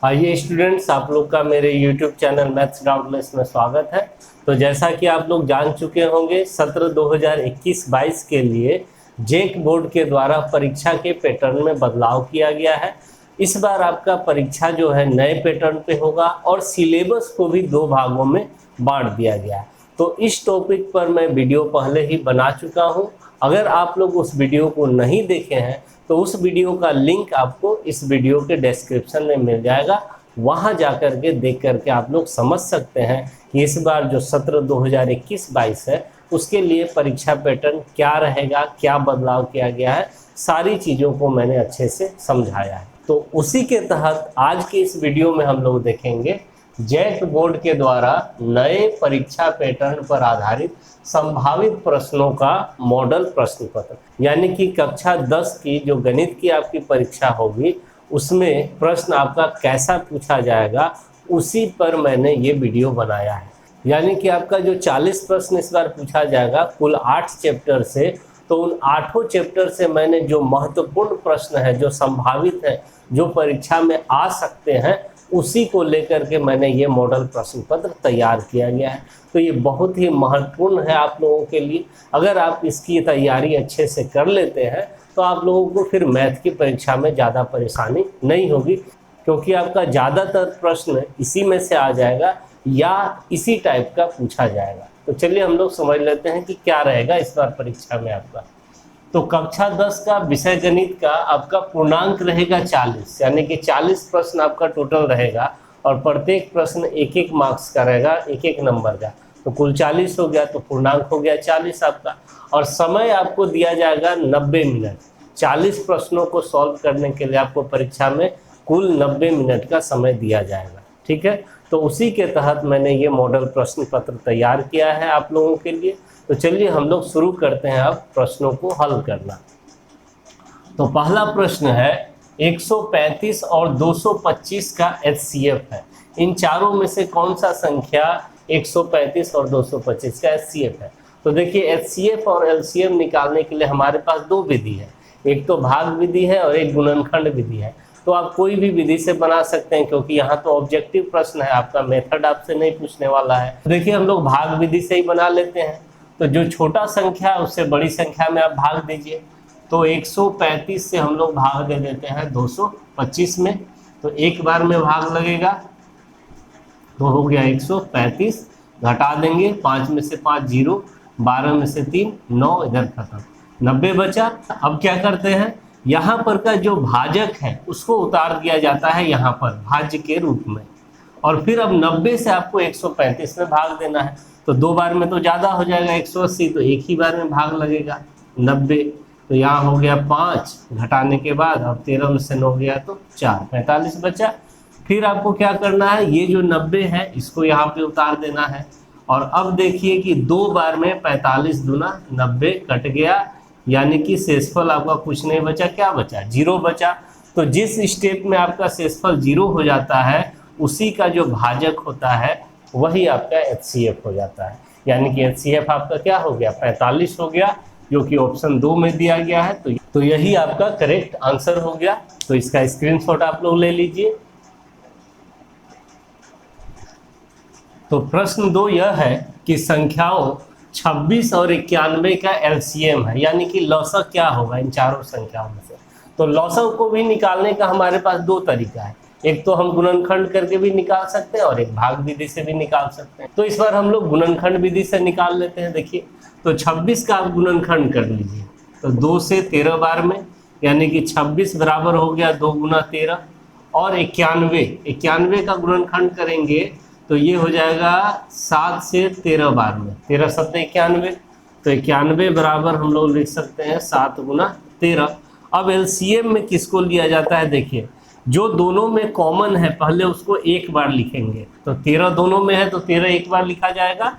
आइए स्टूडेंट्स, आप लोग का मेरे YouTube चैनल मैथ्स डाउटलेस में स्वागत है। तो जैसा कि आप लोग जान चुके होंगे, सत्र 2021-22 के लिए जेक बोर्ड के द्वारा परीक्षा के पैटर्न में बदलाव किया गया है। इस बार आपका परीक्षा जो है नए पैटर्न पे होगा और सिलेबस को भी दो भागों में बांट दिया गया है। तो इस टॉपिक पर मैं वीडियो पहले ही बना चुका हूँ। अगर आप लोग उस वीडियो को नहीं देखे हैं तो उस वीडियो का लिंक आपको इस वीडियो के डिस्क्रिप्शन में मिल जाएगा। वहां जाकर के देख करके आप लोग समझ सकते हैं कि इस बार जो सत्र 2021-22 है उसके लिए परीक्षा पैटर्न क्या रहेगा, क्या बदलाव किया गया है, सारी चीज़ों को मैंने अच्छे से समझाया है। तो उसी के तहत आज के इस वीडियो में हम लोग देखेंगे जैक बोर्ड के द्वारा नए परीक्षा पैटर्न पर आधारित संभावित प्रश्नों का मॉडल प्रश्न पत्र, यानी कि कक्षा 10 की जो गणित की आपकी परीक्षा होगी उसमें प्रश्न आपका कैसा पूछा जाएगा, उसी पर मैंने ये वीडियो बनाया है। यानी कि आपका जो 40 प्रश्न इस बार पूछा जाएगा कुल 8 चैप्टर से, तो उन 8 चैप्टर से मैंने जो महत्वपूर्ण प्रश्न है, जो संभावित है, जो परीक्षा में आ सकते हैं, उसी को लेकर के मैंने ये मॉडल प्रश्न पत्र तैयार किया गया है। तो ये बहुत ही महत्वपूर्ण है आप लोगों के लिए। अगर आप इसकी तैयारी अच्छे से कर लेते हैं तो आप लोगों को फिर मैथ की परीक्षा में ज़्यादा परेशानी नहीं होगी, क्योंकि आपका ज़्यादातर प्रश्न इसी में से आ जाएगा या इसी टाइप का पूछा जाएगा। तो चलिए हम लोग समझ लेते हैं कि क्या रहेगा इस बार परीक्षा में आपका। तो कक्षा 10 का विषय गणित का आपका पूर्णांक रहेगा 40, यानी कि 40 प्रश्न आपका टोटल रहेगा और प्रत्येक प्रश्न एक एक मार्क्स का रहेगा, एक एक नंबर का। तो कुल 40 हो गया, तो पूर्णांक हो गया 40 आपका। और समय आपको दिया जाएगा 90 मिनट। 40 प्रश्नों को सॉल्व करने के लिए आपको परीक्षा में कुल 90 मिनट का समय दिया जाएगा। ठीक है, तो उसी के तहत मैंने ये मॉडल प्रश्न पत्र तैयार किया है आप लोगों के लिए। तो चलिए हम लोग शुरू करते हैं अब प्रश्नों को हल करना। तो पहला प्रश्न है 135 और 225 का HCF है। इन चारों में से कौन सा संख्या 135 और 225 का HCF है? तो देखिए HCF और LCM निकालने के लिए हमारे पास दो विधि है, एक तो भाग विधि है और एक गुणनखंड विधि है। तो आप कोई भी विधि से बना सकते हैं, क्योंकि यहाँ तो ऑब्जेक्टिव प्रश्न है, आपका मेथड आपसे नहीं पूछने वाला है। देखिए हम लोग भाग विधि से ही बना लेते हैं। तो जो छोटा संख्या है उससे बड़ी संख्या में आप भाग दीजिए। तो 135 से हम लोग भाग दे देते हैं 225 में, तो एक बार में भाग लगेगा, तो हो गया 135। घटा देंगे, 5 में से 5 जीरो, 12 में से 3 9, इधर खत्म, 90 बचा। अब क्या करते हैं, यहाँ पर का जो भाजक है उसको उतार दिया जाता है यहाँ पर भाज्य के रूप में, और फिर अब 90 से आपको 135 में भाग देना है। तो दो बार में तो ज़्यादा हो जाएगा 180, तो एक ही बार में भाग लगेगा 90। तो यहाँ हो गया 5, घटाने के बाद अब 13 में से 9 गया तो 4, 45 बचा। फिर आपको क्या करना है, ये जो 90 है इसको यहाँ पे उतार देना है। और अब देखिए कि दो बार में 45 दूना 90 कट गया, यानी कि शेषफल आपका कुछ नहीं बचा। क्या बचा? 0 बचा। तो जिस स्टेप में आपका शेषफल 0 हो जाता है उसी का जो भाजक होता है वही आपका HCF हो जाता है। यानी कि HCF आपका क्या हो गया, 45 हो गया, जो कि ऑप्शन 2 में दिया गया है। तो यही आपका करेक्ट आंसर हो गया। तो इसका स्क्रीनशॉट आप लोग ले लीजिए। तो प्रश्न 2 यह है कि संख्याओं 26 और 91 का LCM है, यानी कि लौसक क्या होगा इन चारों संख्याओं में से। तो लौसक को भी निकालने का हमारे पास दो तरीका है, एक तो हम गुणनखंड करके भी निकाल सकते हैं और एक भाग विधि से भी निकाल सकते हैं। तो इस बार हम लोग गुणनखंड विधि से निकाल लेते हैं। देखिए, तो 26 का आप गुणनखंड कर लीजिए, तो 2 से 13 बार में, यानी कि 26 बराबर हो गया 2 गुना 13। और 91 का गुणनखंड करेंगे तो ये हो जाएगा 7 से 13 बार में, 13 7 91, तो 91 बराबर हम लोग लिख सकते हैं 7 गुना 13। अब LCM में किसको लिया जाता है, देखिए जो दोनों में कॉमन है पहले उसको एक बार लिखेंगे। तो 13 दोनों में है तो 13 एक बार लिखा जाएगा,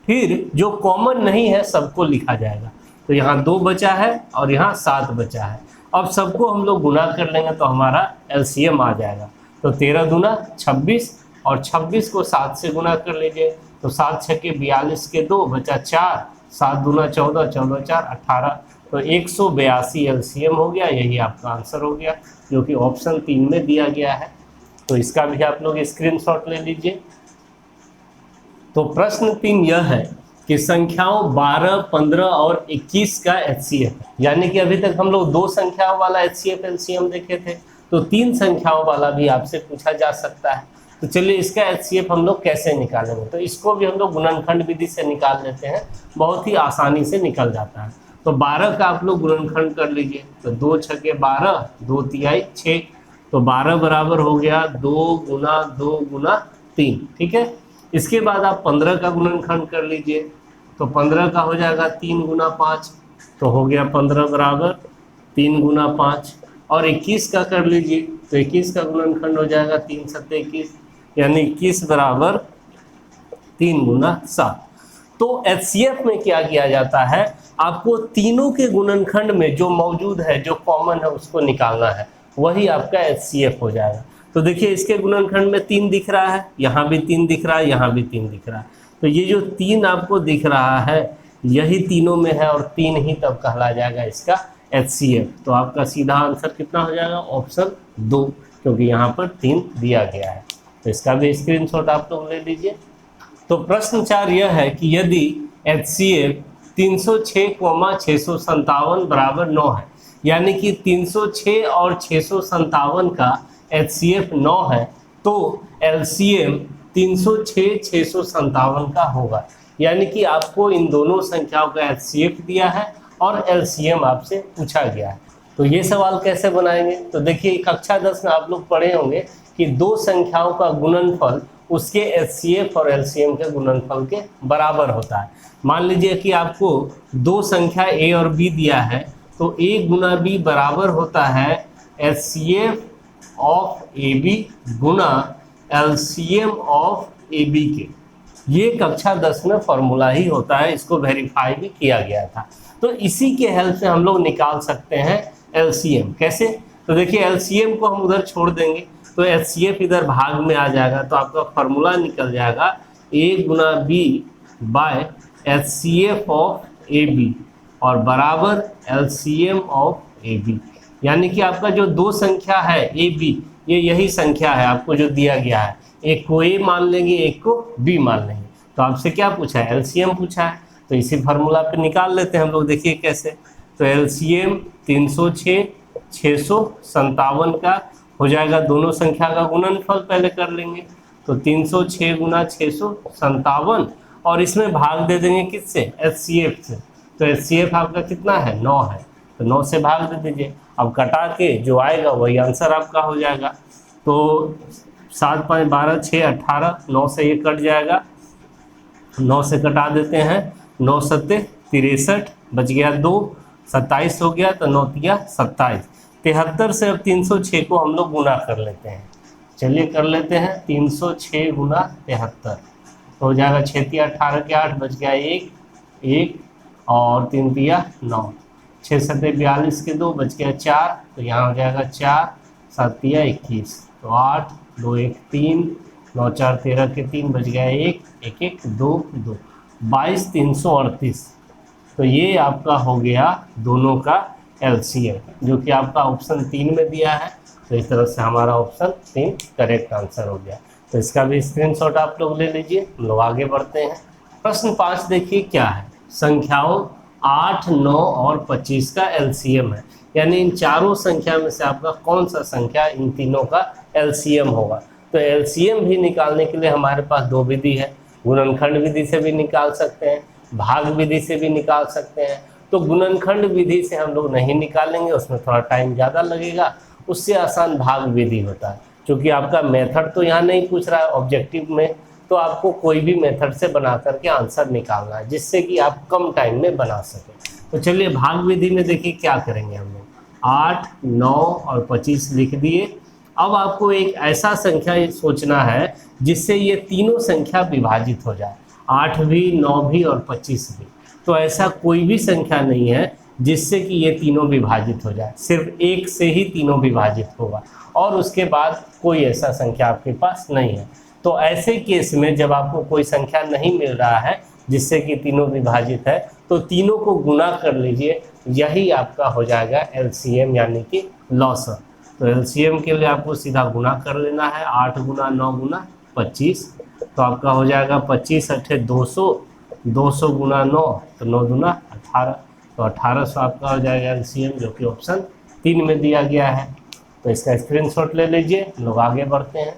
फिर जो कॉमन नहीं है सबको लिखा जाएगा। तो यहाँ 2 बचा है और यहाँ 7 बचा है। अब सबको हम लोग गुना कर लेंगे तो हमारा LCM आ जाएगा। तो 13 दूना 26 और 26 को 7 से गुना कर लीजिए, तो 7 छक्के 42 के 2 बचा 4, 7 दूना 14, 14 4 18, तो 182 LCM हो गया। यही आपका आंसर हो गया, जो कि ऑप्शन 3 में दिया गया है। तो इसका भी आप लोग स्क्रीनशॉट ले लीजिए। तो प्रश्न 3 यह है कि संख्याओं 12, 15 और 21 का HCF है। यानी कि अभी तक हम लोग 2 संख्याओं वाला HCF LCM देखे थे, तो 3 संख्याओं वाला भी आपसे पूछा जा सकता है। तो चलिए इसका HCF हम लोग कैसे निकालेंगे, तो इसको भी हम लोग गुणनखंड विधि से निकाल लेते हैं, बहुत ही आसानी से निकल जाता है। तो 12 का आप लोग गुणनखंड कर लीजिए, तो 2 छके 12, 2 तिहाई 6, तो 12 बराबर हो गया 2 गुना 2 गुना 3, ठीक है। इसके बाद आप 15 का गुणनखंड कर लीजिए, तो 15 का हो जाएगा 3 गुना 5, तो हो गया 15 बराबर 3 गुना 5। और 21 का कर लीजिए, तो 21 का गुणनखंड हो जाएगा 3 सत्ते 21, यानी 21 बराबर 3 गुना 7। तो HCF में क्या किया जाता है, आपको तीनों के गुणनखंड में जो मौजूद है, जो कॉमन है, उसको निकालना है, वही आपका HCF हो जाएगा। तो देखिए इसके गुणनखंड में 3 दिख रहा है, यहाँ भी 3 दिख रहा है, यहाँ भी 3 दिख रहा है। तो ये जो 3 आपको दिख रहा है यही तीनों में है, और 3 ही तब कहला जाएगा इसका HCF। तो आपका सीधा आंसर कितना हो जाएगा, ऑप्शन 2, क्योंकि यहाँ पर 3 दिया गया है। तो इसका भी स्क्रीनशॉट आप लोग ले लीजिए। तो प्रश्न 4 यह है कि यदि HCF 306,657 बराबर 9 है, यानी कि 306 और 657 का HCF 9 है, तो LCM 306, 657 का होगा। यानी कि आपको इन दोनों संख्याओं का HCF दिया है और LCM आपसे पूछा गया है। तो ये सवाल कैसे बनाएंगे, तो देखिए कक्षा 10 में आप लोग पढ़े होंगे कि 2 संख्याओं का गुणनफल उसके HCF और LCM के गुणनफल के बराबर होता है। मान लीजिए कि आपको 2 संख्या A और B दिया है, तो A गुना B बराबर होता है HCF of AB Guna LCM of AB के। ये कक्षा 10 में फॉर्मूला ही होता है, इसको वेरीफाई भी किया गया था। तो इसी के हेल्प से हम लोग निकाल सकते हैं LCM। कैसे, तो देखिए LCM को हम उधर छोड़ देंगे, तो HCF इधर भाग में आ जाएगा, तो आपका फॉर्मूला निकल जाएगा A गुना B by HCF of AB और बराबर LCM ऑफ AB। यानी कि आपका जो 2 संख्या है AB, ये यही संख्या है आपको जो दिया गया है, एक को A मान लेंगे, एक को B मान लेंगे। तो आपसे क्या पूछा है, LCM पूछा है, तो इसी फार्मूला पे निकाल लेते हैं हम लोग। देखिए कैसे, तो LCM 306, 657 का हो जाएगा, दोनों संख्या का गुणनफल पहले कर लेंगे, तो 306 गुना 657 और इसमें भाग दे देंगे किससे, HCF से। तो HCF आपका कितना है, 9 है, तो 9 से भाग दे दीजिए। अब कटा के जो आएगा वही आंसर आपका हो जाएगा। तो 7, 5, 12, 6, 18, 9 से ये कट जाएगा, 9 से कटा देते हैं, 9 सत्ते 63, बच गया 2, 27 हो गया, तो 9 तिया 27, 73 से अब 306 को हम लोग गुना कर लेते हैं। चलिए कर लेते हैं, 306 गुना 73 तो हो जाएगा 6 तिया 18 के 8, बच गया 1, 1 और 3 तिया 9, 6 सत्ते 42 के 2, बच गया 4, तो यहाँ हो जाएगा 4, 7 तिया 21, तो 8, 2, 1, 3, 9, 4, 13 के 3, बच गया 1, 1, 1, 2, 2, 22, 338। तो ये आपका हो गया दोनों का LCM, जो कि आपका ऑप्शन 3 में दिया है। तो इस तरह से हमारा ऑप्शन 3 करेक्ट आंसर हो गया। तो इसका भी स्क्रीनशॉट आप लोग ले लीजिए। हम लोग आगे बढ़ते हैं। प्रश्न 5 देखिए क्या है, संख्याओं 8, 9 और 25 का LCM है, यानी इन चारों संख्या में से आपका कौन सा संख्या इन तीनों का LCM होगा। तो LCM भी निकालने के लिए हमारे पास 2 विधि है, गुणनखंड विधि से भी निकाल सकते हैं, भाग विधि से भी निकाल सकते हैं। तो गुणनखंड विधि से हम लोग नहीं निकालेंगे, उसमें थोड़ा टाइम ज़्यादा लगेगा, उससे आसान भाग विधि होता है। क्योंकि आपका मेथड तो यहाँ नहीं पूछ रहा है ऑब्जेक्टिव में, तो आपको कोई भी मेथड से बना करके आंसर निकालना है, जिससे कि आप कम टाइम में बना सकें। तो चलिए भाग विधि में देखिए क्या करेंगे हम लोग। 8, 9 और 25 लिख दिए। अब आपको एक ऐसा संख्या सोचना है जिससे ये तीनों संख्या विभाजित हो जाए, 8 भी, 9 भी और 25 भी। तो ऐसा कोई भी संख्या नहीं है जिससे कि ये तीनों विभाजित हो जाए, सिर्फ एक से ही तीनों विभाजित होगा और उसके बाद कोई ऐसा संख्या आपके पास नहीं है। तो ऐसे केस में जब आपको कोई संख्या नहीं मिल रहा है जिससे कि तीनों विभाजित है, तो तीनों को गुना कर लीजिए, यही आपका हो जाएगा LCM यानी कि लॉसर। तो एलसीएम के लिए आपको सीधा गुना कर लेना है, 8 गुना 9 गुना 25, तो आपका हो जाएगा 25 अट्ठे 200, 200 गुना 9 तो 9 दूना 18, तो 1800 आपका हो जाएगा एलसीएम, जो कि ऑप्शन 3 में दिया गया है। तो इसका स्क्रीनशॉट ले लीजिए, लोग आगे बढ़ते हैं।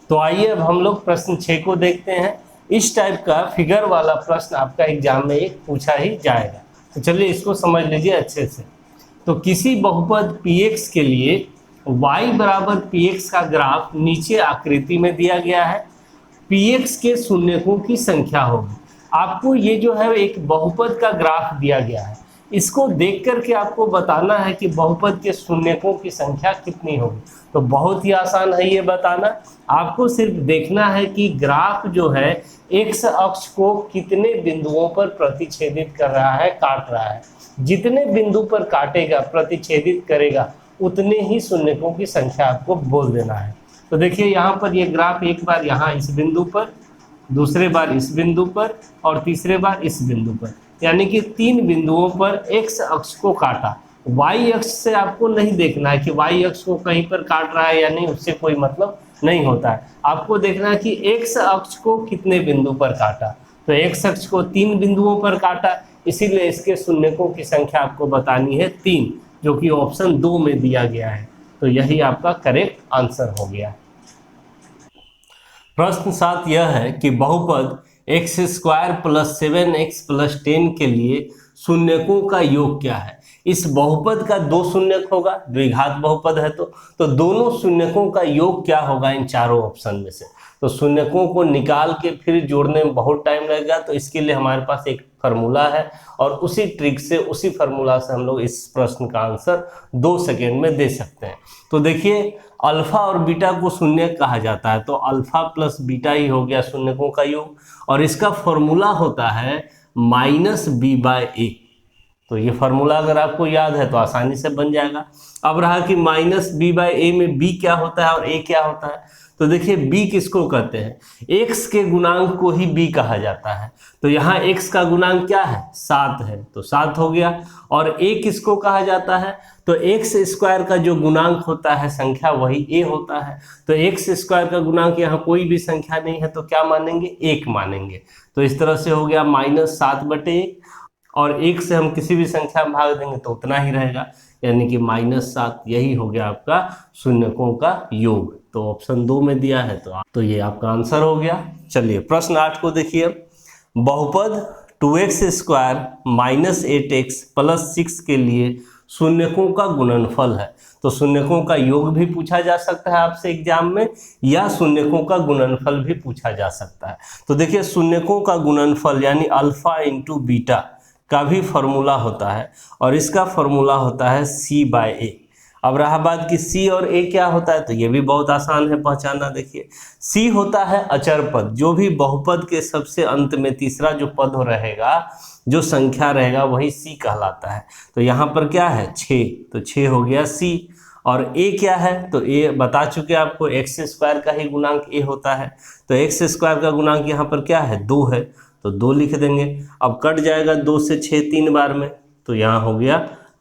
तो आइए अब हम लोग प्रश्न 6 को देखते हैं। इस टाइप का फिगर वाला प्रश्न आपका एग्जाम में एक पूछा ही जाएगा, तो चलिए इसको समझ लीजिए अच्छे से। तो किसी बहुपद px के लिए y बराबर px का ग्राफ नीचे आकृति में दिया गया है। px के शून्यकों की संख्या होगी। आपको ये जो है एक बहुपद का ग्राफ दिया गया है, इसको देख करके आपको बताना है कि बहुपद के शून्यकों की संख्या कितनी होगी। तो बहुत ही आसान है ये बताना, आपको सिर्फ देखना है कि ग्राफ जो है x अक्ष को कितने बिंदुओं पर प्रतिच्छेदित कर रहा है, काट रहा है। जितने बिंदु पर काटेगा, प्रतिच्छेदित करेगा, उतने ही शून्यकों की संख्या आपको बोल देना है। तो देखिए यहाँ पर ये ग्राफ एक बार यहाँ इस बिंदु पर, दूसरे बार इस बिंदु पर और तीसरे बार इस बिंदु पर, यानी कि 3 बिंदुओं पर x अक्ष को काटा। y अक्ष से आपको नहीं देखना है कि y अक्ष को कहीं पर काट रहा है या नहीं, उससे कोई मतलब नहीं होता है। आपको देखना है कि x अक्ष को कितने बिंदु पर काटा। तो x अक्ष को 3 बिंदुओं पर काटा, इसीलिए इसके शून्यकों की संख्या आपको बतानी है 3, जो कि ऑप्शन 2 में दिया गया है। तो यही आपका करेक्ट आंसर हो गया। प्रश्न 7 यह है कि बहुपद x² + 7x + 10 के लिए शून्यकों का योग क्या है। इस बहुपद का 2 शून्यक होगा, द्विघात बहुपद है तो दोनों शून्यकों का योग क्या होगा इन चारों ऑप्शन में से। तो शून्यकों को निकाल के फिर जोड़ने में बहुत टाइम लगेगा, तो इसके लिए हमारे पास एक फार्मूला है और उसी ट्रिक से, उसी फार्मूला से हम लोग इस प्रश्न का आंसर 2 सेकेंड में दे सकते हैं। तो देखिए अल्फा और बीटा को शून्य कहा जाता है, तो अल्फा प्लस बीटा ही हो गया शून्यकों का योग, और इसका फॉर्मूला होता है -b/a। तो ये फार्मूला अगर आपको याद है तो आसानी से बन जाएगा। अब रहा कि -b/a में b क्या होता है और a क्या होता है। तो देखिए b किसको कहते हैं, x के गुणांक को ही b कहा जाता है। तो यहाँ x का गुणांक क्या है, 7 है, तो 7 हो गया। और a किसको कहा जाता है, तो x² का जो गुणांक होता है संख्या, वही a होता है। तो x² का गुणांक यहाँ कोई भी संख्या नहीं है, तो क्या मानेंगे, 1 मानेंगे। तो इस तरह से हो गया -7/1, और 1 से हम किसी भी संख्या में भाग देंगे तो उतना ही रहेगा, यानी कि -7। यही हो गया आपका शून्यकों का योग। तो ऑप्शन 2 में दिया है, तो ये आपका आंसर हो गया। चलिए प्रश्न 8 को देखिए। बहुपद 2x² - 8x + 6 के लिए शून्यकों का गुणनफल है। तो शून्यकों का योग भी पूछा जा सकता है आपसे एग्जाम में, या शून्यकों का गुणनफल भी पूछा जा सकता है। तो देखिए शून्यकों का गुणनफल यानी अल्फा × बीटा का भी फॉर्मूला होता है, और इसका फॉर्मूला होता है c/a। अब रहा बात कि c और a क्या होता है, तो ये भी बहुत आसान है पहचानना। देखिए c होता है अचर पद, जो भी बहुपद के सबसे अंत में तीसरा जो पद रहेगा, जो संख्या रहेगा, वही c कहलाता है। तो यहाँ पर क्या है 6, तो 6 हो गया c। और a क्या है, तो a बता चुके आपको, x² का ही गुणांक a होता है। तो x² का गुणांक यहाँ पर क्या है, 2 है, तो 2 लिख देंगे। अब कट जाएगा 2 से 6 3 बार में, तो यहाँ हो गया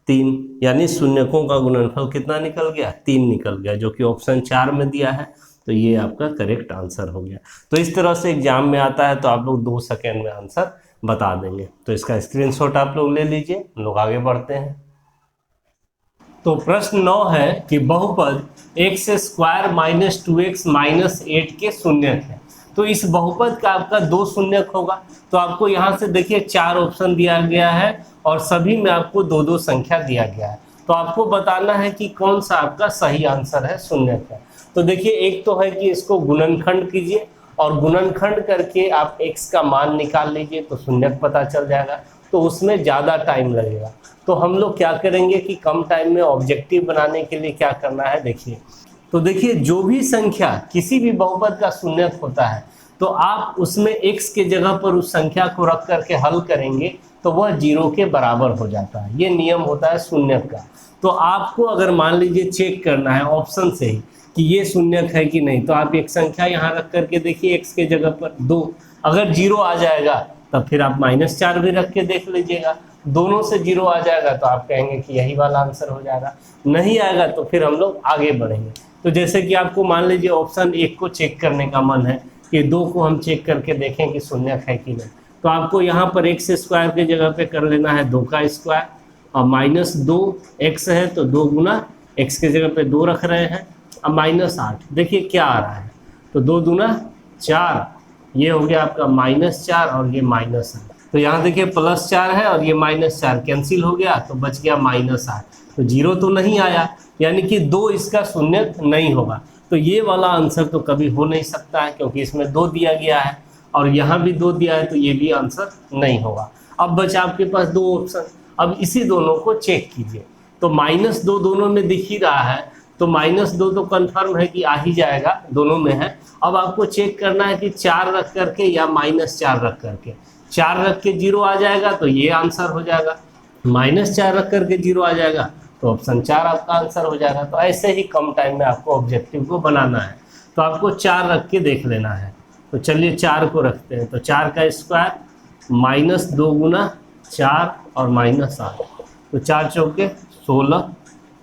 3, यानी शून्यकों का गुणनफल कितना निकल गया, 3 निकल गया, जो कि ऑप्शन 4 में दिया है। तो ये आपका करेक्ट आंसर हो गया। तो इस तरह से एग्जाम में आता है, तो आप लोग 2 सेकेंड में आंसर बता देंगे। तो इसका स्क्रीनशॉट आप लोग ले लीजिए, लोग आगे बढ़ते हैं। तो प्रश्न 9 है कि बहुपद x² - 2x - 8 के शून्यक है। तो इस बहुपद का आपका 2 शून्यक होगा। तो आपको यहाँ से देखिए 4 ऑप्शन दिया गया है, और सभी में आपको 2-2 संख्या दिया गया है। तो आपको बताना है कि कौन सा आपका सही आंसर है शून्यक का। तो देखिए एक तो है कि इसको गुणनखंड कीजिए, और गुणनखंड करके आप x का मान निकाल लीजिए, तो शून्यक पता चल जाएगा। तो उसमें ज़्यादा टाइम लगेगा। तो हम लोग क्या करेंगे कि कम टाइम में ऑब्जेक्टिव बनाने के लिए क्या करना है, देखिए। तो देखिए जो भी संख्या किसी भी बहुपद का शून्यक होता है, तो आप उसमें x के जगह पर उस संख्या को रख करके हल करेंगे, तो वह 0 के बराबर हो जाता है। ये नियम होता है शून्यक का। तो आपको अगर मान लीजिए चेक करना है ऑप्शन से ही कि ये शून्यक है कि नहीं, तो आप एक संख्या यहाँ रख करके देखिए, x के जगह पर 2, अगर 0 आ जाएगा तब फिर आप -4 भी रख के देख लीजिएगा। दोनों से 0 आ जाएगा तो आप कहेंगे कि यही वाला आंसर हो जाएगा, नहीं आएगा तो फिर हम लोग आगे बढ़ेंगे। तो जैसे कि आपको मान लीजिए ऑप्शन 1 को चेक करने का मन है कि 2 को हम चेक करके देखें कि शून्य है कि नहीं, तो आपको यहाँ पर x स्क्वायर की जगह पे कर लेना है 2 का स्क्वायर, और -2 x है तो 2 गुना x की जगह पे 2 रख रहे हैं, अब -8 देखिए क्या आ रहा है, तो 2 दूना 4, ये हो गया आपका -4 और ये -8, तो यहाँ देखिए +4 है और ये -4 कैंसिल हो गया तो बच गया -8, तो 0 तो नहीं आया, यानी कि 2 इसका शून्य नहीं होगा। तो ये वाला आंसर तो कभी हो नहीं सकता है क्योंकि इसमें 2 दिया गया है और यहाँ भी 2 दिया है, तो ये भी आंसर नहीं होगा। अब बचा आपके पास 2 ऑप्शन, अब इसी दोनों को चेक कीजिए, तो -2 दोनों में दिख ही रहा है, तो -2 तो कंफर्म है कि आ ही जाएगा, दोनों में है। अब आपको चेक करना है कि 4 रख करके या -4 रख करके, 4 रख के 0 आ जाएगा तो ये आंसर हो जाएगा, -4 रख करके 0 आ जाएगा तो ऑप्शन 4 आपका आंसर हो जाएगा। तो ऐसे ही कम टाइम में आपको ऑब्जेक्टिव को बनाना है, तो आपको 4 रख के देख लेना है। तो चलिए 4 को रखते हैं, तो 4 का स्क्वायर -2 गुना 4 और -8, तो 4 चौके 16,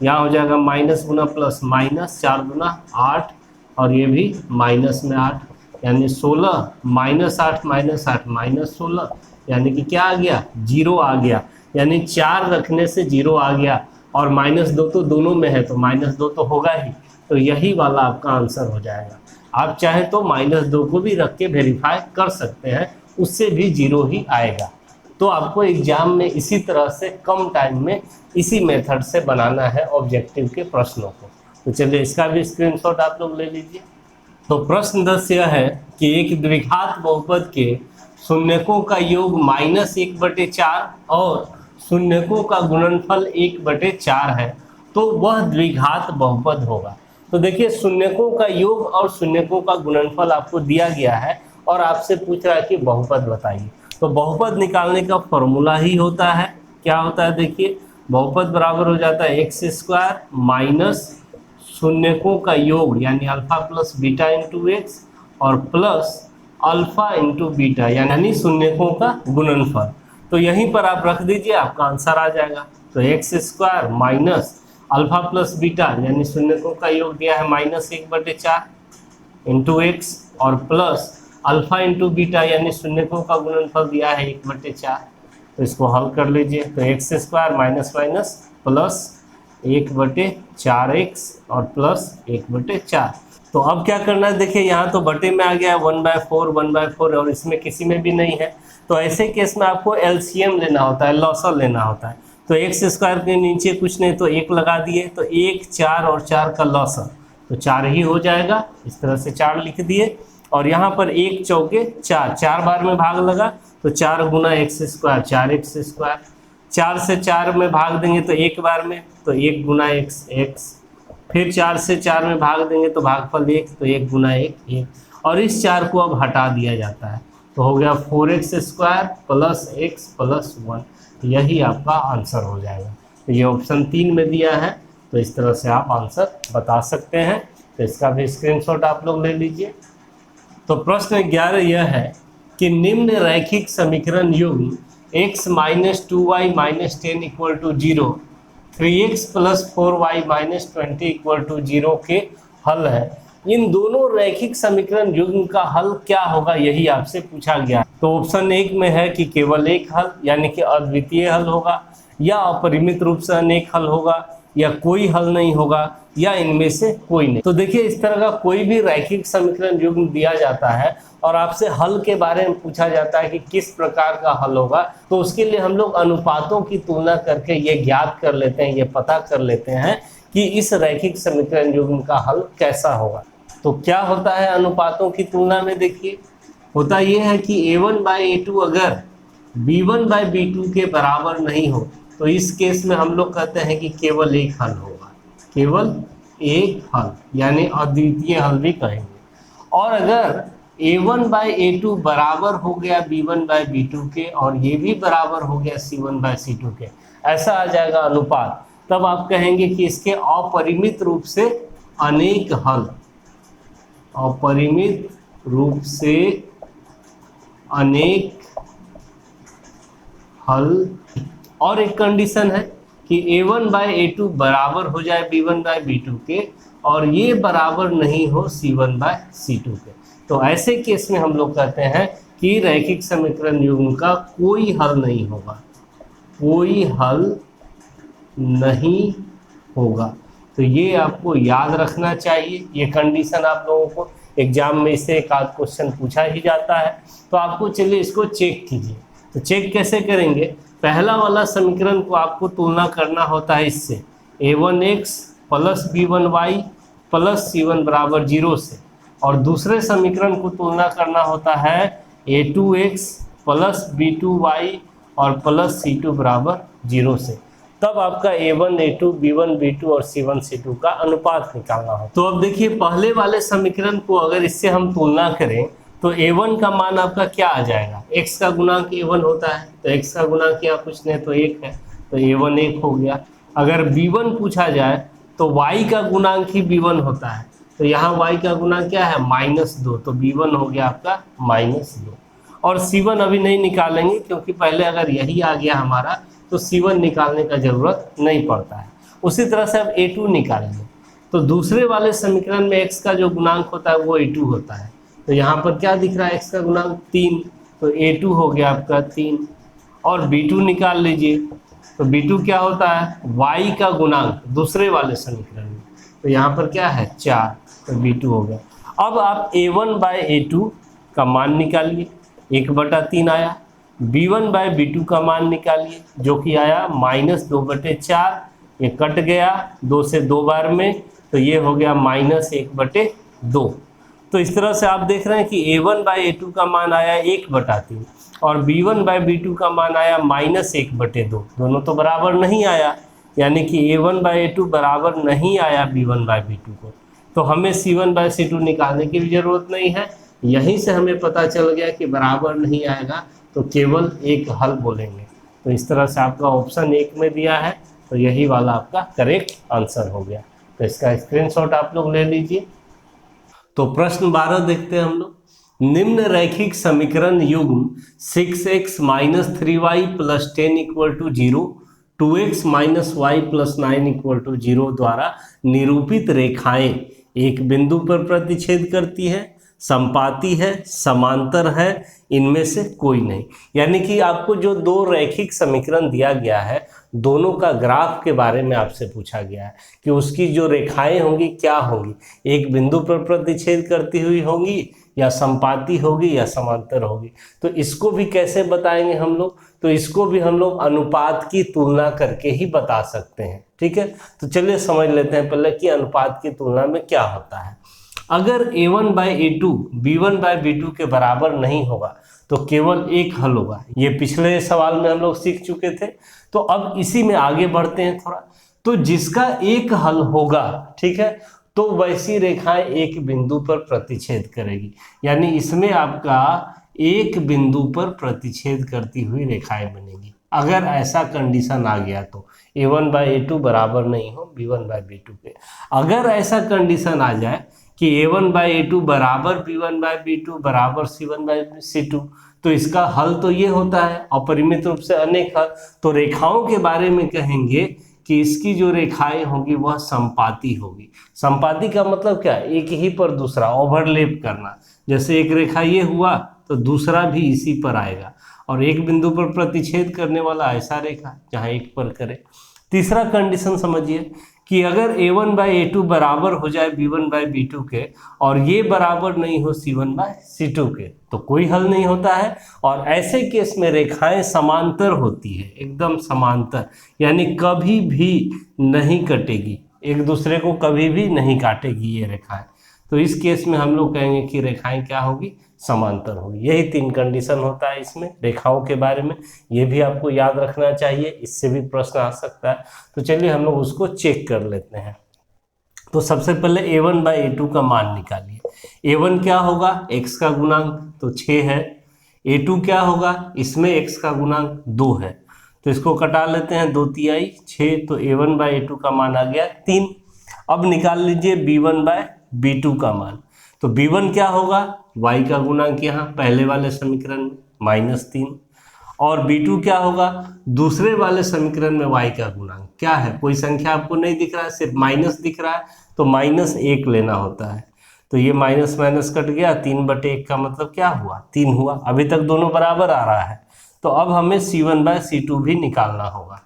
यहाँ हो जाएगा माइनस गुना प्लस माइनस, 4 गुना 8 और ये भी माइनस में 8, यानी 16 -8 -16, यानी कि क्या आ गया 0 आ गया, यानी 4 रखने से 0 आ गया और -2 तो दोनों में है तो -2 तो होगा ही, तो यही वाला आपका आंसर हो जाएगा। आप चाहे तो -2 को भी रख के वेरीफाई कर सकते हैं, उससे भी 0 ही आएगा। तो आपको एग्जाम में इसी तरह से कम टाइम में इसी मेथड से बनाना है ऑब्जेक्टिव के प्रश्नों को। तो चलिए इसका भी स्क्रीनशॉट आप लोग ले लीजिए। तो प्रश्न 10 यह है कि एक द्विघात बहुपद के शून्यकों का योग -1/4 और शून्यकों का गुणनफल 1/4 है, तो वह द्विघात बहुपद होगा। तो देखिए शून्यकों का योग और शून्यकों का गुणनफल आपको दिया गया है और आपसे पूछ रहा है कि बहुपद बताइए। तो बहुपद निकालने का फॉर्मूला ही होता है, क्या होता है देखिए, बहुपद बराबर हो जाता है x² माइनस शून्यकों का योग यानी alpha plus beta into x और प्लस अल्फा इंटू बीटा यानी शून्यकों का गुणनफल। तो यहीं पर आप रख दीजिए, आपका आंसर आ जाएगा। तो x² minus alpha plus beta यानी शून्यकों का योग दिया है -1/4 इंटू एक्स और प्लस अल्फा इंटू बीटा यानी शून्यकों का गुणनफल दिया है 1/4। तो इसको हल कर लीजिए, तो x² minus minus plus 1/4x और प्लस 1/4। तो अब क्या करना है देखिए, यहाँ तो बटे में आ गया 1/4 1/4 और इसमें किसी में भी नहीं है, तो ऐसे केस में आपको एलसीएम लेना होता है, लॉसर लेना होता है। तो x² के नीचे कुछ नहीं तो 1 लगा दिए, तो 1 4 और 4 का लॉसर तो 4 ही हो जाएगा, इस तरह से 4 लिख दिए। और यहाँ पर 1 चौके 4, 4 बार में भाग लगा तो 4 गुना x² 4x², 4 से 4 में भाग देंगे तो 1 बार में तो 1 गुना x, फिर 4 से 4 में भाग देंगे तो भागफल 1 तो 1 गुना 1 और इस 4 को अब हटा दिया जाता है, तो हो गया 4x² प्लस x प्लस 1, यही आपका आंसर हो जाएगा। तो ये ऑप्शन 3 में दिया है, तो इस तरह से आप आंसर बता सकते हैं। तो इसका भी स्क्रीनशॉट आप लोग ले लीजिए। तो प्रश्न 11 यह है कि निम्न रैखिक समीकरण युग्म x - 2y - 10 = 0, 3x + 4y - 20 = 0 के हल है। इन दोनों रैखिक समीकरण युग्म का हल क्या होगा, यही आपसे पूछा गया। तो ऑप्शन 1 में है कि केवल एक हल यानी कि अद्वितीय हल होगा, या अपरिमित रूप से अनेक हल होगा, या कोई हल नहीं होगा, या इनमें से कोई नहीं। तो देखिए इस तरह का कोई भी रैखिक समीकरण युग्म दिया जाता है और आपसे हल के बारे में पूछा जाता है कि किस प्रकार का हल होगा, तो उसके लिए हम लोग अनुपातों की तुलना करके ये ज्ञात कर लेते हैं, ये पता कर लेते हैं कि इस रैखिक समीकरण युग्म का हल कैसा होगा। तो क्या होता है अनुपातों की तुलना में, देखिए होता ये है कि a1/a2 अगर b1/b2 के बराबर नहीं हो तो इस केस में हम लोग कहते हैं कि केवल एक हल होगा, केवल एक हल यानी अद्वितीय हल भी कहेंगे। और अगर a1/a2 बराबर हो गया b1/b2 के और ये भी बराबर हो गया c1/c2 के, ऐसा आ जाएगा अनुपात, तब आप कहेंगे कि इसके अपरिमित रूप से अनेक हल, अपरिमित रूप से अनेक हल और एक कंडीशन है कि a1/a2 बराबर हो जाए b1/b2 के और ये बराबर नहीं हो c1/c2 के। तो ऐसे केस में हम लोग कहते हैं कि रैखिक समीकरण युग्म का कोई हल नहीं होगा, कोई हल नहीं होगा। तो ये आपको याद रखना चाहिए, ये कंडीशन आप लोगों को एग्जाम में इससे एक आध क्वेश्चन पूछा ही जाता है। तो आपको चलिए इसको चेक कीजिए। तो चेक कैसे करेंगे, पहला वाला समीकरण को आपको तुलना करना होता है इससे a1x plus b1y plus c1 बराबर 0 से, और दूसरे समीकरण को तुलना करना होता है a2x प्लस b2y और प्लस c2 बराबर 0 से। तब आपका a1 a2 b1 b2 और c1 c2 का अनुपात निकालना हो। तो अब देखिए पहले वाले समीकरण को अगर इससे हम तुलना करें तो a1 का मान आपका क्या आ जाएगा, x का गुणांक a1 होता है, तो x का गुणांक या कुछ नहीं तो 1 है, तो a1 1 हो गया। अगर b1 पूछा जाए तो y का गुणांक ही b1 होता है, तो यहाँ y का गुणांक क्या है -2, तो b1 हो गया आपका -2। और c1 अभी नहीं निकालेंगे क्योंकि पहले अगर यही आ गया हमारा तो c1 निकालने का जरूरत नहीं पड़ता है। उसी तरह से अब a2 निकालेंगे, तो दूसरे वाले समीकरण में x का जो गुणांक होता है वो a2 होता है, तो यहाँ पर क्या दिख रहा है x का गुणांक 3, तो a2 हो गया आपका 3। और b2 निकाल लीजिए, तो b2 क्या होता है y का गुणांक दूसरे वाले समीकरण में, तो यहाँ पर क्या है 4, तो b2 हो गया। अब आप a1/a2 का मान निकालिए, 1/3 आया, b1/b2 का मान निकालिए जो कि आया -2/4, ये कट गया 2 से 2 बार में, तो ये हो गया -1/2। तो इस तरह से आप देख रहे हैं कि a1/a2 का मान आया 1/3 और b1/b2 का मान आया -1/2, दोनों तो बराबर नहीं आया, यानी कि a1/a2 बराबर नहीं आया b1/b2 को, तो हमें c1/c2 निकालने की भी जरूरत नहीं है। यहीं से हमें पता चल गया कि बराबर नहीं आएगा तो केवल एक हल बोलेंगे। तो इस तरह से आपका ऑप्शन 1 में दिया है, तो यही वाला आपका करेक्ट आंसर हो गया। तो इसका स्क्रीनशॉट आप लोग ले लीजिए। तो प्रश्न 12 देखते हैं हम लोग, निम्न रैखिक समीकरण युग्म 6x - 3y + 10 = 0, 2x - y + 9 = 0 द्वारा निरूपित रेखाएं एक बिंदु पर प्रतिच्छेद करती है, संपाती है, समांतर है, इनमें से कोई नहीं। यानी कि आपको जो दो रैखिक समीकरण दिया गया है, दोनों का ग्राफ के बारे में आपसे पूछा गया है कि उसकी जो रेखाएं होंगी क्या होंगी, एक बिंदु पर प्रतिच्छेद करती हुई होंगी या संपाती होगी या समांतर होगी। तो इसको भी कैसे बताएंगे हम लोग, तो इसको भी हम लोग अनुपात की तुलना करके ही बता सकते हैं। ठीक है, तो चलिए समझ लेते हैं पहले कि अनुपात की तुलना में क्या होता है। अगर a1/a2 b1/b2 के बराबर नहीं होगा तो केवल एक हल होगा, ये पिछले सवाल में हम लोग सीख चुके थे। तो अब इसी में आगे बढ़ते हैं थोड़ा, तो जिसका एक हल होगा, ठीक है, तो वैसी रेखाएं एक बिंदु पर प्रतिच्छेद करेगी, यानी इसमें आपका एक बिंदु पर प्रतिच्छेद करती हुई रेखाएं बनेगी। अगर ऐसा कंडीशन आ गया तो a1/a2 बराबर नहीं हो b1/b2 के। अगर ऐसा कंडीशन आ जाए कि a1/a2 बराबर b1/b2 बराबर c1/c2, तो इसका हल तो ये होता है अपरिमित रूप से अनेक हल। तो रेखाओं के बारे में कहेंगे कि इसकी जो रेखाएं होगी वह संपाती होगी। संपाती का मतलब क्या, एक ही पर दूसरा ओवरलैप करना, जैसे एक रेखा ये हुआ तो दूसरा भी इसी पर आएगा, और एक बिंदु पर प्रतिच्छेद करने वाला ऐसा रेखा जहां एक पर करे। तीसरा कंडीशन समझिए कि अगर a1/a2 बराबर हो जाए b1/b2 के और ये बराबर नहीं हो c1/c2 के, तो कोई हल नहीं होता है। और ऐसे केस में रेखाएं समांतर होती है, एकदम समांतर, यानी कभी भी नहीं कटेगी, एक दूसरे को कभी भी नहीं काटेगी ये रेखाएं। तो इस केस में हम लोग कहेंगे कि रेखाएं क्या होगी, समांतर होगी। यही 3 कंडीशन होता है इसमें रेखाओं के बारे में, ये भी आपको याद रखना चाहिए, इससे भी प्रश्न आ सकता है। तो चलिए हम लोग उसको चेक कर लेते हैं। तो सबसे पहले a1/a2 का मान निकालिए। a1 क्या होगा, x का गुणांक तो 6 है, a2 क्या होगा, इसमें x का गुणांक 2 है, तो इसको कटा लेते हैं, 2 तिहाई 6, तो a1/a2 का मान आ गया 3। अब निकाल लीजिए b1/b2 का मान, तो b1 क्या होगा, y का गुणांक यहाँ पहले वाले समीकरण में -3, और B2 क्या होगा, दूसरे वाले समीकरण में y का गुणांक क्या है, कोई संख्या आपको नहीं दिख रहा है, सिर्फ माइनस दिख रहा है, तो -1 लेना होता है। तो ये माइनस माइनस कट गया, 3/1 का मतलब क्या हुआ, 3 हुआ। अभी तक दोनों बराबर आ रहा है, तो अब हमें C1/C2 भी निकालना होगा।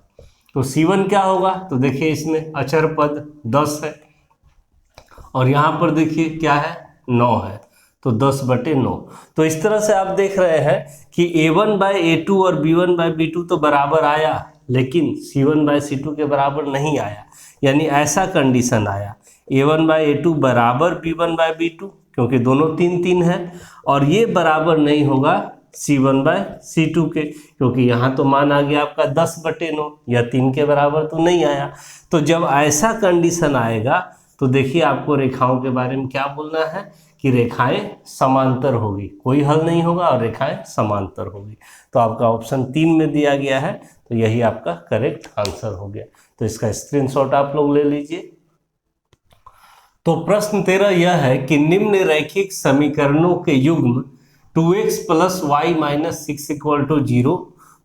तो C1 क्या होगा, तो देखिए इसमें अचर पद 10 है और यहाँ पर देखिए क्या है, 9 है, तो 10/9। तो इस तरह से आप देख रहे हैं कि A1/A2 और B1/B2 तो बराबर आया, लेकिन C1/C2 के बराबर नहीं आया। यानी ऐसा कंडीशन आया, A1/A2 बराबर B1/B2, क्योंकि दोनों 3 है, और ये बराबर नहीं होगा C1/C2 के, क्योंकि यहाँ तो मान आ गया आपका 10/9, या 3 के बराबर तो नहीं आया। तो जब ऐसा कंडीशन आएगा तो देखिए आपको रेखाओं के बारे में क्या बोलना है कि रेखाएं समांतर होगी, कोई हल नहीं होगा और रेखाएं समांतर होगी। तो आपका ऑप्शन 3 में दिया गया है, तो यही आपका करेक्ट आंसर हो गया। तो इसका स्क्रीनशॉट आप लोग ले लीजिए। तो प्रश्न 13 यह है कि निम्न रैखिक समीकरणों के युग्म 2x + y - 6 = 0,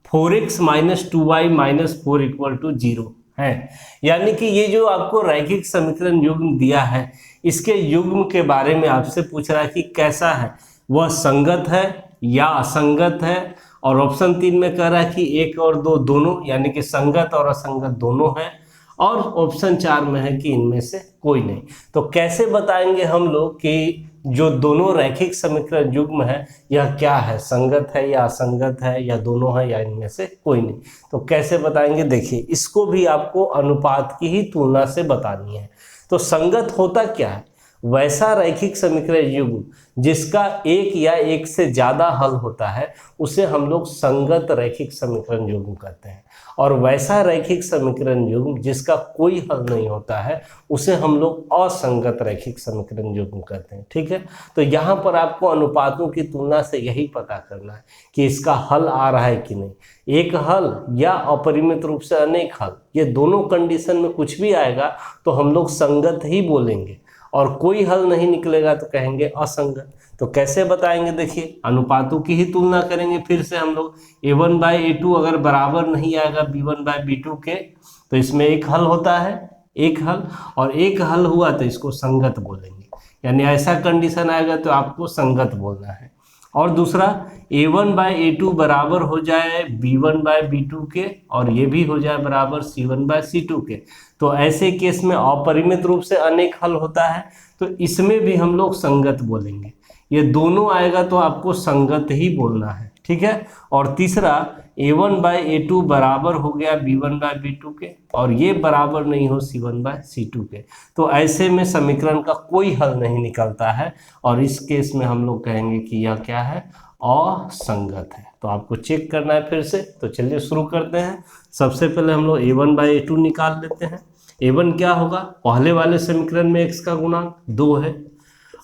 4x - 2y - 4 = 0 है। यानी कि ये जो आपको रैखिक समीकरण युग्म दिया है, इसके युग्म के बारे में आपसे पूछ रहा है कि कैसा है, वह संगत है या असंगत है। और ऑप्शन 3 में कह रहा है कि 1 और 2 दोनों, यानी कि संगत और असंगत दोनों है। और ऑप्शन 4 में है कि इनमें से कोई नहीं। तो कैसे बताएंगे हम लोग कि जो दोनों रैखिक समीकरण युग्म है यह क्या है, संगत है या असंगत है, या दोनों है, या इनमें से कोई नहीं। तो कैसे बताएंगे, देखिए इसको भी आपको अनुपात की ही तुलना से बतानी है। तो संगत होता क्या है, वैसा रैखिक समीकरण युग्म जिसका एक या एक से ज्यादा हल होता है उसे हम लोग संगत रैखिक समीकरण युग्म कहते हैं। और वैसा रैखिक समीकरण युग्म जिसका कोई हल नहीं होता है उसे हम लोग असंगत रैखिक समीकरण युग्म कहते हैं। ठीक है, तो यहाँ पर आपको अनुपातों की तुलना से यही पता करना है कि इसका हल आ रहा है कि नहीं, एक हल या अपरिमित रूप से अनेक हल, ये दोनों कंडीशन में कुछ भी आएगा तो हम लोग संगत ही बोलेंगे, और कोई हल नहीं निकलेगा तो कहेंगे असंगत। तो कैसे बताएंगे, देखिए अनुपातों की ही तुलना करेंगे। फिर से हम लोग A1/A2 अगर बराबर नहीं आएगा B1/B2 के, तो इसमें एक हल होता है, एक हल, और एक हल हुआ तो इसको संगत बोलेंगे। यानी ऐसा कंडीशन आएगा तो आपको संगत बोलना है। और दूसरा A1/A2 बराबर हो जाए B1/B2 के, और ये भी हो जाए बराबर C1/C2 के, तो ऐसे केस में अपरिमित रूप से अनेक हल होता है, तो इसमें भी हम लोग संगत बोलेंगे। ये दोनों आएगा तो आपको संगत ही बोलना है। ठीक है, और तीसरा A1/A2 बराबर हो गया B1/B2 के, और ये बराबर नहीं हो C1/C2 के, तो ऐसे में समीकरण का कोई हल नहीं निकलता है, और इस केस में हम लोग कहेंगे कि यह क्या है, असंगत है। तो आपको चेक करना है फिर से। तो चलिए शुरू करते हैं। सबसे पहले हम लोग A1/A2 निकाल लेते हैं। A1 क्या होगा, पहले वाले समीकरण में x का गुणांक 2 है,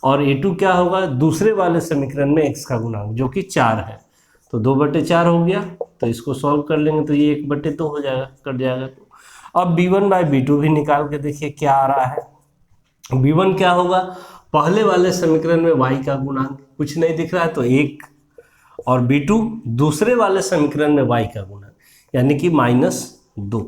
और A2 क्या होगा, दूसरे वाले समीकरण में x का गुणांक जो कि 4 है। तो 2/4 हो गया, तो इसको सॉल्व कर लेंगे तो ये 1/2 हो जाएगा, कट जाएगा। तो अब B1/B2 भी निकाल के देखिए क्या आ रहा है। B1 क्या होगा, पहले वाले समीकरण में y का गुणांक कुछ नहीं दिख रहा है तो 1, और B2 दूसरे वाले समीकरण में y का गुणांक यानी कि -2,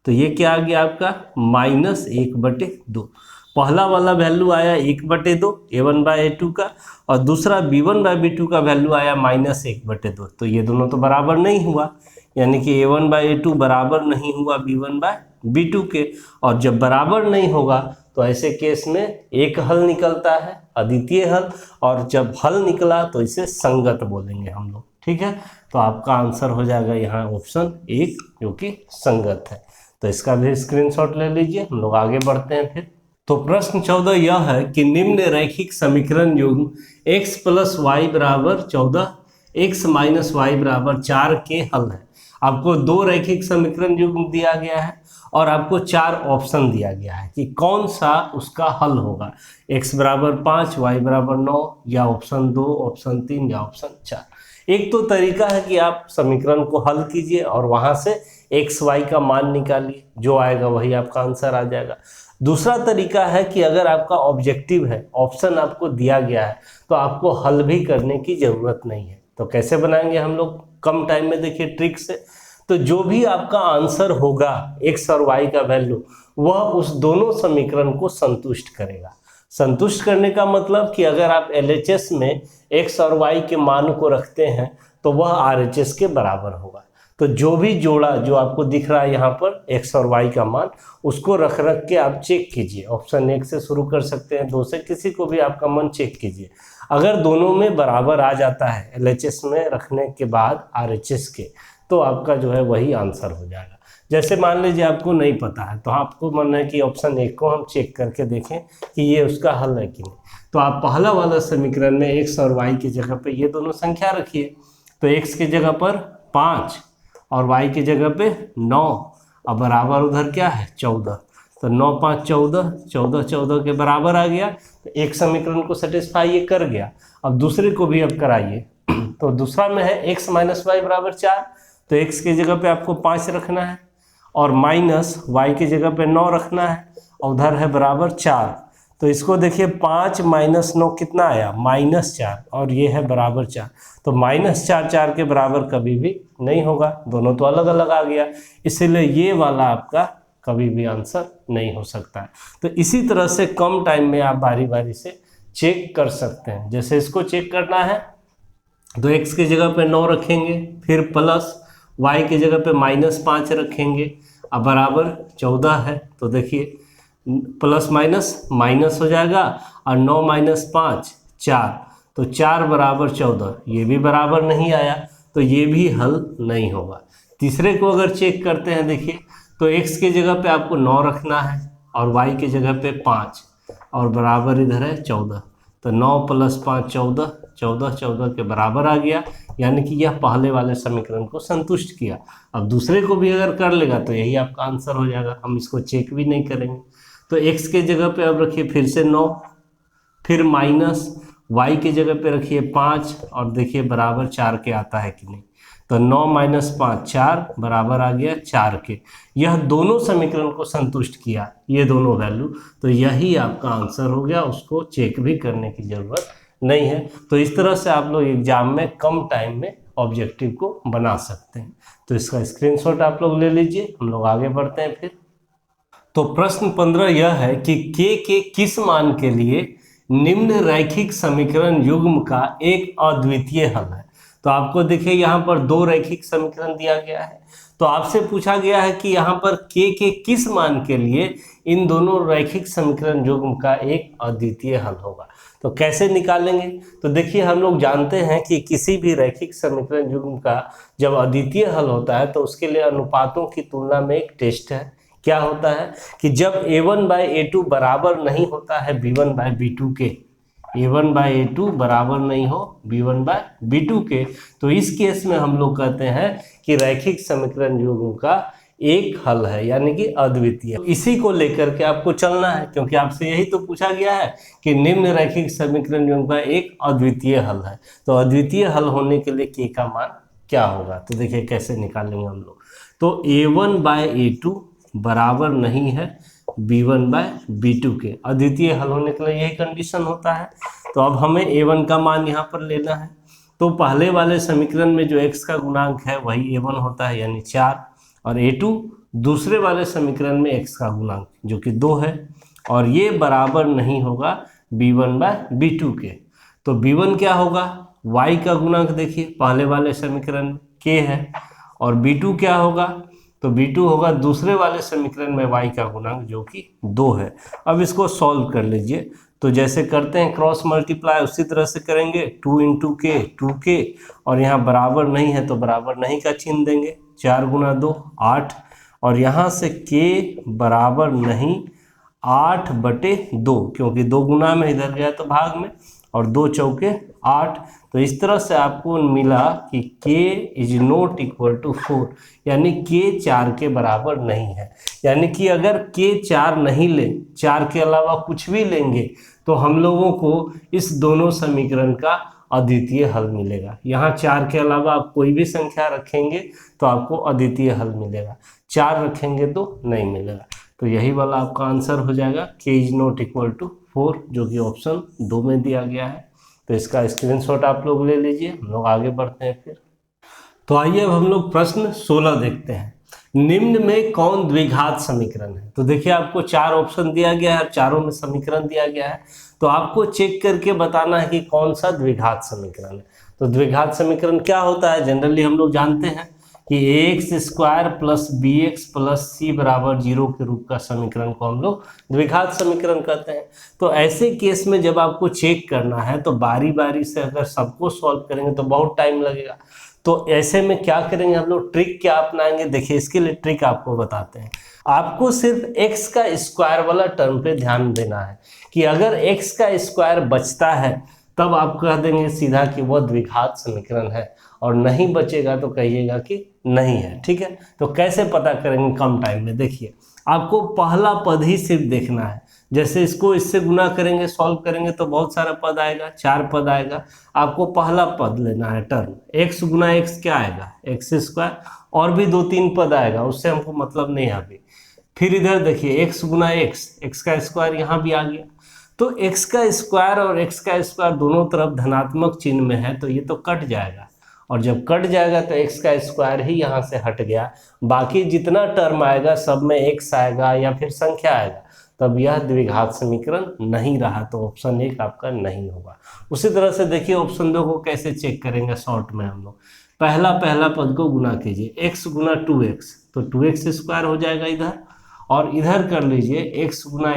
तो ये क्या आ गया आपका -1/2। पहला वाला वैल्यू आया 1/2 A1/A2 का, और दूसरा B1/B2 का वैल्यू आया -1/2। तो ये दोनों तो बराबर नहीं हुआ, यानी कि A1/A2 बराबर नहीं हुआ B1/B2 के, और जब बराबर नहीं होगा तो ऐसे केस में एक हल निकलता है, अद्वितीय हल, और जब हल निकला तो इसे संगत बोलेंगे हम लोग। ठीक है, तो आपका आंसर हो जाएगा यहाँ ऑप्शन 1 जो कि संगत है। तो इसका भी स्क्रीनशॉट ले लीजिए, हम लोग आगे बढ़ते हैं फिर। तो प्रश्न 14 यह है कि निम्न रैखिक समीकरण युग्म x + y = 14, x - y = 4 के हल है। आपको दो रैखिक समीकरण युग्म दिया गया है और आपको 4 ऑप्शन दिया गया है कि कौन सा उसका हल होगा, x = 5, y = 9, या ऑप्शन 2, ऑप्शन 3 या ऑप्शन 4। एक तो तरीका है कि आप समीकरण को हल कीजिए और वहां से x y का मान निकालिए, जो आएगा वही आपका आंसर आ जाएगा। दूसरा तरीका है कि अगर आपका ऑब्जेक्टिव है, ऑप्शन आपको दिया गया है, तो आपको हल भी करने की जरूरत नहीं है। तो कैसे बनाएंगे हम लोग कम टाइम में, देखिए ट्रिक से। तो जो भी आपका आंसर होगा x और y का वैल्यू, वह उस दोनों समीकरण को संतुष्ट करेगा। संतुष्ट करने का मतलब कि अगर आप LHS में x और y के मान को रखते हैं तो वह RHS के बराबर होगा। तो जो भी जोड़ा जो आपको दिख रहा है यहाँ पर x और y का मान, उसको रख के आप चेक कीजिए। ऑप्शन 1 से शुरू कर सकते हैं, 2 से, किसी को भी आपका मन चेक कीजिए। अगर दोनों में बराबर आ जाता है LHS में रखने के बाद RHS के, तो आपका जो है वही आंसर हो जाएगा। जैसे मान लीजिए आपको नहीं पता है, तो आपको मन है कि ऑप्शन 1 को हम चेक करके देखें कि ये उसका हल है कि नहीं। तो आप पहला वाला समीकरण में x और y की जगह पे ये दोनों संख्या रखिए। तो x की जगह पर 5 और y की जगह पे 9 और बराबर उधर क्या है 14। तो 9 5 14, 14 14 के बराबर आ गया। तो एक समीकरण को सेटिस्फाई ये कर गया। अब दूसरे को भी अब कराइए। तो दूसरा में है x माइनस वाई बराबर 4। तो x की जगह पे आपको 5 रखना है और माइनस y की जगह पे 9 रखना है और उधर है बराबर 4। तो इसको देखिए 5 माइनस 9 कितना आया -4 और ये है बराबर 4। तो -4 4 के बराबर कभी भी नहीं होगा, दोनों तो अलग अलग आ गया, इसीलिए ये वाला आपका कभी भी आंसर नहीं हो सकता है। तो इसी तरह से कम टाइम में आप बारी बारी से चेक कर सकते हैं। जैसे इसको चेक करना है तो x की जगह पे 9 रखेंगे, फिर प्लस y की जगह पे -5 रखेंगे, अब बराबर 14 है। तो देखिए प्लस माइनस माइनस हो जाएगा और 9 माइनस 5 4, तो 4 बराबर 14, ये भी बराबर नहीं आया, तो ये भी हल नहीं होगा। तीसरे को अगर चेक करते हैं, देखिए तो x की जगह पे आपको 9 रखना है और y की जगह पे 5 और बराबर इधर है 14। तो 9 + 5 14, 14 14 के बराबर आ गया, यानी कि यह पहले वाले समीकरण को संतुष्ट किया। अब दूसरे को भी अगर कर लेगा तो यही आपका आंसर हो जाएगा, हम इसको चेक भी नहीं करेंगे। तो x के जगह पे अब रखिए फिर से 9, फिर माइनस y की जगह पे रखिए 5 और देखिए बराबर 4 के आता है कि नहीं। तो 9 - 5 4 बराबर आ गया 4 के। यह दोनों समीकरण को संतुष्ट किया, ये दोनों वैल्यू, तो यही आपका आंसर हो गया, उसको चेक भी करने की जरूरत नहीं है। तो इस तरह से आप लोग एग्जाम में कम टाइम में ऑब्जेक्टिव को बना सकते हैं। तो इसका स्क्रीनशॉट आप लोग ले लीजिए, हम लोग आगे बढ़ते हैं फिर। तो प्रश्न 15 यह है कि के किस मान के लिए निम्न रैखिक समीकरण युग्म का एक अद्वितीय हल है। तो आपको देखिए यहाँ पर 2 रैखिक समीकरण दिया गया है, तो आपसे पूछा गया है कि यहाँ पर के किस मान के लिए इन दोनों रैखिक समीकरण युग्म का एक अद्वितीय हल होगा। तो कैसे निकालेंगे, तो देखिए हम लोग जानते हैं कि किसी भी रैखिक समीकरण युग्म का जब अद्वितीय हल होता है तो उसके लिए अनुपातों की तुलना में एक टेस्ट है। क्या होता है कि जब a1/a2 बराबर नहीं होता है b1/b2 के, a1/a2 बराबर नहीं हो b1/b2 के, तो इस केस में हम लोग कहते हैं कि रैखिक समीकरण युग्म का एक हल है, यानी कि अद्वितीय। इसी को लेकर के आपको चलना है, क्योंकि आपसे यही तो पूछा गया है कि निम्न रैखिक समीकरण युग्म का एक अद्वितीय हल है। तो अद्वितीय हल होने के लिए के का मान क्या होगा, तो देखिए कैसे निकालेंगे हम लोग। तो a1/a2 बराबर नहीं है b1/b2 के, अद्वितीय हल होने के लिए यही कंडीशन होता है। तो अब हमें a1 का मान यहाँ पर लेना है। तो पहले वाले समीकरण में जो x का गुणांक है वही a1 होता है, यानी 4, और a2 दूसरे वाले समीकरण में x का गुणांक जो कि 2 है, और ये बराबर नहीं होगा b1/b2 के। तो b1 क्या होगा, y का गुणांक देखिए पहले वाले समीकरण में k है, और b2 क्या होगा, तो b2 होगा दूसरे वाले समीकरण में y का गुणांक जो कि 2 है। अब इसको सॉल्व कर लीजिए। तो जैसे करते हैं क्रॉस मल्टीप्लाई उसी तरह से करेंगे, 2 × k 2k, और यहाँ बराबर नहीं है तो बराबर नहीं का चिन्ह देंगे, 4 × 2 8, और यहाँ से k बराबर नहीं 8/2, क्योंकि 2 गुना में इधर गया तो भाग में, और 2 चौके 8। तो इस तरह से आपको मिला कि k ≠ 4, यानी k 4 के बराबर नहीं है। यानी कि अगर k 4 नहीं ले, 4 के अलावा कुछ भी लेंगे, तो हम लोगों को इस दोनों समीकरण का अद्वितीय हल मिलेगा। यहाँ 4 के अलावा आप कोई भी संख्या रखेंगे तो आपको अद्वितीय हल मिलेगा, 4 रखेंगे तो नहीं मिलेगा। तो यही वाला आपका आंसर हो जाएगा, k ≠ 4, जो कि ऑप्शन 2 में दिया गया है। तो इसका स्क्रीनशॉट आप लोग ले लीजिए, हम लोग आगे बढ़ते हैं फिर। तो आइए अब हम लोग प्रश्न 16 देखते हैं। निम्न में कौन द्विघात समीकरण है? तो देखिए आपको 4 ऑप्शन दिया गया है, चारों में समीकरण दिया गया है, तो आपको चेक करके बताना है कि कौन सा द्विघात समीकरण है। तो द्विघात समीकरण क्या होता है? जनरली हम लोग जानते हैं कि ax square plus bx plus c बराबर 0 के रूप का समीकरण को हम लोग द्विघात समीकरण कहते हैं। तो ऐसे केस में जब आपको चेक करना है तो बारी बारी से अगर सबको सॉल्व करेंगे तो बहुत टाइम लगेगा। तो ऐसे में क्या करेंगे हम लोग, ट्रिक क्या अपनाएंगे? देखिए इसके लिए ट्रिक आपको बताते हैं। आपको सिर्फ x का स्क्वायर वाला टर्म पे ध्यान देना है कि अगर x का स्क्वायर बचता है तब आप कह देंगे सीधा कि वह द्विघात समीकरण है, और नहीं बचेगा तो कहिएगा कि नहीं है। ठीक है, तो कैसे पता करेंगे कम टाइम में? देखिए आपको पहला पद ही सिर्फ देखना है। जैसे इसको इससे गुना करेंगे, सॉल्व करेंगे तो बहुत सारा पद आएगा, 4 पद आएगा। आपको पहला पद लेना है टर्म, x गुना x क्या आएगा? X square. और भी 2-3 पद आएगा, उससे हमको मतलब नहीं है अभी। फिर इधर देखिए x गुना x का स्क्वायर यहाँ भी आ गया। तो x का स्क्वायर और x का स्क्वायर दोनों तरफ धनात्मक चिन्ह में है, तो ये तो कट जाएगा, और जब कट जाएगा तो x का स्क्वायर ही यहाँ से हट गया। बाकी जितना टर्म आएगा सब में x आएगा या फिर संख्या आएगा, तब यह द्विघात समीकरण नहीं रहा, तो ऑप्शन 1 आपका नहीं होगा। उसी तरह से देखिए ऑप्शन 2 को कैसे चेक करेंगे शॉर्ट में हम लोग। पहला पद को गुना कीजिए, x गुना 2x, तो 2x स्क्वायर हो जाएगा इधर, और इधर कर लीजिए x गुना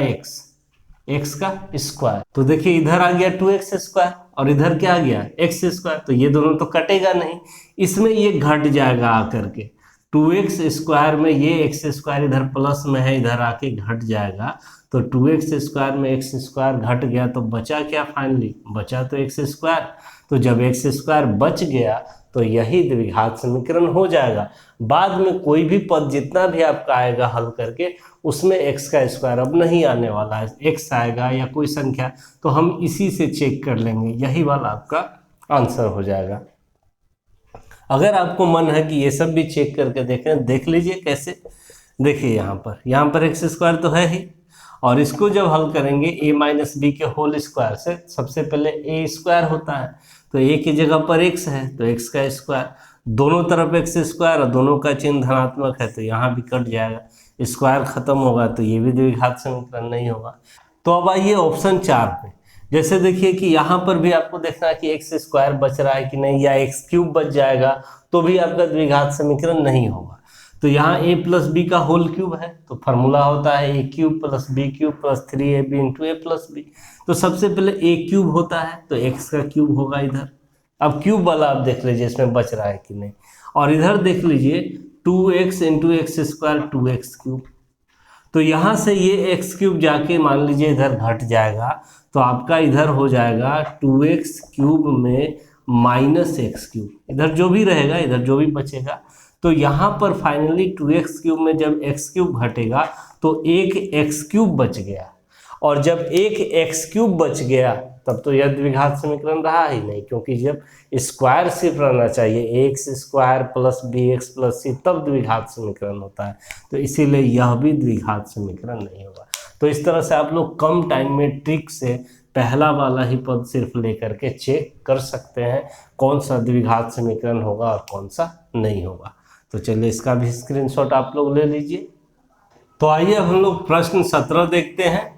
x का स्क्वायर। तो देखिए इधर आ गया 2x स्क्वायर और इधर क्या आ गया x स्क्वायर, तो ये दोनों तो कटेगा नहीं, इसमें ये घट जाएगा आकर के 2x स्क्वायर में, ये x स्क्वायर इधर प्लस में है, इधर आके घट जाएगा। तो 2x स्क्वायर में x स्क्वायर घट गया, तो बचा क्या? फाइनली बचा तो x स्क्वायर। तो जब x स्क्वायर बच गया तो यही द्विघात समीकरण हो जाएगा। बाद में कोई भी पद जितना भी आपका आएगा हल करके, उसमें x का स्क्वायर अब नहीं आने वाला है, x आएगा या कोई संख्या, तो हम इसी से चेक कर लेंगे, यही वाला आपका आंसर हो जाएगा। अगर आपको मन है कि ये सब भी चेक करके देखें, देख लीजिए कैसे। देखिए यहाँ पर x स्क्वायर तो है ही, और इसको जब हल करेंगे a माइनस बी के होल स्क्वायर से, सबसे पहले a स्क्वायर होता है, तो a की जगह पर x है तो x का स्क्वायर, दोनों तरफ x स्क्वायर और दोनों का चिन्ह धनात्मक है, तो यहाँ भी कट जाएगा, स्क्वायर खत्म होगा, तो ये भी द्विघात समीकरण नहीं होगा। तो अब आइए ऑप्शन 4 पे। जैसे देखिए कि यहाँ पर भी आपको देखना है कि x स्क्वायर बच रहा है कि नहीं, या x क्यूब बच जाएगा तो भी आपका द्विघात समीकरण नहीं होगा। तो यहाँ a प्लस बी का होल क्यूब है, तो फार्मूला होता है a cube plus B cube plus 3ab into a plus B. तो सबसे पहले a क्यूब होता है तो x का क्यूब होगा इधर। अब क्यूब वाला आप देख लीजिए इसमें बच रहा है कि नहीं, और इधर देख लीजिए 2x into x square 2x cube. तो यहाँ से ये x क्यूब जाके मान लीजिए इधर घट जाएगा, तो आपका इधर हो जाएगा 2x क्यूब में माइनस एक्स क्यूब, इधर जो भी रहेगा इधर जो भी बचेगा। तो यहाँ पर फाइनली 2x क्यूब में जब x क्यूब घटेगा तो एक x क्यूब बच गया, और जब एक x क्यूब बच गया तब तो यह द्विघात समीकरण रहा ही नहीं, क्योंकि जब स्क्वायर सिर्फ रहना चाहिए x square plus b x plus c, तब द्विघात समीकरण होता है। तो इसीलिए यह भी द्विघात समीकरण नहीं होगा। तो इस तरह से आप लोग कम टाइम में ट्रिक से पहला वाला ही पद सिर्फ लेकर के चेक कर सकते हैं कौन सा द्विघात समीकरण होगा और कौन सा नहीं होगा। तो चलिए इसका भी स्क्रीनशॉट आप लोग ले लीजिए। तो आइए अब हम लोग प्रश्न 17 देखते हैं।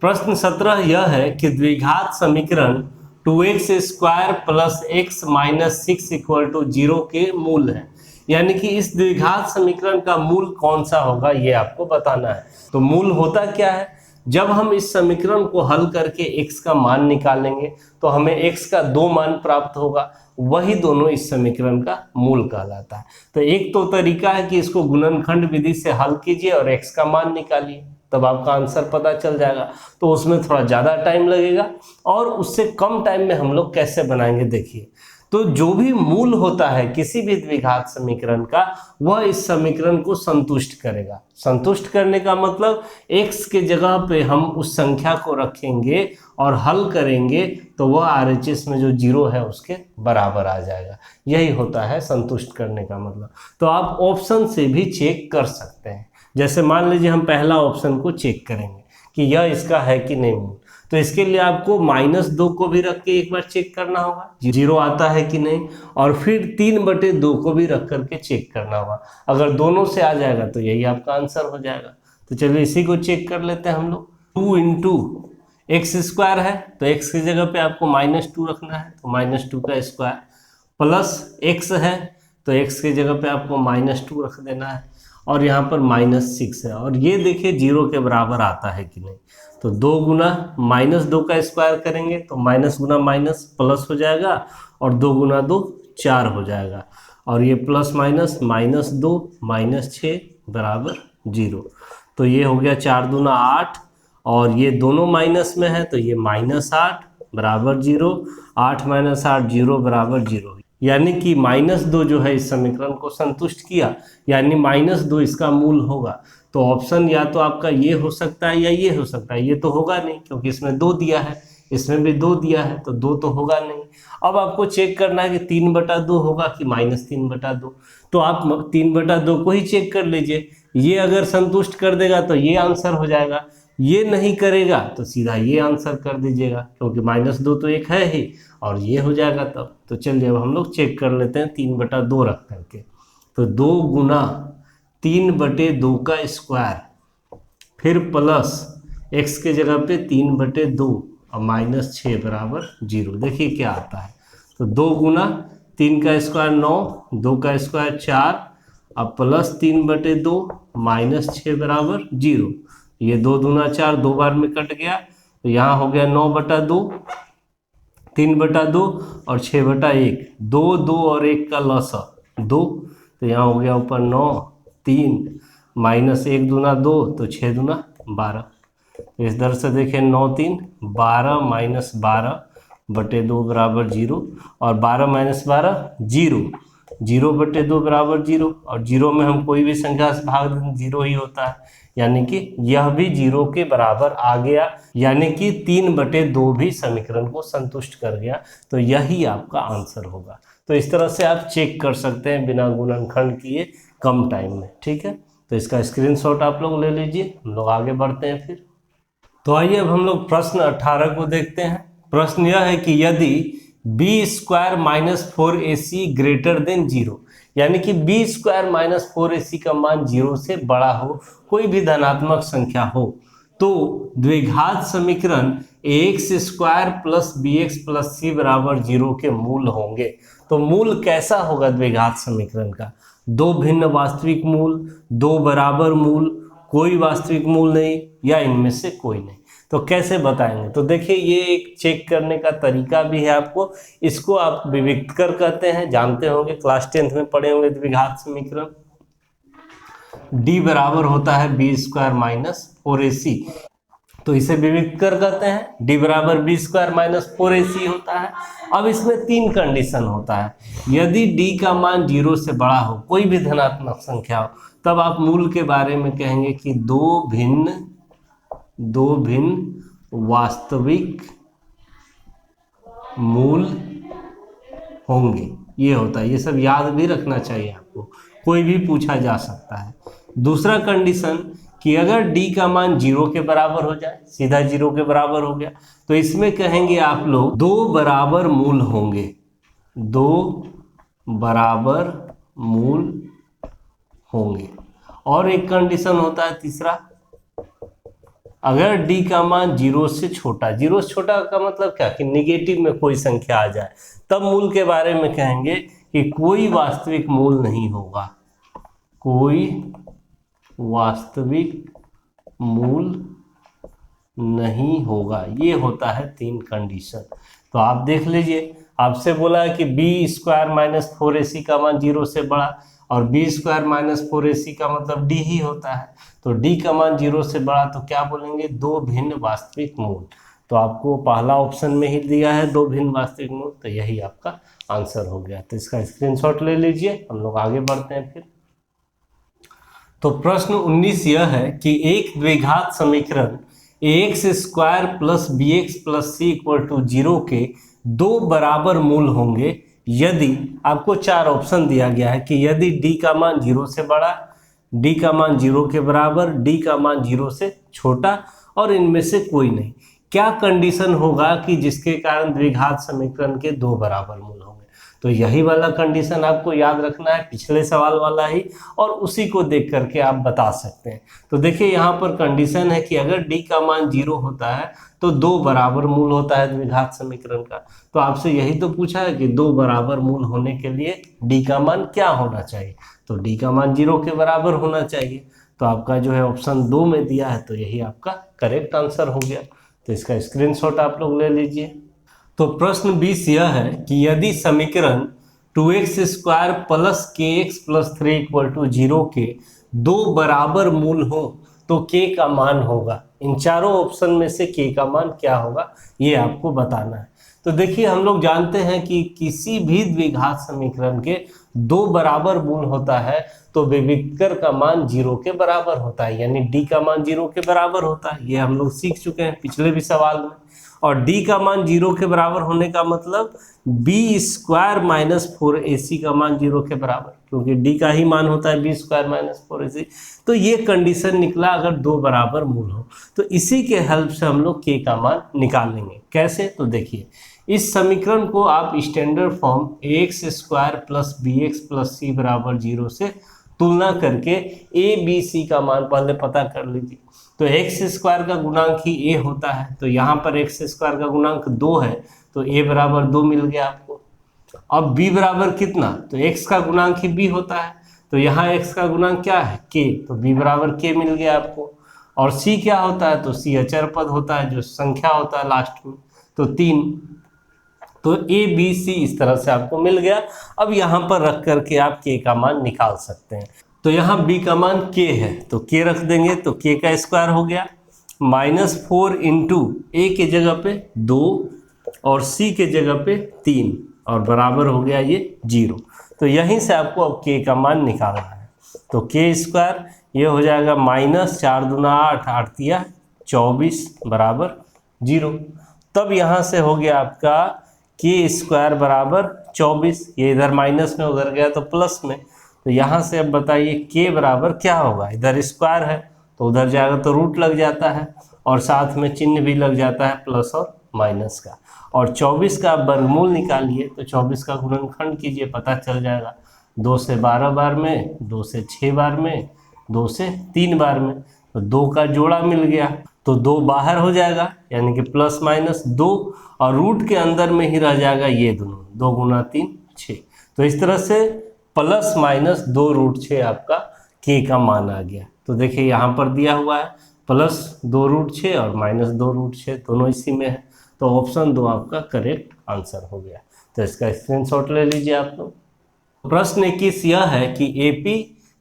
प्रश्न 17 यह है कि द्विघात समीकरण 2x square plus x minus 6 equal to 0 के मूल है, यानी कि इस द्विघात समीकरण का मूल कौन सा होगा ये आपको बताना है। तो मूल होता क्या है, जब हम इस समीकरण को हल करके x का मान निकालेंगे तो हमें x का 2 मान प्राप्त होगा, वही दोनों इस समीकरण का मूल कहलाता है। तो एक तो तरीका है कि इसको गुणनखंड विधि से हल कीजिए और x का मान निकालिए, तब आपका आंसर पता चल जाएगा। तो उसमें थोड़ा ज़्यादा टाइम लगेगा, और उससे कम टाइम में हम लोग कैसे बनाएंगे देखिए। तो जो भी मूल होता है किसी भी द्विघात समीकरण का, वह इस समीकरण को संतुष्ट करेगा। संतुष्ट करने का मतलब x के जगह पे हम उस संख्या को रखेंगे और हल करेंगे तो वह RHS में जो 0 है उसके बराबर आ जाएगा। यही होता है संतुष्ट करने का मतलब। तो आप ऑप्शन से भी चेक कर सकते हैं। जैसे मान लीजिए हम पहला ऑप्शन को चेक करेंगे कि यह इसका है कि नहीं मूल, तो इसके लिए आपको -2 को भी रख के एक बार चेक करना होगा 0 आता है कि नहीं, और फिर 3/2 को भी रख करके चेक करना होगा। अगर दोनों से आ जाएगा तो यही आपका आंसर हो जाएगा। तो चलिए इसी को चेक कर लेते हैं हम लोग। 2 इंटू एक्स स्क्वायर है तो x की जगह पे आपको -2 रखना है, तो -2 का स्क्वायर, प्लस x है तो x की जगह पे आपको -2 रख देना है, और यहाँ पर -6 है, और ये देखिए 0 के बराबर आता है कि नहीं। तो 2 गुना -2 का स्क्वायर करेंगे तो माइनस गुना माइनस प्लस हो जाएगा, और 2 गुना 2 4 हो जाएगा, और ये प्लस माइनस -2 -6 बराबर 0। तो ये हो गया 4 दूना 8, और ये दोनों माइनस में है तो ये -8 बराबर 0, 8 - 8 0 बराबर 0, यानी कि -2 जो है इस समीकरण को संतुष्ट किया, यानी -2 इसका मूल होगा। तो ऑप्शन या तो आपका ये हो सकता है या ये हो सकता है, ये तो होगा नहीं क्योंकि इसमें 2 दिया है, इसमें भी 2 दिया है, तो 2 तो होगा नहीं। अब आपको चेक करना है कि 3/2 होगा कि -3/2, तो आप 3/2 को ही चेक कर लीजिए। ये अगर संतुष्ट कर देगा तो ये आंसर हो जाएगा, ये नहीं करेगा तो सीधा ये आंसर कर दीजिएगा, क्योंकि -2 तो एक है ही, और ये हो जाएगा तब। तो चलिए अब हम लोग चेक कर लेते हैं 3/2 रख करके। तो 2 गुना 3/2 का स्क्वायर, फिर प्लस x के जगह पे 3/2 और -6 बराबर 0। देखिए क्या आता है। तो 2 गुना 3 का स्क्वायर 9, 2 का स्क्वायर 4, अब प्लस 3/2 -6 बराबर 0। ये 2 दूना 4 2 बार में कट गया, तो यहाँ हो गया 9/2, 3/2 और 6/1, 2 2 और 1 का लसा 2, तो यहाँ हो गया ऊपर 9 3 -1 दूना 2, तो 6 दूना 12। तो इस तरह से देखें 9 3 12 -12/2 बराबर 0, और 12 - 12 0, 0/2 बराबर 0, और 0 में हम कोई भी संख्या से भाग दें 0 ही होता है, यानी कि यह भी 0 के बराबर आ गया, यानी कि 3/2 भी समीकरण को संतुष्ट कर गया। तो यही आपका आंसर होगा। तो इस तरह से आप चेक कर सकते हैं बिना गुणनखंड किए कम टाइम में। ठीक है, तो इसका स्क्रीनशॉट आप लोग ले लीजिए, हम लोग आगे बढ़ते हैं फिर। तो आइए अब हम लोग प्रश्न 18 को देखते हैं। प्रश्न यह है कि यदि b² - 4ac ग्रेटर देन 0, यानी कि b² - 4ac का मान 0 से बड़ा हो, कोई भी धनात्मक संख्या हो, तो द्विघात समीकरण ax² + bx + c बराबर 0 के मूल होंगे। तो मूल कैसा होगा द्विघात समीकरण का? 2 भिन्न वास्तविक मूल, 2 बराबर मूल, कोई वास्तविक मूल नहीं, या इनमें से कोई नहीं। तो कैसे बताएंगे? तो देखिए ये एक चेक करने का तरीका भी है आपको, इसको आप विविक्तकर कहते हैं, जानते होंगे, क्लास 10th में पढ़े होंगे द्विघात समीकरण। d बराबर होता है b² - 4ac, तो इसे विविक्तकर कहते हैं। d बराबर b² - 4ac होता है। अब इसमें 3 कंडीशन होता है। यदि d का मान 0 से बड़ा हो, कोई भी धनात्मक संख्या हो, तब आप मूल के बारे में कहेंगे कि दो भिन्न वास्तविक मूल होंगे। ये होता है, ये सब याद भी रखना चाहिए आपको, कोई भी पूछा जा सकता है। दूसरा कंडीशन कि अगर d का मान 0 के बराबर हो जाए, सीधा 0 के बराबर हो गया, तो इसमें कहेंगे आप लोग 2 बराबर मूल होंगे, 2 बराबर मूल होंगे। और एक कंडीशन होता है तीसरा, अगर d का मान 0 से छोटा, 0 से छोटा का मतलब क्या कि निगेटिव में कोई संख्या आ जाए, तब मूल के बारे में कहेंगे कि कोई वास्तविक मूल नहीं होगा, कोई वास्तविक मूल नहीं होगा। ये होता है 3 कंडीशन। तो आप देख लीजिए, आपसे बोला है कि b² - 4ac का मान 0 से बड़ा, और b² - 4ac का मतलब d ही होता है। तो d का मान 0 से बड़ा, तो क्या बोलेंगे? 2 भिन्न वास्तविक मूल। तो आपको पहला ऑप्शन में ही दिया है 2 भिन्न वास्तविक मूल, तो यही आपका आंसर हो गया। तो इसका स्क्रीनशॉट ले लीजिए, हम लोग आगे बढ़ते हैं फिर। तो प्रश्न 19 यह है कि एक द्विघात समीकरण ax² + bx + c = 0 के 2 बराबर मूल होंगे यदि, आपको 4 ऑप्शन दिया गया है कि यदि d का मान 0 से बड़ा, d का मान 0 के बराबर, d का मान 0 से छोटा, और इनमें से कोई नहीं। क्या कंडीशन होगा कि जिसके कारण द्विघात समीकरण के दो बराबर मूल होंगे। तो यही वाला कंडीशन आपको याद रखना है, पिछले सवाल वाला ही, और उसी को देख करके आप बता सकते हैं। तो देखिए यहाँ पर कंडीशन है कि अगर d का मान 0 होता है तो दो बराबर मूल होता है द्विघात समीकरण का। तो आपसे यही तो पूछा है कि दो बराबर मूल होने के लिए d का मान क्या होना चाहिए, तो d का मान 0 के बराबर होना चाहिए। तो आपका जो है ऑप्शन 2 में दिया है, तो यही आपका करेक्ट आंसर हो गया। तो इसका स्क्रीनशॉट आप लोग ले लीजिए। तो प्रश्न 20 यह है कि यदि समीकरण 2x स्क्वायर प्लस के एक्स प्लस 3 इक्वल टू 0 के दो बराबर मूल हो तो k का मान होगा। इन चारों ऑप्शन में से k का मान क्या होगा ये आपको बताना है। तो देखिए हम लोग जानते हैं कि किसी भी द्विघात समीकरण के दो बराबर मूल होता है तो विविक्तर का मान 0 के बराबर होता है, यानी d का मान 0 के बराबर होता है। ये हम लोग सीख चुके हैं पिछले भी सवाल में। और d का मान 0 के बराबर होने का मतलब बी स्क्वायर माइनस 4ac का मान 0 के बराबर, क्योंकि d का ही मान होता है बी स्क्वायर माइनस 4ac। तो ये कंडीशन निकला अगर दो बराबर मूल हो। तो इसी के हेल्प से हम लोग k का मान निकालेंगे। कैसे, तो देखिए इस समीकरण को आप standard form ax square plus b x plus c बराबर 0 से तुलना करके ए बी सी का मान पहले पता कर लीजिए। तो एक्स स्क्वायर का गुणांक ही ए होता है, तो यहाँ पर एक्स स्क्वायर का गुणांक 2 है, तो ए बराबर 2 मिल गया आपको। अब बी बराबर कितना, तो एक्स का गुणांक ही बी होता है, तो यहाँ एक्स का गुणांक क्या है के, तो बी बराबर के मिल गया आपको। और सी क्या होता है, तो सी अचर पद होता है, जो संख्या होता है लास्ट में, तो 3। तो ए बी सी इस तरह से आपको मिल गया। अब यहाँ पर रख करके आप के का मान निकाल सकते हैं। तो यहाँ बी का मान के है, तो के रख देंगे, तो के का स्क्वायर हो गया -4 इंटू ए के जगह पे 2 और सी के जगह पे 3 और बराबर हो गया ये 0। तो यहीं से आपको अब के का मान निकालना है। तो के स्क्वायर ये हो जाएगा -4 दूना 8, 8 तिया 24 बराबर 0। तब यहाँ से हो गया आपका के स्क्वायर बराबर 24, ये इधर माइनस में उधर गया तो प्लस में। तो यहाँ से अब बताइए के बराबर क्या होगा, इधर स्क्वायर है तो उधर जाएगा तो रूट लग जाता है और साथ में चिन्ह भी लग जाता है प्लस और माइनस का। और 24 का वर्गमूल निकालिए, तो 24 का गुणनखंड कीजिए, पता चल जाएगा 2 से 12 बार में, 2 से 6 बार में, 2 से 3 बार में, तो 2 का जोड़ा मिल गया, तो 2 बाहर हो जाएगा यानी कि प्लस माइनस 2 और रूट के अंदर में ही रह जाएगा ये दोनों, 2 गुना 3 6। तो इस तरह से प्लस माइनस 2 रूट 6 आपका के का मान आ गया। तो देखिए यहाँ पर दिया हुआ है +2 रूट 6 और -2 रूट 6 दोनों इसी में है। तो ऑप्शन 2 आपका करेक्ट आंसर हो गया। तो इसका स्क्रीनशॉट ले लीजिए आप लोग। प्रश्न 21 यह है कि AP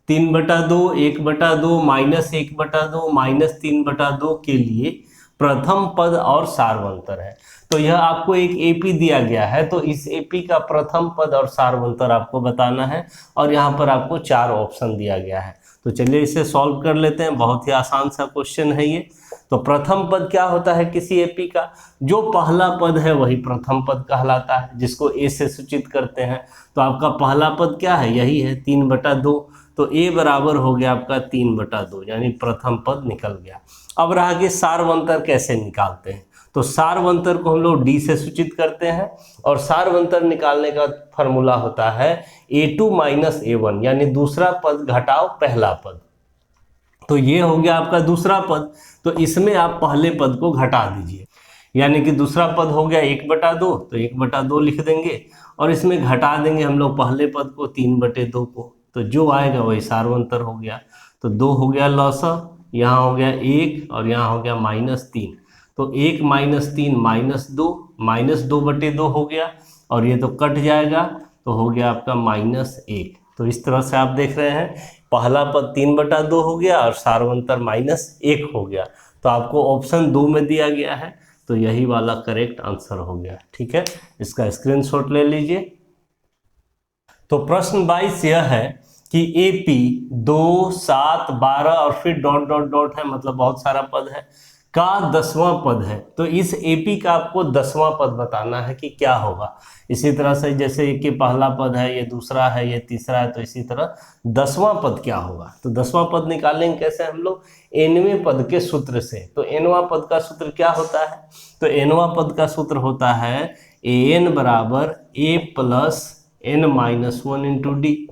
3/2 1/2 -1/2 -3/2 के लिए प्रथम पद और सार्वंतर है। तो यह आपको एक AP दिया गया है, तो इस AP का प्रथम पद और सार्वंतर आपको बताना है और यहाँ पर आपको 4 ऑप्शन दिया गया है। तो चलिए इसे सॉल्व कर लेते हैं, बहुत ही आसान सा क्वेश्चन है ये। तो प्रथम पद क्या होता है किसी AP का, जो पहला पद है वही प्रथम पद कहलाता है, जिसको A से सूचित करते हैं। तो आपका पहला पद क्या है, यही है 3/2, तो A बराबर हो गया आपका 3/2, यानी प्रथम पद निकल गया। अब रहा कि सार्वंतर कैसे निकालते हैं, तो सार्वंतर को हम लोग D से सूचित करते हैं और सार्वंतर निकालने का फॉर्मूला होता है A2 - A1, यानी दूसरा पद घटाओ पहला पद। तो ये हो गया आपका दूसरा पद, तो इसमें आप पहले पद को घटा दीजिए, यानी कि दूसरा पद हो गया 1/2, तो 1/2 लिख देंगे और इसमें घटा देंगे हम लोग पहले पद को 3/2 को, तो जो आएगा वही सार्वंतर हो गया। तो 2 हो गया लॉसा, यहाँ हो गया 1 और यहाँ हो गया -3, तो 1 - 3 -2, -2/2 हो गया और ये तो कट जाएगा, तो हो गया आपका -1। तो इस तरह से आप देख रहे हैं पहला पद 3/2 हो गया और सार्वंतर -1 हो गया। तो आपको ऑप्शन 2 में दिया गया है, तो यही वाला करेक्ट आंसर हो गया। ठीक है, इसका स्क्रीनशॉट ले लीजिए। तो प्रश्न 22 यह है कि AP 2 7 12 और फिर डॉट डॉट डॉट है, मतलब बहुत सारा पद है, का 10वां पद है, तो इस एपी का आपको 10वां पद बताना है कि क्या होगा। इसी तरह से जैसे कि पहला पद है, ये दूसरा है, ये तीसरा है, तो इसी तरह 10वां पद क्या होगा। तो 10वां पद निकालेंगे कैसे हम लोग, nवें पद के सूत्र से। तो nवां पद का सूत्र क्या होता है, तो nवां पद का सूत्र होता है an बराबर a plus n-1 into D.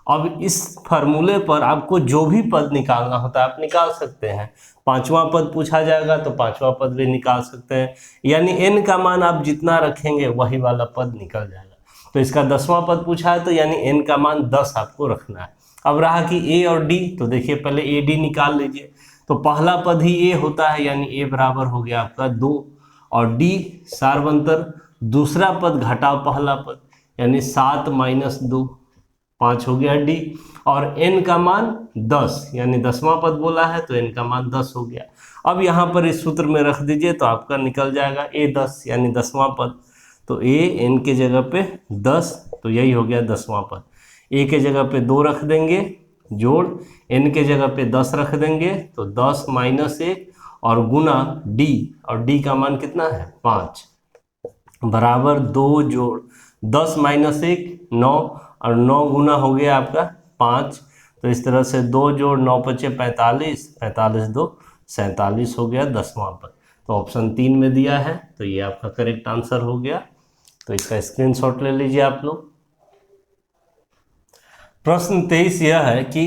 अब इस फार्मूले पर आपको जो भी पद निकालना होता है आप निकाल सकते हैं। 5वां पद पूछा जाएगा तो 5वां पद भी निकाल सकते हैं, यानी n का मान आप जितना रखेंगे वही वाला पद निकल जाएगा। तो इसका 10वां पद पूछा है तो यानी n का मान 10 आपको रखना है। अब रहा कि a और d, तो देखिए पहले a d निकाल लीजिए। तो पहला पद ही a होता है, यानी a बराबर हो गया आपका 2, और d सार्वंतर, दूसरा पद घटाओ पहला पद, यानी 7 माइनस 2 5 हो गया डी, और n का मान 10, यानी 10वां पद बोला है तो n का मान 10 हो गया। अब यहाँ पर इस सूत्र में रख दीजिए तो आपका निकल जाएगा a 10, यानी 10वां पद। तो a n के जगह पे 10, तो यही हो गया 10वां पद। a के जगह पे 2 रख देंगे जोड़, n के जगह पे 10 रख देंगे तो 10 माइनस 1 और गुना d, और d का मान कितना है 5, बराबर 2 जोड़ 10 माइनस 1 9, और 9 गुना हो गया आपका 5। तो इस तरह से 2 जोड़ 9 पचे 45, 45 2 47 हो गया 10वां पद। तो ऑप्शन 3 में दिया है, तो ये आपका करेक्ट आंसर हो गया। तो इसका स्क्रीनशॉट ले लीजिए आप लोग। प्रश्न 23 यह है कि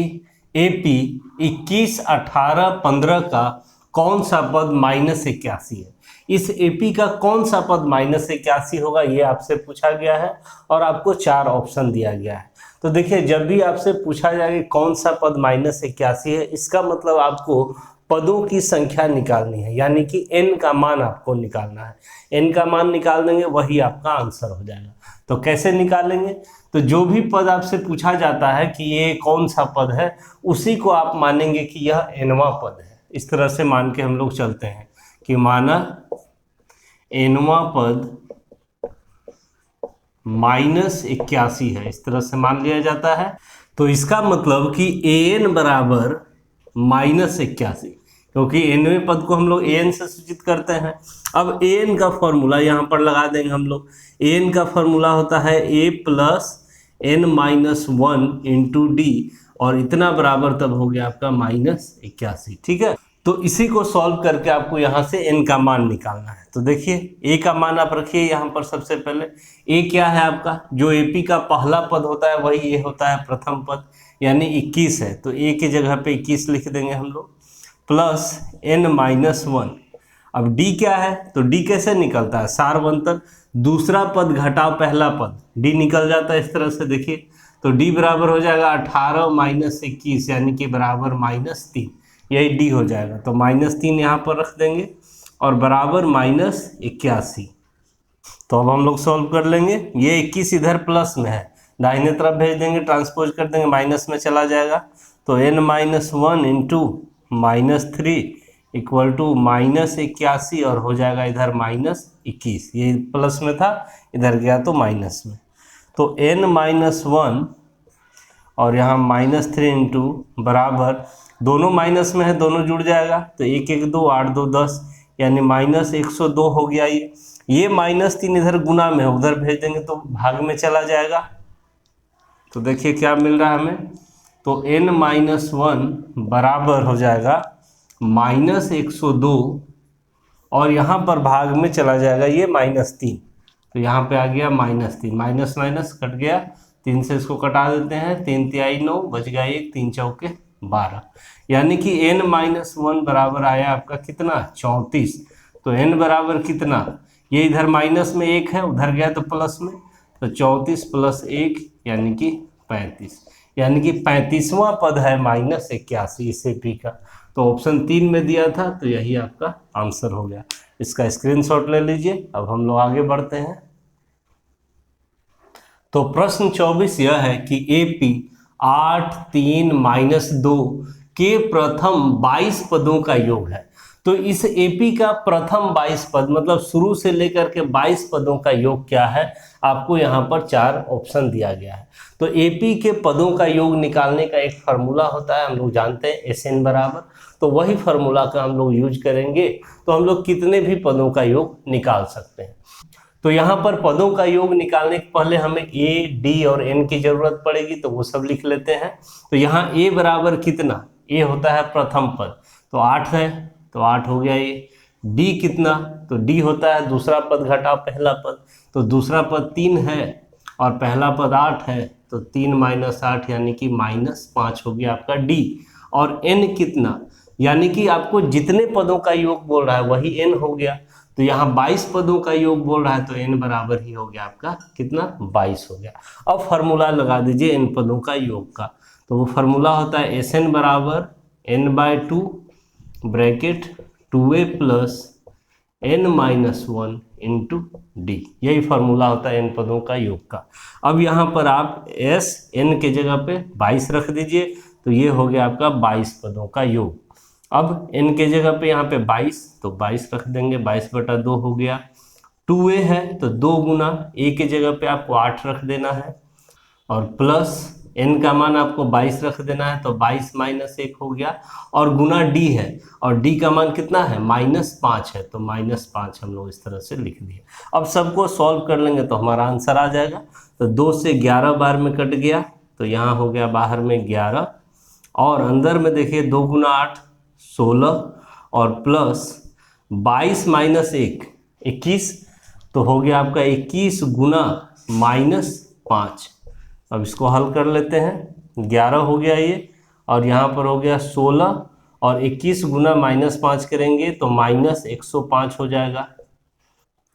एपी 21, 18, 15 का कौन सा पद -81 है। इस एपी का कौन सा पद -81 होगा, ये आपसे पूछा गया है और आपको 4 ऑप्शन दिया गया है। तो देखिए जब भी आपसे पूछा जाए कि कौन सा पद -81 है, इसका मतलब आपको पदों की संख्या निकालनी है, यानी कि n का मान आपको निकालना है। n का मान निकाल देंगे वही आपका आंसर हो जाएगा। तो कैसे निकालेंगे, तो जो भी पद आपसे पूछा जाता है कि ये कौन सा पद है, उसी को आप मानेंगे कि यह nवां पद है। इस तरह से मान के हम लोग चलते हैं कि माना nवां पद -81 है, इस तरह से मान लिया जाता है। तो इसका मतलब कि an बराबर -81, क्योंकि nवें पद को हम लोग an से सूचित करते हैं। अब an का फॉर्मूला यहाँ पर लगा देंगे हम लोग। an का फॉर्मूला होता है a plus n-1 into D, और इतना बराबर तब हो गया आपका -81। ठीक है, तो इसी को सॉल्व करके आपको यहाँ से n का मान निकालना है। तो देखिए a का मान आप रखिए यहाँ पर। सबसे पहले a क्या है आपका, जो AP का पहला पद होता है वही a होता है, प्रथम पद, यानी 21 है। तो a की जगह पे 21 लिख देंगे हम लोग, प्लस n-1। अब d क्या है, तो d कैसे निकलता है, सार्वंतर, दूसरा पद घटाओ पहला पद, d निकल जाता है इस तरह से। देखिए तो d बराबर हो जाएगा 18 माइनस 21, यानी कि बराबर -3, यही d हो जाएगा। तो -3 यहाँ पर रख देंगे और बराबर -81। तो अब हम लोग सॉल्व कर लेंगे। ये 21 इधर प्लस में है, दाहिने तरफ भेज देंगे, ट्रांसपोज कर देंगे, माइनस में चला जाएगा। तो n-1 इंटू -3 इक्वल टू -81, और हो जाएगा इधर -21। ये प्लस में था, इधर गया तो माइनस में। तो n-1 और यहाँ -3 इंटू बराबर, दोनों माइनस में है, दोनों जुड़ जाएगा। तो 1 1 2 8 2 10, यानी -102 हो गया। ये -3 इधर गुना में है, उधर भेज देंगे तो भाग में चला जाएगा। तो देखिए क्या मिल रहा है हमें, तो n-1 बराबर हो जाएगा -102, और यहाँ पर भाग में चला जाएगा ये -3। तो यहाँ पे आ गया -3, माइनस माइनस कट गया, 3 से इसको कटा देते हैं, 3 तिहाई 9, बच गया 1, 3 चौके 12, यानी कि n-1 बराबर आया आपका कितना, 34। तो n बराबर कितना, ये इधर माइनस में 1 है, उधर गया तो प्लस में, तो 34 प्लस 1 यानी कि 35, यानी कि 35वां पद है -81 इस एपी का। तो ऑप्शन 3 में दिया था, तो यही आपका आंसर हो गया। इसका स्क्रीनशॉट ले लीजिए। अब हम लोग आगे बढ़ते हैं। तो प्रश्न 24 यह है कि एपी 8 3 -2 के प्रथम 22 पदों का योग है। तो इस एपी का प्रथम 22 पद मतलब शुरू से लेकर के 22 पदों का योग क्या है, आपको यहाँ पर 4 ऑप्शन दिया गया है। तो एपी के पदों का योग निकालने का एक फार्मूला होता है, हम लोग जानते हैं, SN बराबर तो वही फार्मूला का हम लोग यूज करेंगे, तो हम लोग कितने भी पदों का योग निकाल सकते हैं। तो यहाँ पर पदों का योग निकालने के पहले हमें ए, डी और एन की जरूरत पड़ेगी, तो वो सब लिख लेते हैं। तो यहाँ ए बराबर कितना, ए होता है प्रथम पद, तो 8 है, तो 8 हो गया ये। डी कितना, तो डी होता है दूसरा पद घटा पहला पद, तो दूसरा पद 3 है और पहला पद 8 है, तो 3 - 8 यानी कि -5 हो गया आपका डी। और एन कितना, यानी कि आपको जितने पदों का योग बोल रहा है वही एन हो गया, तो यहाँ 22 पदों का योग बोल रहा है, तो एन बराबर ही हो गया आपका कितना, 22 हो गया। अब फार्मूला लगा दीजिए एन पदों का योग का, तो वो फार्मूला होता है एस एन बराबर n/2 bracket 2a + n-1 into D, यही फार्मूला होता है एन पदों का योग का। अब यहाँ पर आप एस एन के जगह पे 22 रख दीजिए, तो ये हो गया आपका 22 पदों का योग। अब n के जगह पे यहाँ पे 22, तो 22 रख देंगे, 22/2 हो गया। 2a है तो 2 गुना a के जगह पे आपको 8 रख देना है, और प्लस n का मान आपको 22 रख देना है, तो 22 - 1 हो गया, और गुना d है, और d का मान कितना है, -5 है, तो -5 हम लोग इस तरह से लिख दिए। अब सबको सॉल्व कर लेंगे तो हमारा आंसर आ जाएगा। तो 2 से 11 बार में कट गया, तो यहाँ हो गया बाहर में 11, और अंदर में देखिए 2 गुना 8 16, और प्लस 22 - 1 21, तो हो गया आपका 21 गुना -5। अब इसको हल कर लेते हैं, 11 हो गया ये, और यहाँ पर हो गया 16, और 21 गुना -5 करेंगे तो -105 हो जाएगा।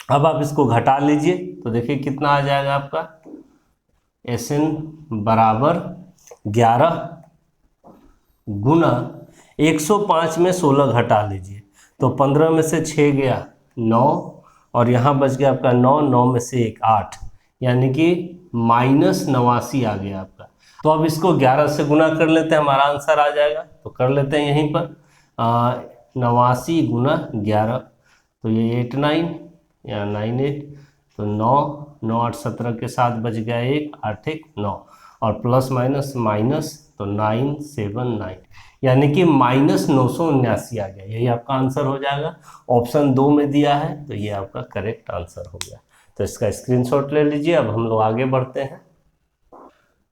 अब आप इसको घटा लीजिए, तो देखिए कितना आ जाएगा आपका, एस एन बराबर 11 गुना 105 में 16 घटा लीजिए, तो 15 में से 6 गया 9, और यहाँ बच गया आपका 9, 9 में से 1 8, यानी कि -89 आ गया आपका। तो अब इसको 11 से गुना कर लेते हैं, हमारा आंसर आ जाएगा। तो कर लेते हैं यहीं पर 89 गुना 11, तो ये 89 या 98, तो 9 9 8 17 के साथ बच गया 1 8 1 9, और प्लस माइनस माइनस, तो 979, यानी कि -979 आ गया। यही आपका आंसर हो जाएगा। ऑप्शन 2 में दिया है, तो ये आपका करेक्ट आंसर हो गया। तो इसका स्क्रीनशॉट ले लीजिए। अब हम लोग आगे बढ़ते हैं।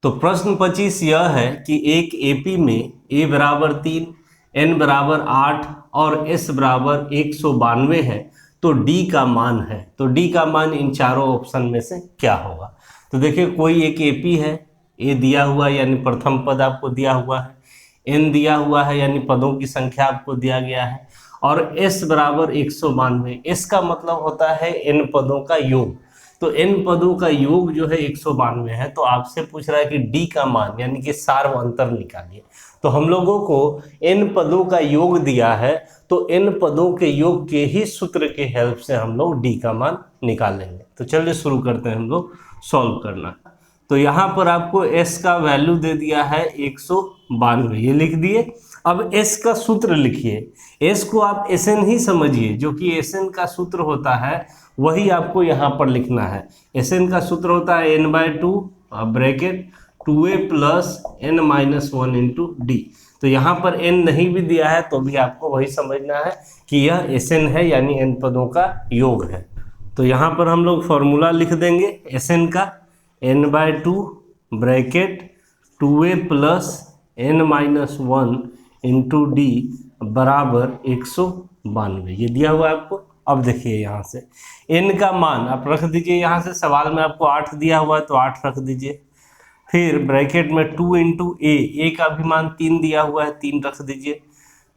तो प्रश्न 25 यह है कि एक एपी में a बराबर 3, n बराबर 8 और s बराबर 192 है, तो d का मान है। तो d का मान इन चारों ऑप्शन में से क्या होगा। तो देखिए कोई एक एपी है, a दिया हुआ है यानी प्रथम पद आपको दिया हुआ है, n दिया हुआ है यानी पदों की संख्या आपको दिया गया है, और s बराबर 192। s का मतलब होता है n पदों का योग। तो n पदों का योग जो है 192 है। तो आपसे पूछ रहा है कि d का मान यानी कि सार्वअंतर निकालिए। तो हम लोगों को n पदों का योग दिया है, तो n पदों के योग के ही सूत्र के हेल्प से हम लोग d का मान निकालेंगे। तो चलिए शुरू करते हैं हम लोग सॉल्व करना। तो यहाँ पर आपको s का वैल्यू दे दिया है 192, ये लिख दिए। अब s का सूत्र लिखिए। s को आप Sn ही समझिए, जो कि Sn का सूत्र होता है वही आपको यहाँ पर लिखना है। Sn का सूत्र होता है n/2 bracket 2a + n-1 into D. तो यहाँ पर n नहीं भी दिया है तो भी आपको वही समझना है कि यह Sn है, यानी n पदों का योग है। तो यहाँ पर हम लोग फॉर्मूला लिख देंगे Sn का, n/2 bracket 2a + n-1 into D बराबर 192, ये दिया हुआ है आपको। अब देखिए यहाँ से n का मान आप रख दीजिए, यहाँ से सवाल में आपको 8 दिया हुआ है तो 8 रख दीजिए। फिर ब्रैकेट में 2 इंटू a का भी मान 3 दिया हुआ है, 3 रख दीजिए,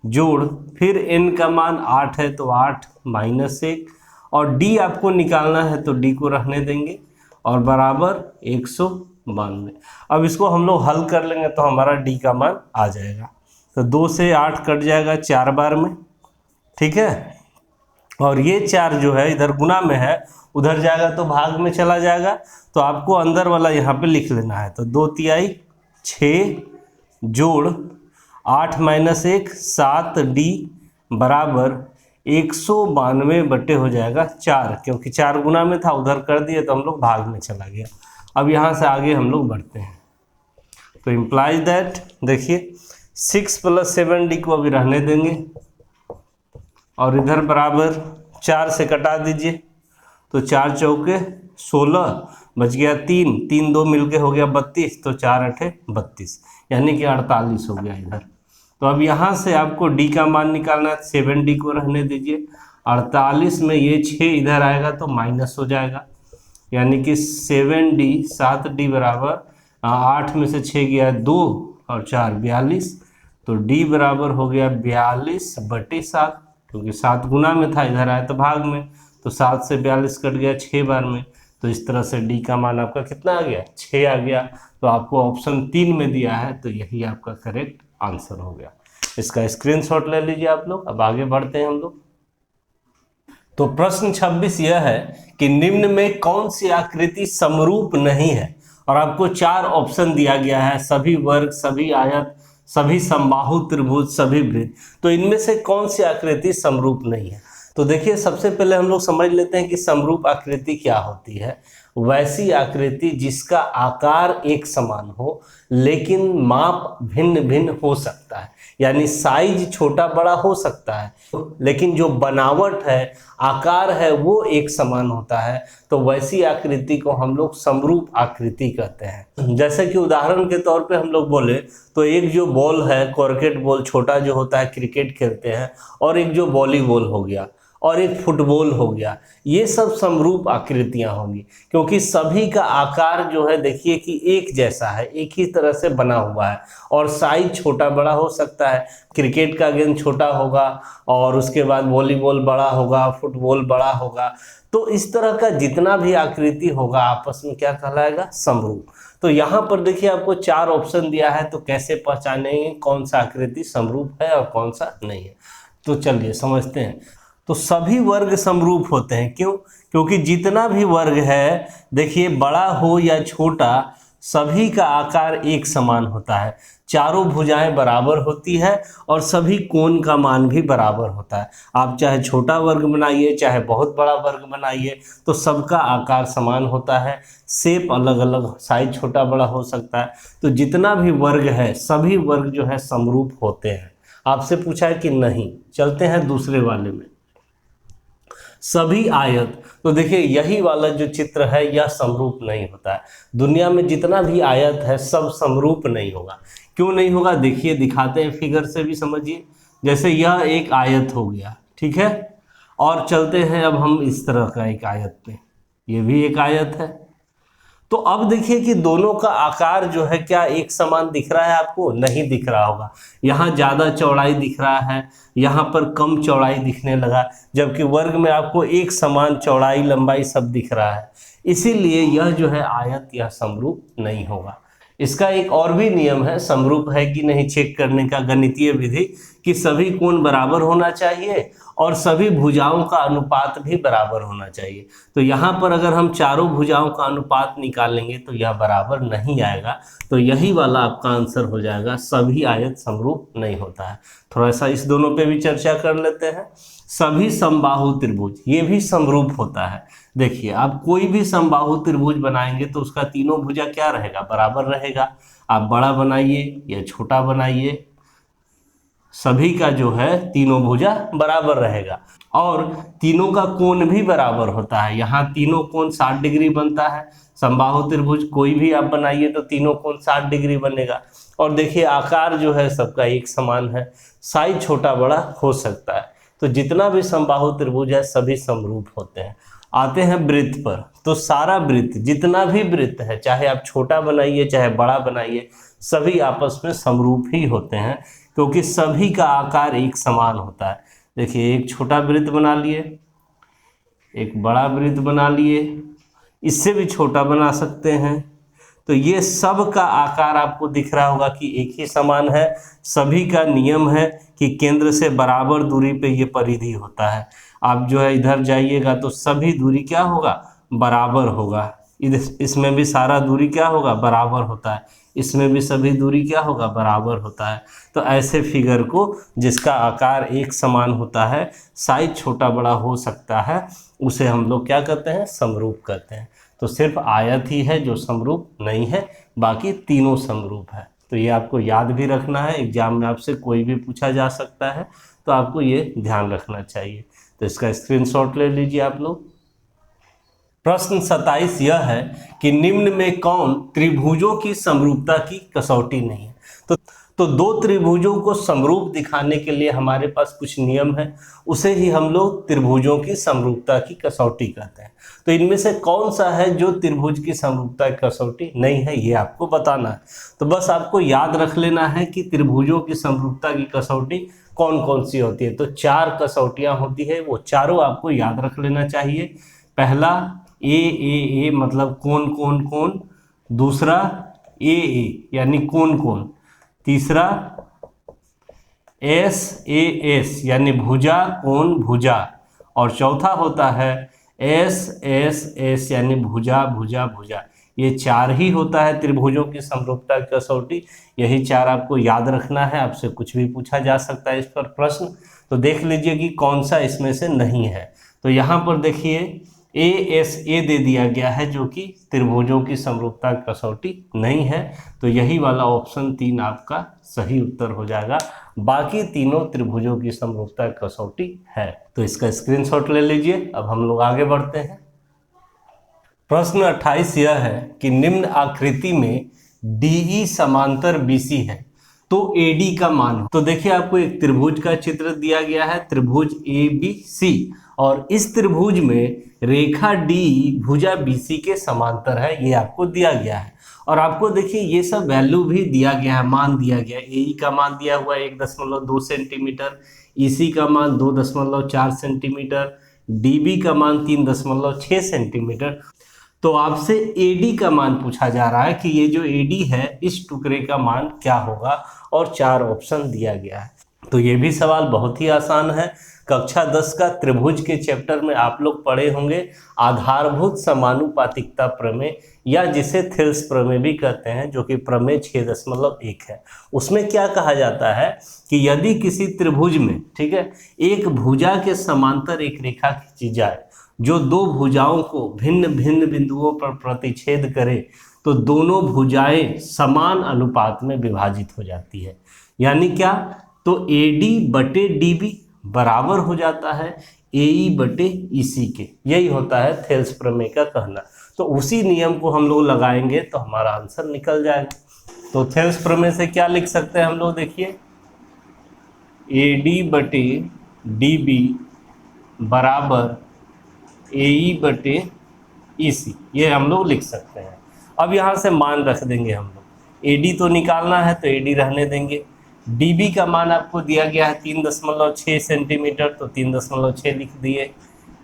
जोड़, फिर n का मान 8 है तो 8 -1, और d आपको निकालना है तो d को रहने देंगे, और बराबर 192। अब इसको हम लोग हल कर लेंगे तो हमारा d का मान आ जाएगा। तो 2 से 8 कट जाएगा 4 बार में, ठीक है। और ये 4 जो है इधर गुना में है, उधर जाएगा तो भाग में चला जाएगा। तो आपको अंदर वाला यहाँ पे लिख लेना है। तो 2 तिहाई 6 जोड़ 8 - 1 7d बराबर 192 बटे हो जाएगा 4, क्योंकि 4 गुना में था, उधर कर दिए तो हम लोग भाग में चला गया। अब यहाँ से आगे हम लोग बढ़ते हैं। तो इम्प्लाइज दैट, देखिए 6 + 7d को अभी रहने देंगे और इधर बराबर 4 से कटा दीजिए, तो 4 चौके 16, बच गया 3, 3 2 मिलके हो गया 32, तो 4 8 32, यानी कि 48 हो गया इधर। तो अब यहाँ से आपको d का मान निकालना है, 7d को रहने दीजिए, 48 में ये 6 इधर आएगा तो माइनस हो जाएगा, यानी कि 7d 7d बराबर 8 में से 6 गया 2 और 4 42, तो d बराबर हो गया 42/7, क्योंकि 7 गुना में था, इधर आया तो भाग में, तो 7 से 42 कट गया 6 बार में, तो इस तरह से d का मान आपका कितना आ गया, 6 आ गया। तो आपको ऑप्शन 3 में दिया है, तो यही आपका करेक्ट आंसर हो गया। इसका स्क्रीनशॉट ले लीजिए आप लोग। अब आगे बढ़ते हैं हम लोग। तो प्रश्न 26 यह है कि निम्न में कौन सी आकृति समरूप नहीं है, और आपको 4 ऑप्शन दिया गया है, सभी वर्ग, सभी आयत, सभी समबाहु त्रिभुज, सभी वृत्त। तो इनमें से कौन सी आकृति समरूप नहीं है? तो देखिए, सबसे पहले हम लोग समझ लेते हैं कि समरूप आकृति क्या होती है। वैसी आकृति जिसका आकार एक समान हो लेकिन माप भिन्न भिन्न हो सकता है, यानी साइज छोटा बड़ा हो सकता है, लेकिन जो बनावट है, आकार है, वो एक समान होता है। तो वैसी आकृति को हम लोग समरूप आकृति कहते हैं। जैसे कि उदाहरण के तौर पे हम लोग बोले तो एक जो बॉल है, क्रिकेट बॉल छोटा जो होता है, क्रिकेट खेलते हैं, और एक जो वॉलीबॉल हो गया और एक फुटबॉल हो गया, ये सब समरूप आकृतियां होंगी, क्योंकि सभी का आकार जो है देखिए कि एक जैसा है, एक ही तरह से बना हुआ है, और साइज छोटा बड़ा हो सकता है। क्रिकेट का गेंद छोटा होगा और उसके बाद वॉलीबॉल बड़ा होगा, फुटबॉल बड़ा होगा। तो इस तरह का जितना भी आकृति होगा आपस में क्या कहलाएगा, समरूप। तो यहाँ पर देखिए आपको 4 ऑप्शन दिया है, तो कैसे पहचानेंगे कौन सा आकृति समरूप है और कौन सा नहीं है? तो चलिए समझते हैं। तो सभी वर्ग समरूप होते हैं। क्यों? क्योंकि जितना भी वर्ग है, देखिए बड़ा हो या छोटा, सभी का आकार एक समान होता है, चारों भुजाएं बराबर होती है और सभी कोण का मान भी बराबर होता है। आप चाहे छोटा वर्ग बनाइए चाहे बहुत बड़ा वर्ग बनाइए, तो सबका आकार समान होता है, शेप अलग अलग, साइज छोटा बड़ा हो सकता है। तो जितना भी वर्ग है, सभी वर्ग जो है समरूप होते हैं। आपसे पूछा है कि नहीं, चलते हैं दूसरे वाले में। सभी आयत, तो देखिए यही वाला जो चित्र है यह समरूप नहीं होता है। दुनिया में जितना भी आयत है सब समरूप नहीं होगा। क्यों नहीं होगा? देखिए, दिखाते हैं, फिगर से भी समझिए। जैसे यह एक आयत हो गया, ठीक है, और चलते हैं अब हम इस तरह का एक आयत पे, ये भी एक आयत है। तो अब देखिए कि दोनों का आकार जो है क्या एक समान दिख रहा है आपको? नहीं दिख रहा होगा। यहाँ ज़्यादा चौड़ाई दिख रहा है, यहाँ पर कम चौड़ाई दिखने लगा, जबकि वर्ग में आपको एक समान चौड़ाई लंबाई सब दिख रहा है। इसीलिए यह जो है आयत, यह समरूप नहीं होगा। इसका एक और भी नियम है समरूप है कि नहीं चेक करने का, गणितीय विधि, कि सभी कोण बराबर होना चाहिए और सभी भुजाओं का अनुपात भी बराबर होना चाहिए। तो यहाँ पर अगर हम चारों भुजाओं का अनुपात निकालेंगे तो यह बराबर नहीं आएगा। तो यही वाला आपका आंसर हो जाएगा, सभी आयत समरूप नहीं होता है। थोड़ा सा इस दोनों पे भी चर्चा कर लेते हैं। सभी समबाहु त्रिभुज, ये भी समरूप होता है। देखिए, आप कोई भी समबाहु त्रिभुज बनाएंगे तो उसका तीनों भुजा क्या रहेगा? बराबर रहेगा। आप बड़ा बनाइए या छोटा बनाइए, सभी का जो है तीनों भुजा बराबर रहेगा, और तीनों का कोण भी बराबर होता है। यहाँ तीनों कोण 60 डिग्री बनता है। समबाहु त्रिभुज कोई भी आप बनाइए तो तीनों कोण 60 डिग्री बनेगा। और देखिए आकार जो है सबका एक समान है, साइज छोटा बड़ा हो सकता है। तो जितना भी समबाहु त्रिभुज है सभी समरूप होते हैं। आते हैं वृत्त पर। तो सारा वृत्त, जितना भी वृत्त है, चाहे आप छोटा बनाइए चाहे बड़ा बनाइए, सभी आपस में समरूप ही होते हैं, क्योंकि सभी का आकार एक समान होता है। देखिए, एक छोटा वृत्त बना लिए, एक बड़ा वृत्त बना लिए, इससे भी छोटा बना सकते हैं। तो ये सब का आकार आपको दिख रहा होगा कि एक ही समान है। सभी का नियम है कि केंद्र से बराबर दूरी पे ये परिधि होता है। आप जो है इधर जाइएगा तो सभी दूरी क्या होगा? बराबर होगा। इसमें भी सारा दूरी क्या होगा? बराबर होता है। इसमें भी सभी दूरी क्या होगा? बराबर होता है। तो ऐसे फिगर को जिसका आकार एक समान होता है, साइज छोटा बड़ा हो सकता है, उसे हम लोग क्या कहते हैं? समरूप कहते हैं। तो सिर्फ आयत ही है जो समरूप नहीं है, बाकी तीनों समरूप है। तो ये आपको याद भी रखना है, एग्जाम में आपसे कोई भी पूछा जा सकता है, तो आपको ये ध्यान रखना चाहिए। तो इसका स्क्रीनशॉट ले लीजिए आप लोग। प्रश्न 27 यह है कि निम्न में कौन त्रिभुजों की समरूपता की कसौटी नहीं है। तो दो त्रिभुजों को समरूप दिखाने के लिए हमारे पास कुछ नियम है, उसे ही हम लोग त्रिभुजों की समरूपता की कसौटी कहते हैं। तो इनमें से कौन सा है जो त्रिभुज की समरूपता की कसौटी नहीं है, ये आपको बताना है। तो बस आपको याद रख लेना है कि त्रिभुजों की समरूपता की कसौटी कौन कौन सी होती है। तो 4 कसौटियां होती है, वो चारों आपको याद रख लेना चाहिए। पहला ए मतलब कोण कोण कोण, दूसरा ए यानी कोण कोण, तीसरा एस यानी भुजा कोण भुजा, और चौथा होता है एस यानी भुजा भुजा भुजा। ये 4 ही होता है त्रिभुजों की समरूपता की कसौटी। यही 4 आपको याद रखना है, आपसे कुछ भी पूछा जा सकता है इस पर प्रश्न। तो देख लीजिए कि कौन सा इसमें से नहीं है। तो यहाँ पर देखिए ए दे दिया गया है, जो कि त्रिभुजों की समरूपता की कसौटी नहीं है। तो यही वाला ऑप्शन 3 आपका सही उत्तर हो जाएगा। बाकी तीनों त्रिभुजों की समरूपता की कसौटी है। तो इसका स्क्रीनशॉट ले लीजिए। अब हम लोग आगे बढ़ते हैं। प्रश्न 28 यह है कि निम्न आकृति में DE समांतर BC है, तो AD का मान हो। तो देखिए आपको एक त्रिभुज का चित्र दिया गया है, त्रिभुज ABC, और इस त्रिभुज में रेखा D भुजा BC के समांतर है, ये आपको दिया गया है। और आपको देखिए ये सब वैल्यू भी दिया गया है, मान दिया गया है। AE का मान दिया हुआ है 1.2 सेंटीमीटर, EC का मान 2.4 सेंटीमीटर, DB का मान 3.6 सेंटीमीटर। तो आपसे AD का मान पूछा जा रहा है कि ये जो AD है इस टुकड़े का मान क्या होगा, और 4 ऑप्शन दिया गया है। तो ये भी सवाल बहुत ही आसान है। कक्षा 10 का त्रिभुज के चैप्टर में आप लोग पढ़े होंगे आधारभूत समानुपातिकता प्रमेय, या जिसे थेल्स प्रमेय भी कहते हैं, जो कि प्रमेय 6.1 है। उसमें क्या कहा जाता है कि यदि किसी त्रिभुज में, ठीक है, एक भुजा के समांतर एक रेखा खींची जाए जो 2 भुजाओं को भिन्न भिन्न बिंदुओं पर प्रतिच्छेद करे, तो दोनों भुजाएं समान अनुपात में विभाजित हो जाती है। यानी क्या, तो AD बटे DB बराबर हो जाता है AE बटे EC के। यही होता है थेल्स प्रमेय का कहना। तो उसी नियम को हम लोग लगाएंगे तो हमारा आंसर निकल जाएगा। तो थेल्स प्रमेय से क्या लिख सकते हैं हम लोग, देखिए AD बटे DB बराबर AE बटे EC, ये हम लोग लिख सकते हैं। अब यहाँ से मान रख देंगे हम लोग। AD तो निकालना है तो AD रहने देंगे। DB का मान आपको दिया गया है 3.6 सेंटीमीटर, तो 3.6 लिख दिए।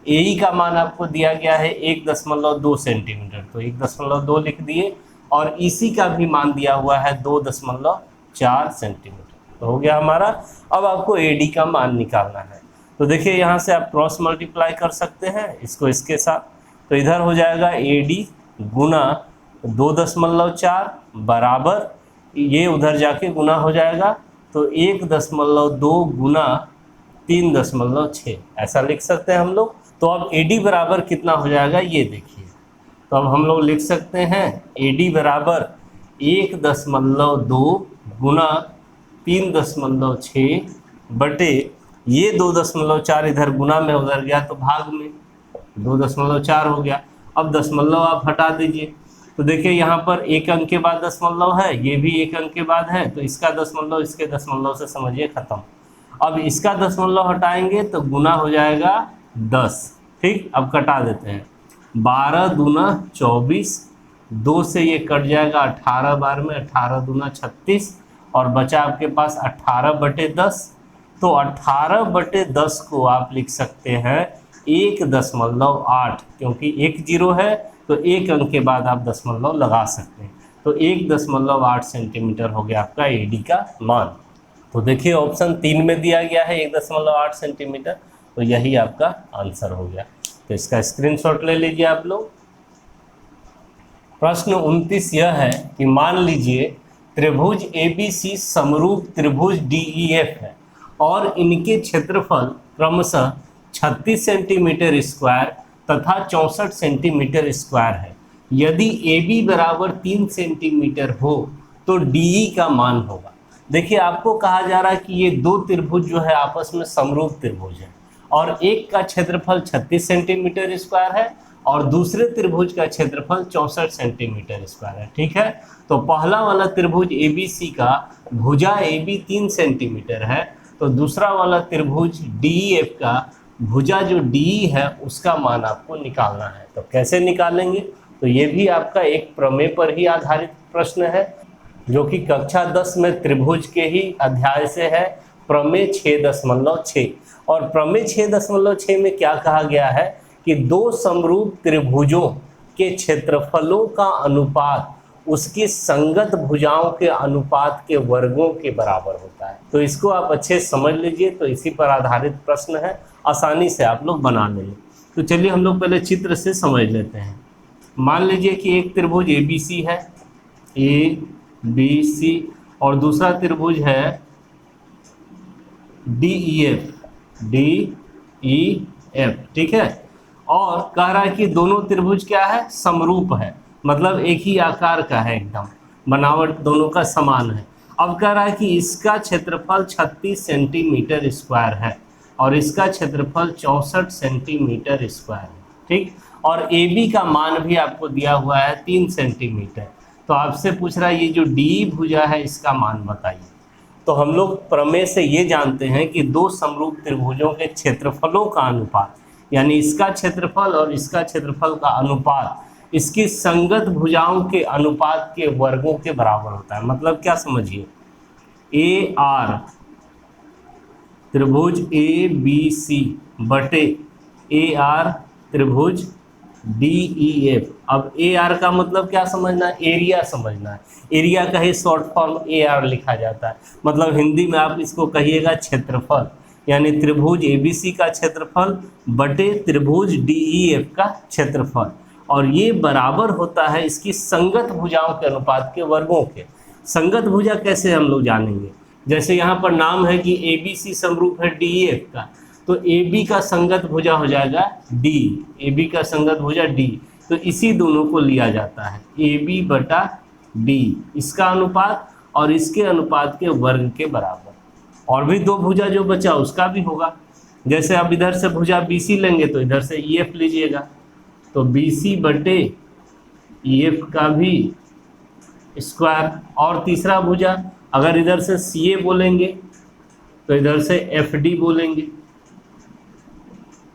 AE का मान आपको दिया गया है 1.2 सेंटीमीटर, तो 1.2 लिख दिए। और EC का भी मान दिया हुआ है 2.4 सेंटीमीटर। तो हो गया हमारा। अब आपको AD का मान निकालना है। तो देखिए यहाँ से आप क्रॉस मल्टीप्लाई कर सकते हैं इसको इसके साथ। तो इधर हो जाएगा AD गुना 2.4 बराबर, ये उधर जाके गुना हो जाएगा, तो 1.2 गुना 3.6, ऐसा लिख सकते हैं हम लोग। तो अब AD बराबर कितना हो जाएगा ये देखिए। तो अब हम लोग लिख सकते हैं AD बराबर 1.2 गुना 3.6 बटे, ये 2.4 इधर गुना में उधर गया तो भाग में 2.4 हो गया। अब दशमलव आप हटा दीजिए। तो देखिए यहाँ पर एक अंक के बाद दशमलव है, ये भी एक अंक के बाद है, तो इसका दशमलव इसके दशमलव से समझिए खत्म। अब इसका दशमलव हटाएंगे तो गुना हो जाएगा 10। ठीक, अब कटा देते हैं। 12 दूना 24, 2 से ये कट जाएगा 18 बार में, 18 दूना 36, और बचा आपके पास 18 बटे 10। तो 18 बटे 10 को आप लिख सकते हैं 1.8, क्योंकि 1 0 है तो एक अंक के बाद आप दशमलव लगा सकते हैं। तो 1.8 सेंटीमीटर हो गया आपका AD का मान। तो देखिए ऑप्शन 3 में दिया गया है 1.8 सेंटीमीटर, तो यही आपका आंसर हो गया। तो इसका स्क्रीनशॉट ले लीजिए आप लोग। प्रश्न 29 यह है कि मान लीजिए त्रिभुज ABC समरूप त्रिभुज DEF है और इनके क्षेत्रफल क्रमशः 36 सेंटीमीटर स्क्वायर तथा 64 सेंटीमीटर स्क्वायर है। यदि AB बराबर 3 सेंटीमीटर हो तो DE का मान होगा। देखिए आपको कहा जा रहा है कि ये दो त्रिभुज जो है आपस में समरूप त्रिभुज है, और एक का क्षेत्रफल 36 सेंटीमीटर स्क्वायर है और दूसरे त्रिभुज का क्षेत्रफल 64 सेंटीमीटर स्क्वायर है। ठीक है, तो पहला वाला त्रिभुज ABC का भुजा AB 3 सेंटीमीटर है, तो दूसरा वाला त्रिभुज DEF का भुजा जो DE है उसका मान आपको निकालना है। तो कैसे निकालेंगे, तो ये भी आपका एक प्रमेय पर ही आधारित प्रश्न है, जो कि कक्षा 10 में त्रिभुज के ही अध्याय से है, प्रमेय 6.6। और प्रमेय 6.6 में क्या कहा गया है कि दो समरूप त्रिभुजों के क्षेत्रफलों का अनुपात उसकी संगत भुजाओं के अनुपात के वर्गों के बराबर होता है। तो इसको आप अच्छे समझ लीजिए, तो इसी पर आधारित प्रश्न है, आसानी से आप लोग बना लेंगे। तो चलिए हम लोग पहले चित्र से समझ लेते हैं। मान लीजिए कि एक त्रिभुज ABC है, ABC, और दूसरा त्रिभुज है DEF, ठीक है, और कह रहा है कि दोनों त्रिभुज क्या है, समरूप है, मतलब एक ही आकार का है, एकदम बनावट दोनों का समान है। अब कह रहा है कि इसका क्षेत्रफल 36 सेंटीमीटर स्क्वायर है और इसका क्षेत्रफल 64 सेंटीमीटर स्क्वायर है। ठीक, और AB का मान भी आपको दिया हुआ है 3 सेंटीमीटर। तो आपसे पूछ रहा है ये जो DE भुजा है इसका मान बताइए। तो हम लोग प्रमेय से ये जानते हैं कि दो समरूप त्रिभुजों के क्षेत्रफलों का अनुपात, यानी इसका क्षेत्रफल और इसका क्षेत्रफल का अनुपात इसकी संगत भुजाओं के अनुपात के वर्गों के बराबर होता है। मतलब क्या समझिए, AR त्रिभुज ABC बटे AR त्रिभुज DEF। अब AR का मतलब क्या समझना है, एरिया समझना है। एरिया का ही शॉर्ट फॉर्म AR लिखा जाता है, मतलब हिंदी में आप इसको कहिएगा क्षेत्रफल, यानी त्रिभुज ABC का क्षेत्रफल बटे त्रिभुज DEF का क्षेत्रफल, और ये बराबर होता है इसकी संगत भुजाओं के अनुपात के वर्गों के। संगत भुजा कैसे हम लोग जानेंगे, जैसे यहाँ पर नाम है कि ABC समरूप है DEF का, तो AB का संगत भुजा हो जाएगा D, AB का संगत भुजा D, तो इसी दोनों को लिया जाता है AB बटा D, इसका अनुपात और इसके अनुपात के वर्ग के बराबर। और भी दो भुजा जो बचा उसका भी होगा, जैसे अब इधर से भुजा BC लेंगे तो इधर से EF लीजिएगा, तो BC बटे EF का भी स्क्वायर, और तीसरा भुजा अगर इधर से CA बोलेंगे तो इधर से FD बोलेंगे,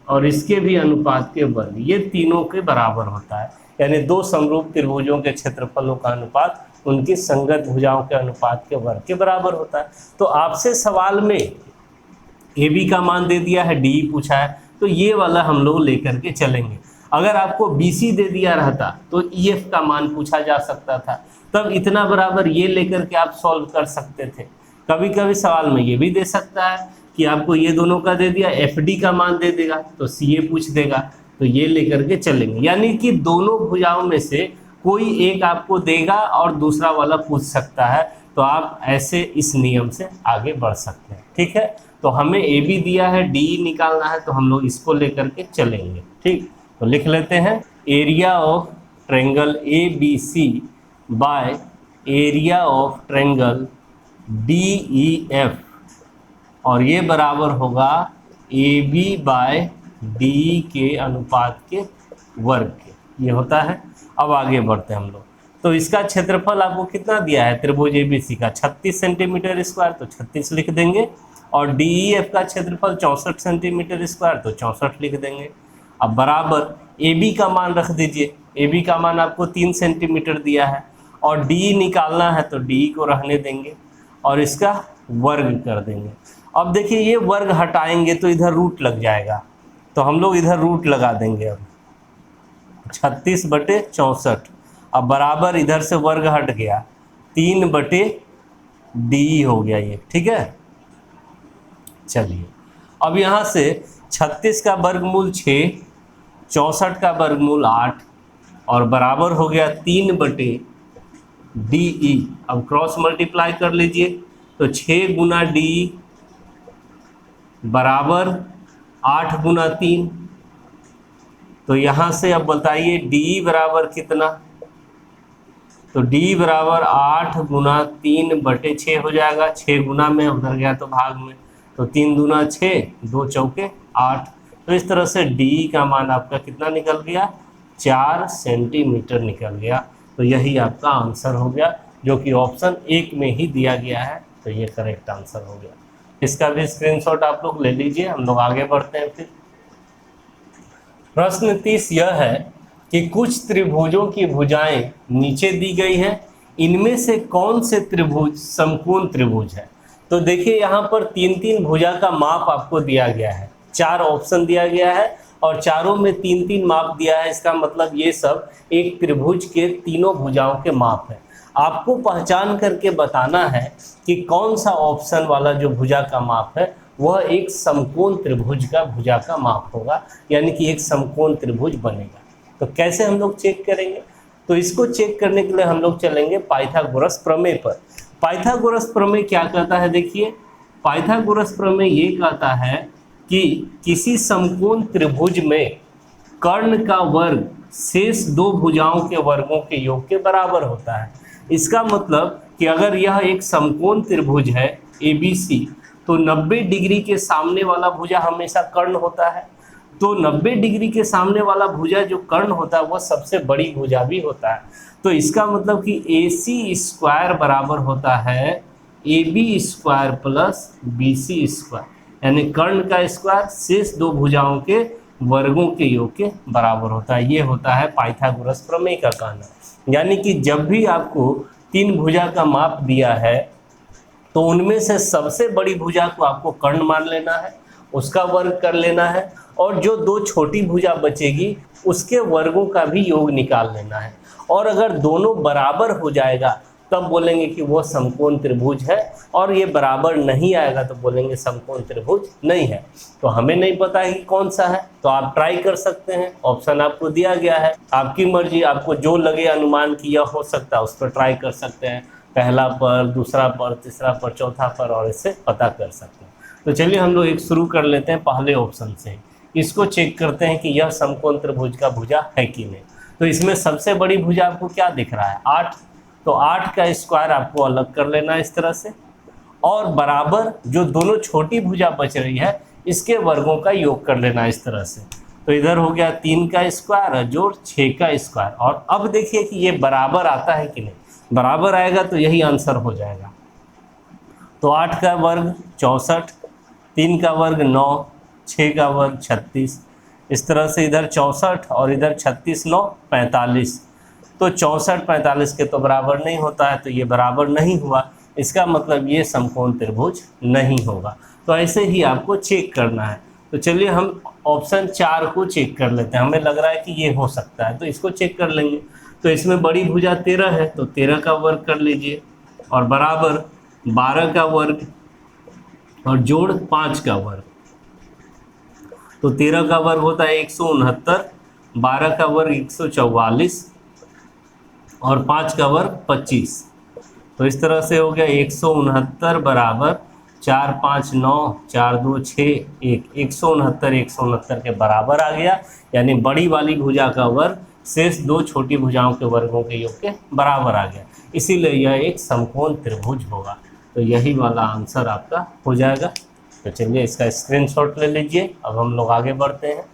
और इसके भी अनुपात के वर्ग, ये तीनों के बराबर होता है। यानी दो समरूप त्रिभुजों के क्षेत्रफलों का अनुपात उनकी संगत भुजाओं के अनुपात के वर्ग के बराबर होता है। तो आपसे सवाल में AB का मान दे दिया है, DE पूछा है, तो ये वाला हम लोग लेकर के चलेंगे। अगर आपको BC दे दिया रहता तो EF का मान पूछा जा सकता था, तब इतना बराबर ये लेकर के आप सॉल्व कर सकते थे। कभी कभी सवाल में ये भी दे सकता है कि आपको ये दोनों का दे दिया, FD का मान दे देगा तो CA पूछ देगा, तो ये लेकर के चलेंगे। यानी कि दोनों भुजाओं में से कोई एक आपको देगा और दूसरा वाला पूछ सकता है, तो आप ऐसे इस नियम से आगे बढ़ सकते हैं। ठीक है, तो हमें AB दिया है, DE निकालना है, तो हम लोग इसको लेकर के चलेंगे। ठीक, तो लिख लेते हैं, area of triangle ABC by area of triangle DEF, और ये बराबर होगा AB बाय DE के अनुपात के वर्ग के, ये होता है। अब आगे बढ़ते हैं हम लोग। तो इसका क्षेत्रफल आपको कितना दिया है त्रिभुज ABC का, 36 सेंटीमीटर स्क्वायर, तो 36 लिख देंगे, और DEF का क्षेत्रफल 64 सेंटीमीटर स्क्वायर, तो 64 लिख देंगे। अब बराबर AB का मान रख दीजिए, AB का मान आपको 3 सेंटीमीटर दिया है, और DE निकालना है तो DE को रहने देंगे और इसका वर्ग कर देंगे। अब देखिए ये वर्ग हटाएंगे तो इधर रूट लग जाएगा, तो हम लोग इधर रूट लगा देंगे। अब 36 बटे 64, अब बराबर इधर से वर्ग हट गया, 3 बटे DE हो गया ये। ठीक है, चलिए अब यहाँ से 36 का वर्गमूल 6, 64 का वर्गमूल 8, और बराबर हो गया 3 बटे DE। अब क्रॉस मल्टीप्लाई कर लीजिए, तो 6 गुना DE बराबर 8 गुना 3, तो यहाँ से अब बताइए DE बराबर कितना, तो d बराबर 8 गुना 3/6 हो जाएगा। 6 गुना में उधर गया तो भाग में, तो 3 दूना 6, 2 चौके 8। तो इस तरह से d का मान आपका कितना निकल गया, 4 सेंटीमीटर निकल गया। तो यही आपका आंसर हो गया, जो कि ऑप्शन 1 में ही दिया गया है। तो ये करेक्ट आंसर हो गया। इसका भी स्क्रीनशॉट आप लोग ले लीजिए। हम लोग आगे बढ़ते हैं फिर। प्रश्न 30 यह है कि कुछ त्रिभुजों की भुजाएं नीचे दी गई हैं, इनमें से कौन से त्रिभुज समकोण त्रिभुज है। तो देखिए यहाँ पर 3-3 भुजा का माप आपको दिया गया है, 4 ऑप्शन दिया गया है और चारों में 3-3 माप दिया है। इसका मतलब ये सब एक त्रिभुज के तीनों भुजाओं के माप है। आपको पहचान करके बताना है कि कौन सा ऑप्शन वाला जो भुजा का माप है वह एक समकोण त्रिभुज का भुजा का माप होगा, यानी कि एक समकोण त्रिभुज बनेगा। तो कैसे हम लोग चेक करेंगे, तो इसको चेक करने के लिए हम लोग चलेंगे पाइथागोरस प्रमेय पर। पाइथागोरस प्रमेय क्या कहता है, देखिए पाइथागोरस प्रमेय ये कहता है कि किसी समकोण त्रिभुज में कर्ण का वर्ग शेष 2 भुजाओं के वर्गों के योग के बराबर होता है। इसका मतलब कि अगर यह एक समकोण त्रिभुज है ABC, तो 90 डिग्री के सामने वाला भुजा हमेशा कर्ण होता है। तो 90 डिग्री के सामने वाला भुजा जो कर्ण होता है वह सबसे बड़ी भुजा भी होता है। तो इसका मतलब कि AC² बराबर होता है AB² प्लस BC², यानी कर्ण का स्क्वायर शेष 2 भुजाओं के वर्गों के योग के बराबर होता है। ये होता है पाइथागोरस प्रमेय का कहना। यानी कि जब भी आपको 3 भुजा का माप दिया है तो उनमें से सबसे बड़ी भुजा को आपको कर्ण मान लेना है, उसका वर्ग कर लेना है, और जो 2 छोटी भुजा बचेगी उसके वर्गों का भी योग निकाल लेना है। और अगर दोनों बराबर हो जाएगा तब बोलेंगे कि वो समकोण त्रिभुज है, और ये बराबर नहीं आएगा तो बोलेंगे समकोण त्रिभुज नहीं है। तो हमें नहीं पता है कि कौन सा है, तो आप ट्राई कर सकते हैं। ऑप्शन आपको दिया गया है, आपकी मर्जी, आपको जो लगे अनुमान कि यह हो सकता है उस पर ट्राई कर सकते हैं। पहला पर, दूसरा पर, तीसरा पर, चौथा पर, और इससे पता कर सकते हैं। तो चलिए हम लोग एक शुरू कर लेते हैं पहले ऑप्शन से। इसको चेक करते हैं कि यह समकोण त्रिभुज का भुजा है कि नहीं। तो इसमें सबसे बड़ी भुजा आपको क्या दिख रहा है, 8। तो 8 का स्क्वायर आपको अलग कर लेना है इस तरह से, और बराबर जो दोनों छोटी भुजा बच रही है इसके वर्गों का योग कर लेना इस तरह से। तो इधर हो गया 3 का स्क्वायर जोड़ 6 का स्क्वायर। और अब देखिए कि ये बराबर आता है कि नहीं, बराबर आएगा तो यही आंसर हो जाएगा। तो 8 का वर्ग 64, 3 का वर्ग 9, 6 का वर्ग 36। इस तरह से इधर 64 और इधर 36, 9, 45। तो 64 45 के तो बराबर नहीं होता है, तो ये बराबर नहीं हुआ। इसका मतलब ये समकोण त्रिभुज नहीं होगा। तो ऐसे ही आपको चेक करना है। तो चलिए हम ऑप्शन 4 को चेक कर लेते हैं। हमें लग रहा है कि ये हो सकता है, तो इसको चेक कर लेंगे। तो इसमें बड़ी भुजा 13 है, तो 13 का वर्ग कर लीजिए, और बराबर 12 का वर्ग और जोड़ 5 का वर्ग। तो 13 का वर्ग होता है 169, 12 का वर्ग 144 और 5 का वर्ग 25। तो इस तरह से हो गया 169 बराबर 4 5 9 4 2 6 1, 169 के बराबर आ गया। यानी बड़ी वाली भुजा का वर्ग शेष 2 छोटी भुजाओं के वर्गों के योग के बराबर आ गया, इसीलिए यह एक समकोण त्रिभुज होगा। तो यही वाला आंसर आपका हो जाएगा। तो चलिए इसका स्क्रीनशॉट ले लीजिए। अब हम लोग आगे बढ़ते हैं।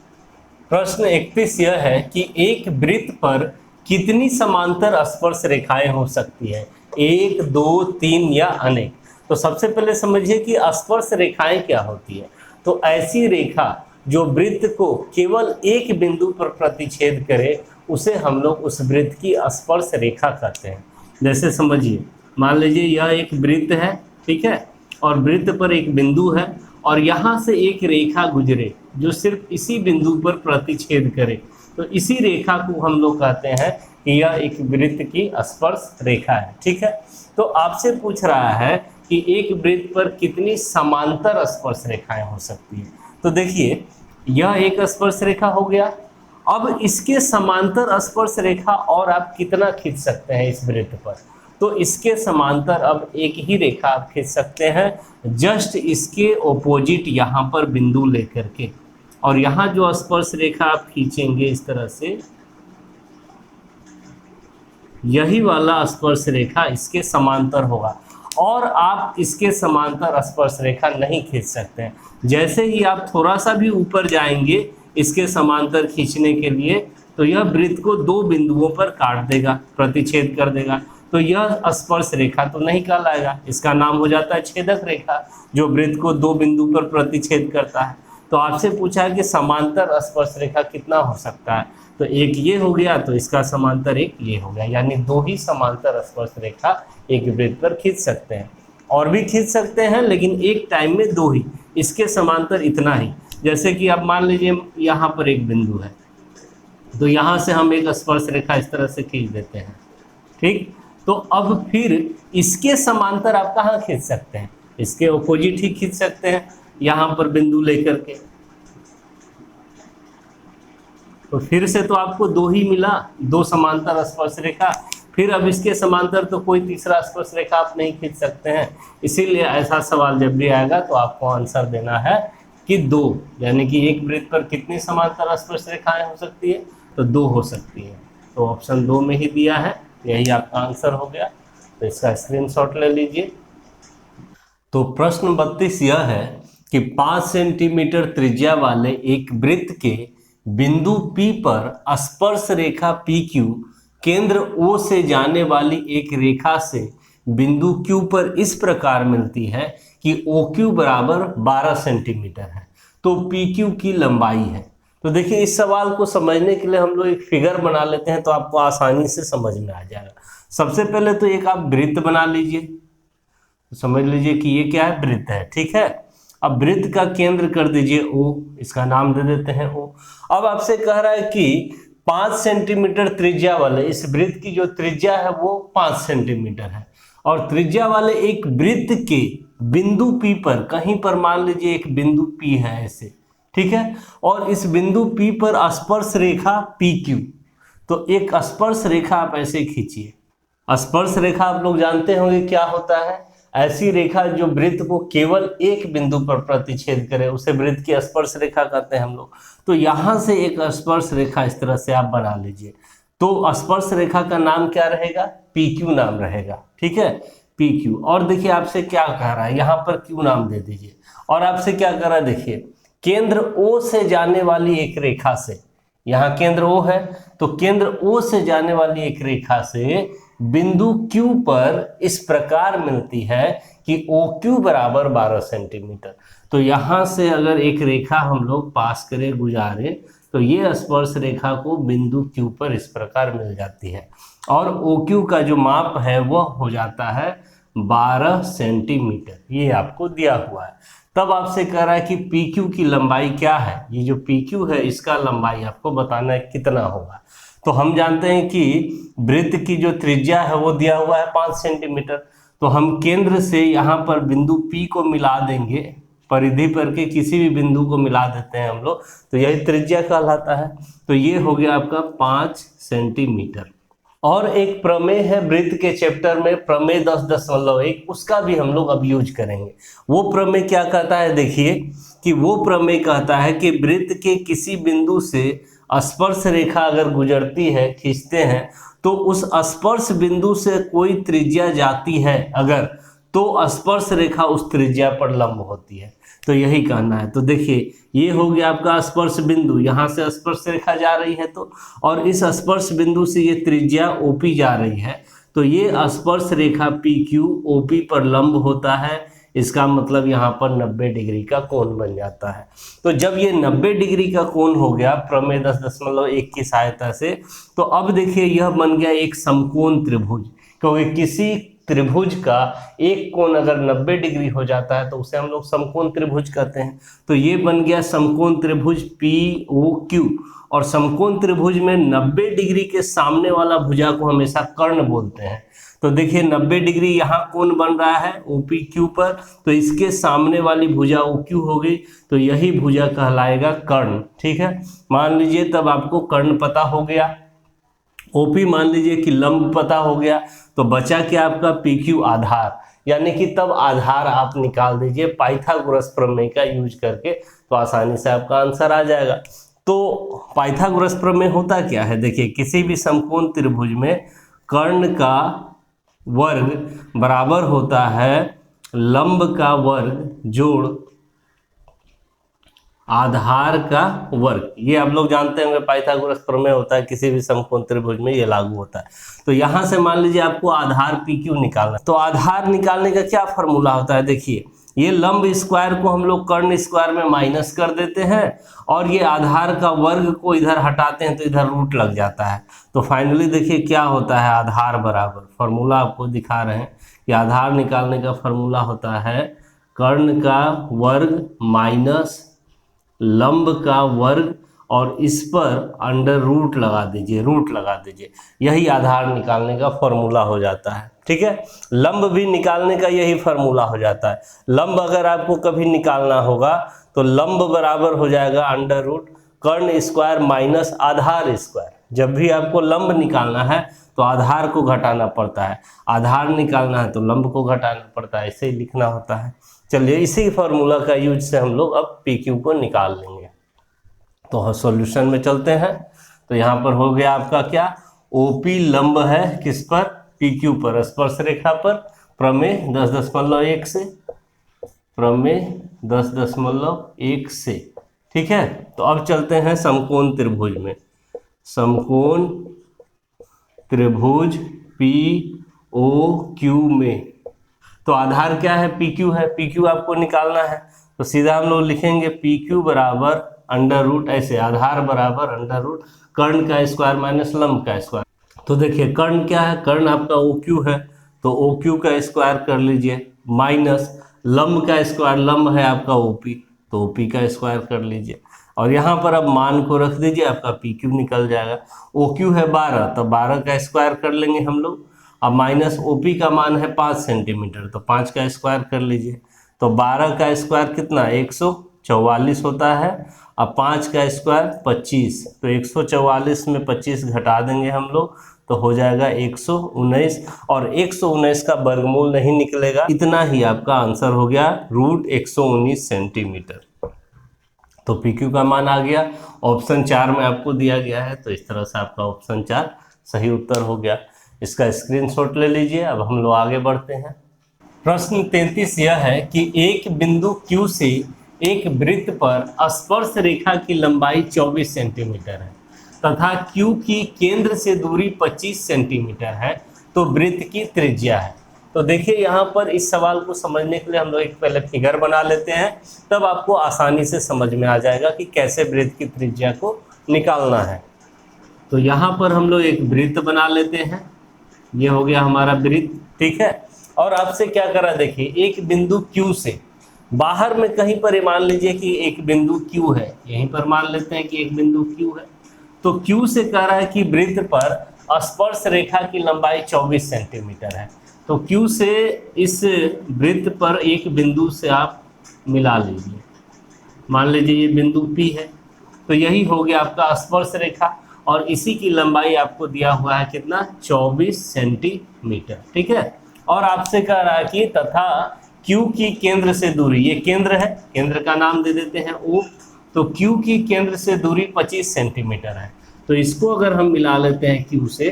प्रश्न 31 यह है कि एक वृत्त पर कितनी समांतर स्पर्श रेखाएं हो सकती है, 1 2 3 या अनेक। तो सबसे पहले समझिए कि स्पर्श रेखाएं क्या होती है। तो ऐसी रेखा जो वृत्त को केवल एक बिंदु पर प्रतिच्छेद करे उसे हम लोग उस वृत्त की स्पर्श रेखा कहते हैं। जैसे समझिए, मान लीजिए यह एक वृत्त है, ठीक है, और वृत्त पर एक बिंदु है और यहाँ से एक रेखा गुजरे जो सिर्फ इसी बिंदु पर प्रतिच्छेद करे, तो इसी रेखा को हम लोग कहते हैं कि यह एक वृत्त की स्पर्श रेखा है। ठीक है, तो आपसे पूछ रहा है कि एक वृत्त पर कितनी समांतर स्पर्श रेखाएं हो सकती है। तो देखिए यह एक स्पर्श रेखा हो गया। अब इसके समांतर स्पर्श रेखा और आप कितना खींच सकते हैं इस वृत्त पर, तो इसके समांतर अब एक ही रेखा आप खींच सकते हैं, जस्ट इसके ऑपोजिट यहाँ पर बिंदु लेकर के, और यहाँ जो स्पर्श रेखा आप खींचेंगे इस तरह से, यही वाला स्पर्श रेखा इसके समांतर होगा और आप इसके समांतर स्पर्श रेखा नहीं खींच सकते हैं। जैसे ही आप थोड़ा सा भी ऊपर जाएंगे इसके समांतर खींचने के लिए तो यह वृत्त को दो बिंदुओं पर काट देगा, प्रतिच्छेद कर देगा। तो यह स्पर्श रेखा तो नहीं कहलाएगा, इसका नाम हो जाता है छेदक रेखा, जो वृत्त को दो बिंदु पर प्रतिच्छेद करता है। तो आपसे पूछा है कि समांतर स्पर्श रेखा कितना हो सकता है, तो एक ये हो गया, तो इसका समांतर एक ये हो गया, यानी दो ही समांतर स्पर्श रेखा एक वृत्त पर खींच सकते हैं। और भी खींच सकते हैं लेकिन एक टाइम में दो ही, इसके समांतर इतना ही। जैसे कि अब मान लीजिए यहाँ पर एक बिंदु है, तो यहाँ से हम एक स्पर्श रेखा इस तरह से खींच देते हैं, ठीक। तो अब फिर इसके समांतर आप कहाँ खींच सकते हैं, इसके अपोजिट ही खींच सकते हैं, यहाँ पर बिंदु लेकर के। तो फिर से तो आपको दो ही मिला, दो समांतर स्पर्श रेखा। फिर अब इसके समांतर तो कोई तीसरा स्पर्श रेखा आप नहीं खींच सकते हैं। इसीलिए ऐसा सवाल जब भी आएगा तो आपको आंसर देना है कि दो, यानी कि एक वृत्त पर कितनी समांतर स्पर्श रेखाएं हो सकती है, तो दो हो सकती है। तो ऑप्शन 2 में ही दिया है, यही आपका आंसर हो गया। तो इसका स्क्रीनशॉट ले लीजिए। तो प्रश्न 32 यह है कि 5 सेंटीमीटर त्रिज्या वाले एक वृत्त के बिंदु P पर स्पर्श रेखा PQ केंद्र O से जाने वाली एक रेखा से बिंदु Q पर इस प्रकार मिलती है कि OQ बराबर 12 सेंटीमीटर है, तो PQ की लंबाई है। तो देखिए इस सवाल को समझने के लिए हम लोग एक फिगर बना लेते हैं तो आपको आसानी से समझ में आ जाएगा। सबसे पहले तो एक आप वृत्त बना लीजिए, तो समझ लीजिए कि ये क्या है, वृत्त है, ठीक है। अब वृत्त का केंद्र कर दीजिए O, इसका नाम दे देते हैं O। अब आपसे कह रहा है कि 5 सेंटीमीटर त्रिज्या वाले इस वृत्त की जो त्रिज्या है वो 5 सेंटीमीटर है, और त्रिज्या वाले एक वृत्त के बिंदु P पर, कहीं पर मान लीजिए एक बिंदु P है ऐसे, ठीक है, और इस बिंदु P पर स्पर्श रेखा PQ। तो एक स्पर्श रेखा आप ऐसे खींचिए। स्पर्श रेखा आप लोग जानते होंगे क्या होता है, ऐसी रेखा जो वृत्त को केवल एक बिंदु पर प्रतिच्छेद करे उसे वृत्त की स्पर्श रेखा कहते हैं हम लोग। तो यहाँ से एक स्पर्श रेखा इस तरह से आप बना लीजिए। तो स्पर्श रेखा का नाम क्या रहेगा, PQ नाम रहेगा, ठीक है, PQ। और देखिए आपसे क्या कह रहा है, यहाँ पर Q नाम दे दीजिए। और आपसे क्या कह रहा है, देखिए केंद्र O से जाने वाली एक रेखा से, यहाँ केंद्र O है, तो केंद्र O से जाने वाली एक रेखा से बिंदु Q पर इस प्रकार मिलती है कि OQ बराबर 12 सेंटीमीटर। तो यहाँ से अगर एक रेखा हम लोग पास करें, गुजारे, तो ये स्पर्श रेखा को बिंदु Q पर इस प्रकार मिल जाती है, और OQ का जो माप है वह हो जाता है 12 सेंटीमीटर, ये आपको दिया हुआ है। तब आपसे कह रहा है कि PQ की लंबाई क्या है, ये जो PQ है इसका लंबाई आपको बताना है कितना होगा। तो हम जानते हैं कि वृत्त की जो त्रिज्या है वो दिया हुआ है 5 सेंटीमीटर, तो हम केंद्र से यहाँ पर बिंदु P को मिला देंगे, परिधि पर के किसी भी बिंदु को मिला देते हैं हम लोग, तो यही त्रिज्या कहलाता है। तो ये हो गया आपका 5 सेंटीमीटर। और एक प्रमेय है वृत्त के चैप्टर में, प्रमेय 10.1, उसका भी हम लोग अब यूज करेंगे। वो प्रमेय क्या कहता है, देखिए कि वो प्रमेय कहता है कि वृत्त के किसी बिंदु से स्पर्श रेखा अगर गुजरती है, खींचते हैं, तो उस स्पर्श बिंदु से कोई त्रिज्या जाती है अगर, तो स्पर्श रेखा उस त्रिज्या पर लंब होती है। तो यही कहना है। तो देखिए ये हो गया आपका स्पर्श बिंदु, यहाँ से स्पर्श रेखा जा रही है तो, और इस स्पर्श बिंदु से ये त्रिज्या OP जा रही है, तो ये स्पर्श रेखा PQ OP पर लंब होता है। इसका मतलब यहाँ पर 90 डिग्री का कोण बन जाता है। तो जब ये 90 डिग्री का कोण हो गया प्रमेय 10.1 की सहायता से, तो अब देखिए यह बन गया एक समकोण त्रिभुज, क्योंकि किसी त्रिभुज का एक कोण अगर 90 डिग्री हो जाता है तो उसे हम लोग समकोण त्रिभुज कहते हैं। तो ये बन गया समकोण त्रिभुज POQ, और समकोण त्रिभुज में 90 डिग्री के सामने वाला भुजा को हमेशा कर्ण बोलते हैं। तो देखिए 90 डिग्री यहाँ कोण बन रहा है OPQ पर, तो इसके सामने वाली भुजा OQ हो गई, तो यही भुजा कहलाएगा कर्ण, ठीक है। मान लीजिए तब आपको कर्ण पता हो गया, OP मान लीजिए कि लंब पता हो गया, तो बचा क्या आपका PQ आधार, यानी कि तब आधार आप निकाल दीजिए पाइथागोरस प्रमेय का यूज करके, तो आसानी से आपका आंसर आ जाएगा। तो पाइथागोरस प्रमेय होता क्या है, देखिए किसी भी समकोण त्रिभुज में कर्ण का वर्ग बराबर होता है लंब का वर्ग जोड़ आधार का वर्ग। ये आप लोग जानते होंगे, पाइथागोरस प्रमेय होता है, किसी भी समकोण त्रिभुज में ये लागू होता है। तो यहां से मान लीजिए आपको आधार PQ निकालना, तो आधार निकालने का क्या फॉर्मूला होता है, देखिए ये लंब स्क्वायर को हम लोग कर्ण स्क्वायर में माइनस कर देते हैं और ये आधार का वर्ग को इधर हटाते हैं तो इधर रूट लग जाता है। तो फाइनली देखिए क्या होता है, आधार बराबर, फॉर्मूला आपको दिखा रहे हैं कि आधार निकालने का फॉर्मूला होता है कर्ण का वर्ग माइनस लंब का वर्ग और इस पर अंडर रूट लगा दीजिए, रूट लगा दीजिए, यही आधार निकालने का फॉर्मूला हो जाता है। ठीक है, लंब भी निकालने का यही फॉर्मूला हो जाता है। लंब अगर आपको कभी निकालना होगा तो लंब बराबर हो जाएगा अंडर रूट कर्ण स्क्वायर माइनस आधार स्क्वायर। जब भी आपको लंब निकालना है तो आधार को घटाना पड़ता है, आधार निकालना है तो लंब को घटाना पड़ता है, ऐसे ही लिखना होता है। चलिए इसी फॉर्मूला का यूज से हम लोग अब PQ को निकाल लेंगे। तो सॉल्यूशन में चलते हैं। तो यहाँ पर हो गया आपका क्या, OP लंब है किस पर, PQ पर, स्पर्श रेखा पर, प्रमेय 10.1 से, प्रमेय 10.1 से। ठीक है, तो अब चलते हैं समकोण त्रिभुज में। समकोण त्रिभुज POQ में तो आधार क्या है, PQ है, PQ आपको निकालना है। तो सीधा हम लोग लिखेंगे PQ बराबर अंडर रूट, ऐसे आधार बराबर अंडर रूट कर्ण का स्क्वायर माइनस लंब का स्क्वायर। तो देखिए कर्ण क्या है, कर्ण आपका OQ है तो OQ का स्क्वायर कर लीजिए, माइनस लंब का स्क्वायर, लंब है आपका OP तो OP का स्क्वायर कर लीजिए। और यहाँ पर अब मान को रख दीजिए, आपका PQ निकल जाएगा। OQ है 12 तो 12 का स्क्वायर कर लेंगे हम लोग। अब माइनस OP का मान है 5 सेंटीमीटर तो 5 का स्क्वायर कर लीजिए। तो 12 का स्क्वायर कितना, 144 होता है। अब 5 का स्क्वायर 25, तो 144 में 25 घटा देंगे हम लोग तो हो जाएगा 119, और 119 का वर्गमूल नहीं निकलेगा, इतना ही आपका आंसर हो गया, रूट 119 सेंटीमीटर। तो PQ का मान आ गया, ऑप्शन 4 में आपको दिया गया है। तो इस तरह से आपका ऑप्शन 4 सही उत्तर हो गया। इसका स्क्रीनशॉट ले लीजिए। अब हम लोग आगे बढ़ते हैं। प्रश्न 33 यह है कि एक बिंदु Q से एक वृत्त पर स्पर्श रेखा की लंबाई 24 सेंटीमीटर है तथा Q की केंद्र से दूरी 25 सेंटीमीटर है, तो वृत्त की त्रिज्या है। तो देखिए यहाँ पर इस सवाल को समझने के लिए हम लोग एक पहले फिगर बना लेते हैं, तब आपको आसानी से समझ में आ जाएगा कि कैसे वृत्त की त्रिज्या को निकालना है। तो यहाँ पर हम लोग एक वृत्त बना लेते हैं, ये हो गया हमारा वृत्त। ठीक है, और आपसे क्या करा, देखिए एक बिंदु Q से बाहर में कहीं पर मान लीजिए कि एक बिंदु Q है, यहीं पर मान लेते हैं कि एक बिंदु Q है। तो Q से कह रहा है कि वृत्त पर स्पर्श रेखा की लंबाई 24 सेंटीमीटर है। तो Q से इस वृत्त पर एक बिंदु से आप मिला लीजिए, मान लीजिए ये बिंदु P है, तो यही हो गया आपका स्पर्श रेखा, और इसी की लंबाई आपको दिया हुआ है कितना, 24 सेंटीमीटर। ठीक है, और आपसे कह रहा है कि तथा Q की केंद्र से दूरी, ये केंद्र है, केंद्र का नाम दे देते हैं O, तो Q की केंद्र से दूरी 25 सेंटीमीटर है। तो इसको अगर हम मिला लेते हैं Q से,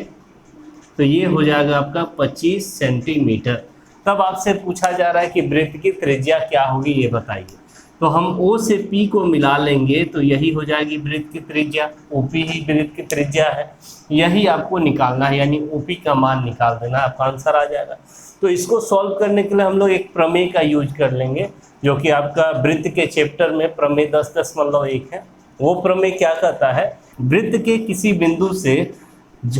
तो ये हो जाएगा आपका 25 सेंटीमीटर। तब आपसे पूछा जा रहा है कि वृत्त की त्रिज्या क्या होगी, ये बताइए। तो हम O से P को मिला लेंगे तो यही हो जाएगी वृत्त की त्रिज्या, OP ही वृत्त की त्रिज्या है, यही आपको निकालना है, यानी OP का मान निकाल देना, आपका आंसर आ जाएगा। तो इसको सॉल्व करने के लिए हम लोग एक प्रमेय का यूज कर लेंगे, जो कि आपका वृत्त के चैप्टर में प्रमेय 10.1 है। वो प्रमेय क्या कहता है, वृत्त के किसी बिंदु से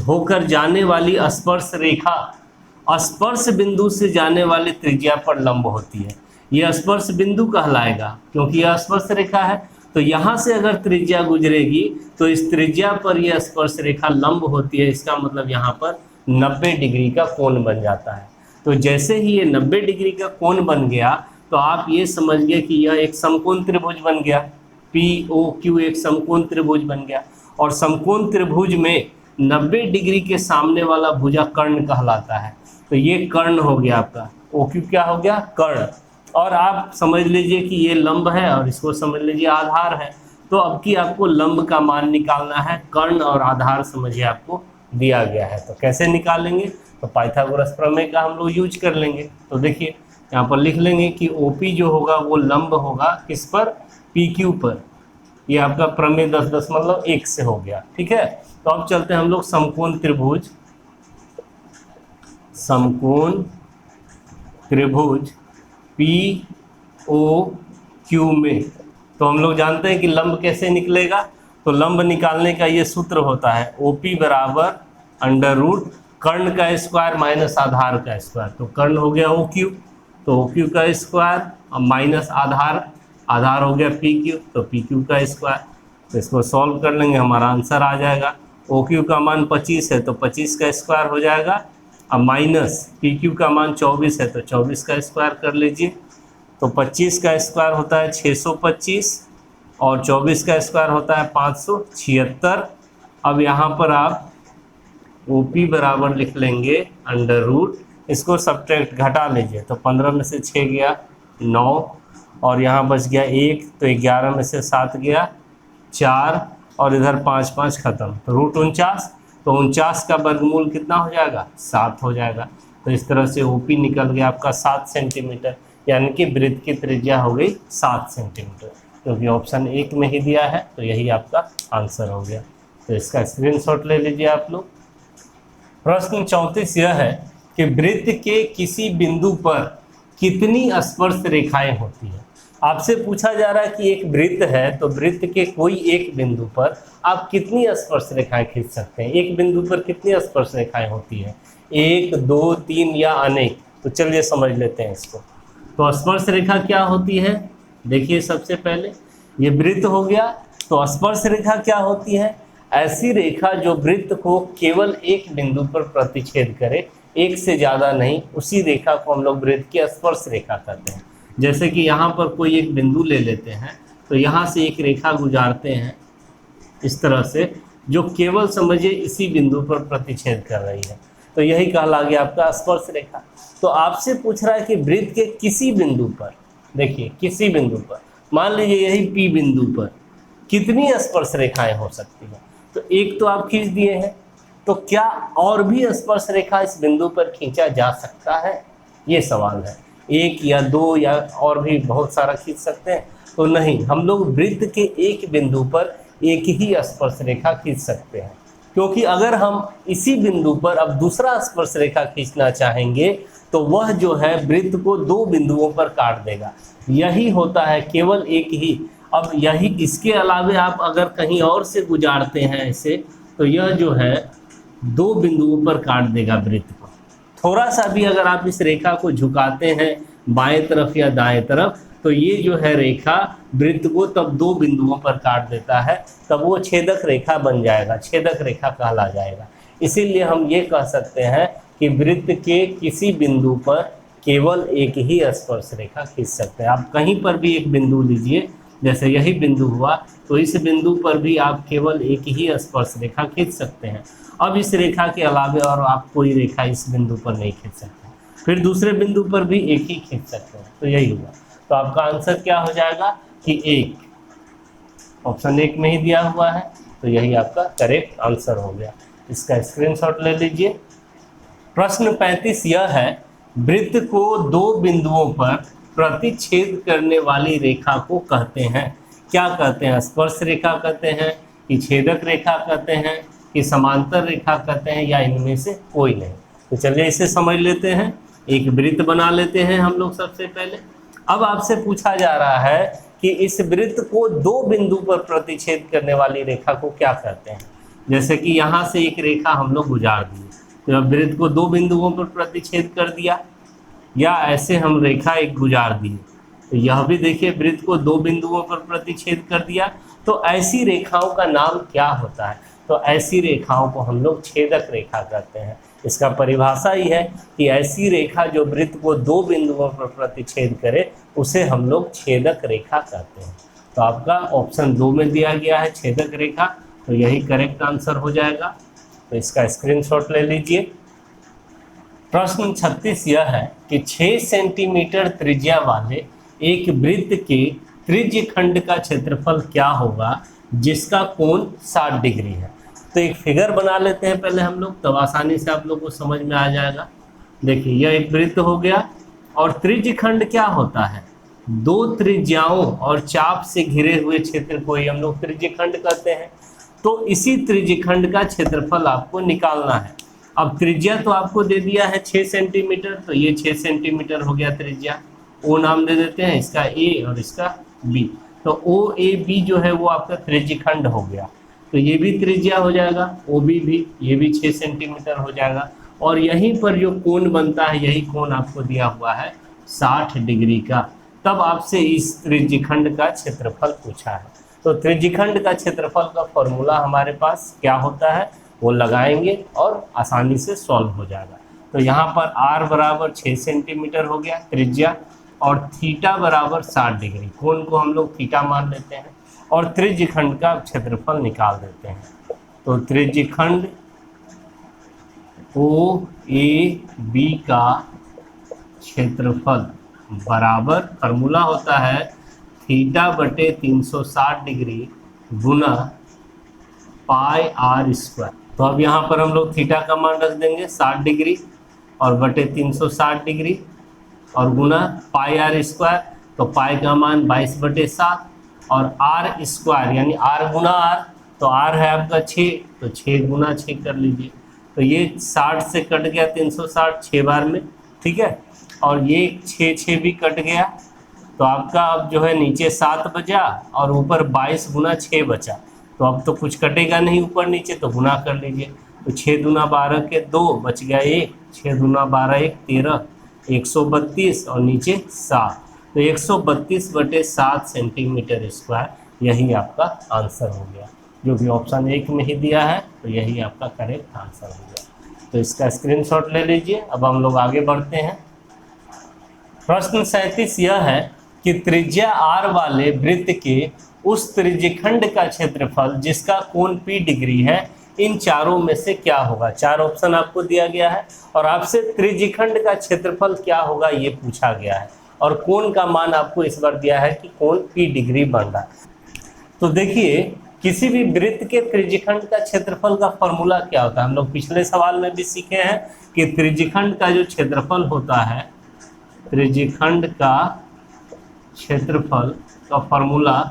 होकर जाने वाली स्पर्श रेखा स्पर्श बिंदु से जाने वाली त्रिज्या पर लंब होती है। यह स्पर्श बिंदु कहलाएगा क्योंकि यह स्पर्श रेखा है। तो यहाँ से अगर त्रिज्या गुजरेगी तो इस त्रिज्या पर यह स्पर्श रेखा लंब होती है, इसका मतलब यहाँ पर 90 डिग्री का कोण बन जाता है। तो जैसे ही ये 90 डिग्री का कोण बन गया तो आप ये समझ गए कि यह एक समकोण त्रिभुज बन गया, POQ एक समकोण त्रिभुज बन गया। और समकोण त्रिभुज में 90 डिग्री के सामने वाला भुजा कर्ण कहलाता है। तो ये कर्ण हो गया आपका, OQ क्या हो गया, कर्ण। और आप समझ लीजिए कि ये लंब है और इसको समझ लीजिए आधार है। तो अब की आपको लंब का मान निकालना है, कर्ण और आधार समझिए आपको दिया गया है। तो कैसे निकालेंगे, तो पाइथागोरस प्रमेय का हम लोग यूज कर लेंगे। तो देखिए यहाँ पर लिख लेंगे कि OP जो होगा वो लंब होगा किस पर, PQ पर। ये आपका प्रमेय 10.1 से हो गया, ठीक है। तो अब चलते हैं हम लोग समकोण त्रिभुज, समकोण त्रिभुज POQ में। तो हम लोग जानते हैं कि लंब कैसे निकलेगा, तो लंब निकालने का ये सूत्र होता है OP बराबर √ कर्ण का स्क्वायर माइनस आधार का स्क्वायर। तो कर्ण हो गया OQ, तो OQ का स्क्वायर और माइनस आधार हो गया PQ, तो PQ का स्क्वायर। तो इसको सॉल्व कर लेंगे, हमारा आंसर आ जाएगा। OQ का मान 25 है तो 25 का स्क्वायर हो जाएगा, अब माइनस PQ का मान 24 है तो 24 का स्क्वायर कर लीजिए। तो 25 का स्क्वायर होता है 625 और 24 का स्क्वायर होता है 576। अब यहाँ पर आप OP बराबर लिख लेंगे √ इसको सब्ट्रैक्ट घटा लीजिए। तो 15 में से 6 गया 9 और यहाँ बच गया 1, तो 11 में से 7 गया 4 और इधर 5 5 खत्म, तो √49। तो 49 का वर्गमूल कितना हो जाएगा, 7 हो जाएगा। तो इस तरह से OP निकल गया आपका 7 सेंटीमीटर, यानी कि वृत्त की त्रिज्या हो गई 7 सेंटीमीटर, क्योंकि ऑप्शन 1 में ही दिया है। तो यही आपका आंसर हो गया। तो इसका स्क्रीनशॉट ले लीजिए आप लोग। प्रश्न 34 यह है कि वृत्त के किसी बिंदु पर कितनी स्पर्श रेखाएं होती है। आपसे पूछा जा रहा है कि एक वृत्त है, तो वृत्त के कोई एक बिंदु पर आप कितनी स्पर्श रेखाएं खींच सकते हैं। एक बिंदु पर कितनी स्पर्श रेखाएं होती है, 1, 2, 3 या अनेक। तो चलिए समझ लेते हैं इसको। तो स्पर्श रेखा क्या होती है, देखिए सबसे पहले ये वृत्त हो गया। तो स्पर्श रेखा क्या होती है, ऐसी रेखा जो वृत्त को केवल एक बिंदु पर प्रतिच्छेद करे, एक से ज़्यादा नहीं, उसी रेखा को हम लोग वृत्त की स्पर्श रेखा कहते हैं। जैसे कि यहाँ पर कोई एक बिंदु ले लेते हैं, तो यहाँ से एक रेखा गुजारते हैं इस तरह से, जो केवल समझिए इसी बिंदु पर प्रतिच्छेद कर रही है। तो यही कहला गया आपका स्पर्श रेखा। तो आपसे पूछ रहा है कि वृत्त के किसी बिंदु पर, देखिए किसी बिंदु पर, मान लीजिए यही P बिंदु पर कितनी स्पर्श रेखाएं हो सकती हैं। तो एक तो आप खींच दिए हैं, तो क्या और भी स्पर्श रेखा इस बिंदु पर खींचा जा सकता है, ये सवाल है। 1 या 2 या और भी बहुत सारा खींच सकते हैं, तो नहीं, हम लोग वृत्त के एक बिंदु पर एक ही स्पर्श रेखा खींच सकते हैं। क्योंकि अगर हम इसी बिंदु पर अब दूसरा स्पर्श रेखा खींचना चाहेंगे तो वह जो है वृत्त को 2 बिंदुओं पर काट देगा। यही होता है केवल एक ही। अब यही, इसके अलावे आप अगर कहीं और से गुजारते हैं ऐसे, तो यह जो है 2 बिंदुओं पर काट देगा वृत्त को। थोड़ा सा भी अगर आप इस रेखा को झुकाते हैं बाएं तरफ या दाएं तरफ, तो ये जो है रेखा वृत्त को तब 2 बिंदुओं पर काट देता है, तब वो छेदक रेखा बन जाएगा, छेदक रेखा कहला जाएगा। इसीलिए हम ये कह सकते हैं कि वृत्त के किसी बिंदु पर केवल एक ही स्पर्श रेखा खींच सकते हैं। आप कहीं पर भी एक बिंदु लीजिए, जैसे यही बिंदु हुआ, तो इस बिंदु पर भी आप केवल एक ही स्पर्श रेखा खींच सकते हैं। अब इस रेखा के अलावे और आप कोई रेखा इस बिंदु पर नहीं खींच सकते, फिर दूसरे बिंदु पर भी एक ही खींच सकते हैं। तो यही हुआ। तो आपका आंसर क्या हो जाएगा कि 1, ऑप्शन 1 में ही दिया हुआ है। तो यही आपका करेक्ट आंसर हो गया। इसका स्क्रीनशॉट ले लीजिए। प्रश्न 35 यह है, वृत्त को 2 बिंदुओं पर प्रतिच्छेद करने वाली रेखा को कहते हैं, क्या कहते हैं, स्पर्श रेखा कहते हैं कि छेदक रेखा कहते हैं कि समांतर रेखा कहते हैं, या इनमें से कोई नहीं। तो चलिए इसे समझ लेते हैं। एक वृत्त बना लेते हैं हम लोग सबसे पहले। अब आपसे पूछा जा रहा है कि इस वृत्त को 2 बिंदु पर प्रतिच्छेद करने वाली रेखा को क्या कहते हैं। जैसे कि यहाँ से एक रेखा हम लोग गुजार दिए, तो अब वृत्त को 2 बिंदुओं पर प्रतिच्छेद कर दिया, या ऐसे हम रेखा एक गुजार दिए, तो यह भी देखिए वृत्त को 2 बिंदुओं पर प्रतिच्छेद कर दिया। तो ऐसी रेखाओं का नाम क्या होता है, तो ऐसी रेखाओं को हम लोग छेदक रेखा कहते हैं। इसका परिभाषा ही है कि ऐसी रेखा जो वृत्त को 2 बिंदुओं पर प्रतिच्छेद करे, उसे हम लोग छेदक रेखा कहते हैं। तो आपका ऑप्शन 2 में दिया गया है छेदक रेखा, तो यही करेक्ट आंसर हो जाएगा। तो इसका स्क्रीनशॉट ले लीजिए। प्रश्न 36 यह है कि 6 सेंटीमीटर त्रिज्या वाले एक वृत्त के त्रिज्य खंड का क्षेत्रफल क्या होगा जिसका कोण 60 डिग्री है। तो एक फिगर बना लेते हैं पहले हम लोग, तब आसानी से आप लोग को समझ में आ जाएगा। देखिए यह एक वृत्त हो गया, और त्रिज्यखंड क्या होता है? दो त्रिज्याओं और चाप से घिरे हुए क्षेत्र को ही हम लोग त्रिज्यखंड कहते हैं। तो इसी त्रिज्यखंड का क्षेत्रफल आपको निकालना है। अब त्रिज्या तो आपको दे दिया है 6 सेंटीमीटर, तो ये 6 सेंटीमीटर हो गया त्रिज्या। ओ नाम दे देते हैं इसका ए और इसका बी। तो ओ ए बी जो है वो आपका त्रिज्यखंड हो गया। तो ये भी त्रिज्या हो जाएगा, ओ बी भी, ये भी 6 सेंटीमीटर हो जाएगा। और यहीं पर जो कोण बनता है, यही कोण आपको दिया हुआ है 60 डिग्री का। तब आपसे इस त्रिज्यखंड का क्षेत्रफल पूछा है। तो त्रिज्यखंड का क्षेत्रफल का फॉर्मूला हमारे पास क्या होता है वो लगाएंगे और आसानी से सॉल्व हो जाएगा। तो यहाँ पर r बराबर 6 सेंटीमीटर हो गया त्रिज्या, और थीटा बराबर 60 डिग्री, कोण को हम लोग थीटा मान लेते हैं, और त्रिज्यखंड का क्षेत्रफल निकाल देते हैं। तो त्रिज्यखंड ओ ए बी का क्षेत्रफल बराबर, फॉर्मूला होता है थीटा बटे 360 डिग्री गुना पाई आर स्क्वायर। तो अब यहाँ पर हम लोग थीटा का मान रख देंगे 60 डिग्री और बटे 360 डिग्री और गुना पाई आर स्क्वायर। तो पाई का मान 22/7 और आर स्क्वायर यानी आर गुना आर, तो आर है आपका 6, तो 6 गुना 6 कर लीजिए। तो ये 60 से कट गया 360 6 बार में, ठीक है, और ये 6 भी कट गया। तो आपका अब जो है नीचे 7 बचा और ऊपर 22 गुना 6 बचा। तो अब तो कुछ कटेगा नहीं ऊपर नीचे, तो गुना कर लीजिए। तो 6 दूना 12 के 2 बच गया 1, 6 दूना 12 1 13, 132 और नीचे 7। तो 132/7 सेंटीमीटर स्क्वायर यही आपका आंसर हो गया, जो भी ऑप्शन 1 में ही दिया है। तो यही आपका करेक्ट आंसर हो गया। तो इसका स्क्रीनशॉट ले लीजिए। अब हम लोग आगे बढ़ते हैं। प्रश्न 37 यह है कि त्रिज्या r वाले वृत्त के उस त्रिज्यखंड का क्षेत्रफल जिसका कोण p डिग्री है, इन चारों में से क्या होगा? 4 ऑप्शन आपको दिया गया है और आपसे त्रिज्यखंड का क्षेत्रफल क्या होगा ये पूछा गया है, और कोण का मान आपको इस बार दिया है कि कोण p डिग्री बन रहा है। तो देखिए किसी भी वृत्त के त्रिज्यखंड का क्षेत्रफल का फॉर्मूला क्या होता है? हम लोग पिछले सवाल में भी सीखे हैं कि त्रिज्यखंड का जो क्षेत्रफल होता है, त्रिज्यखंड का क्षेत्रफल का फॉर्मूला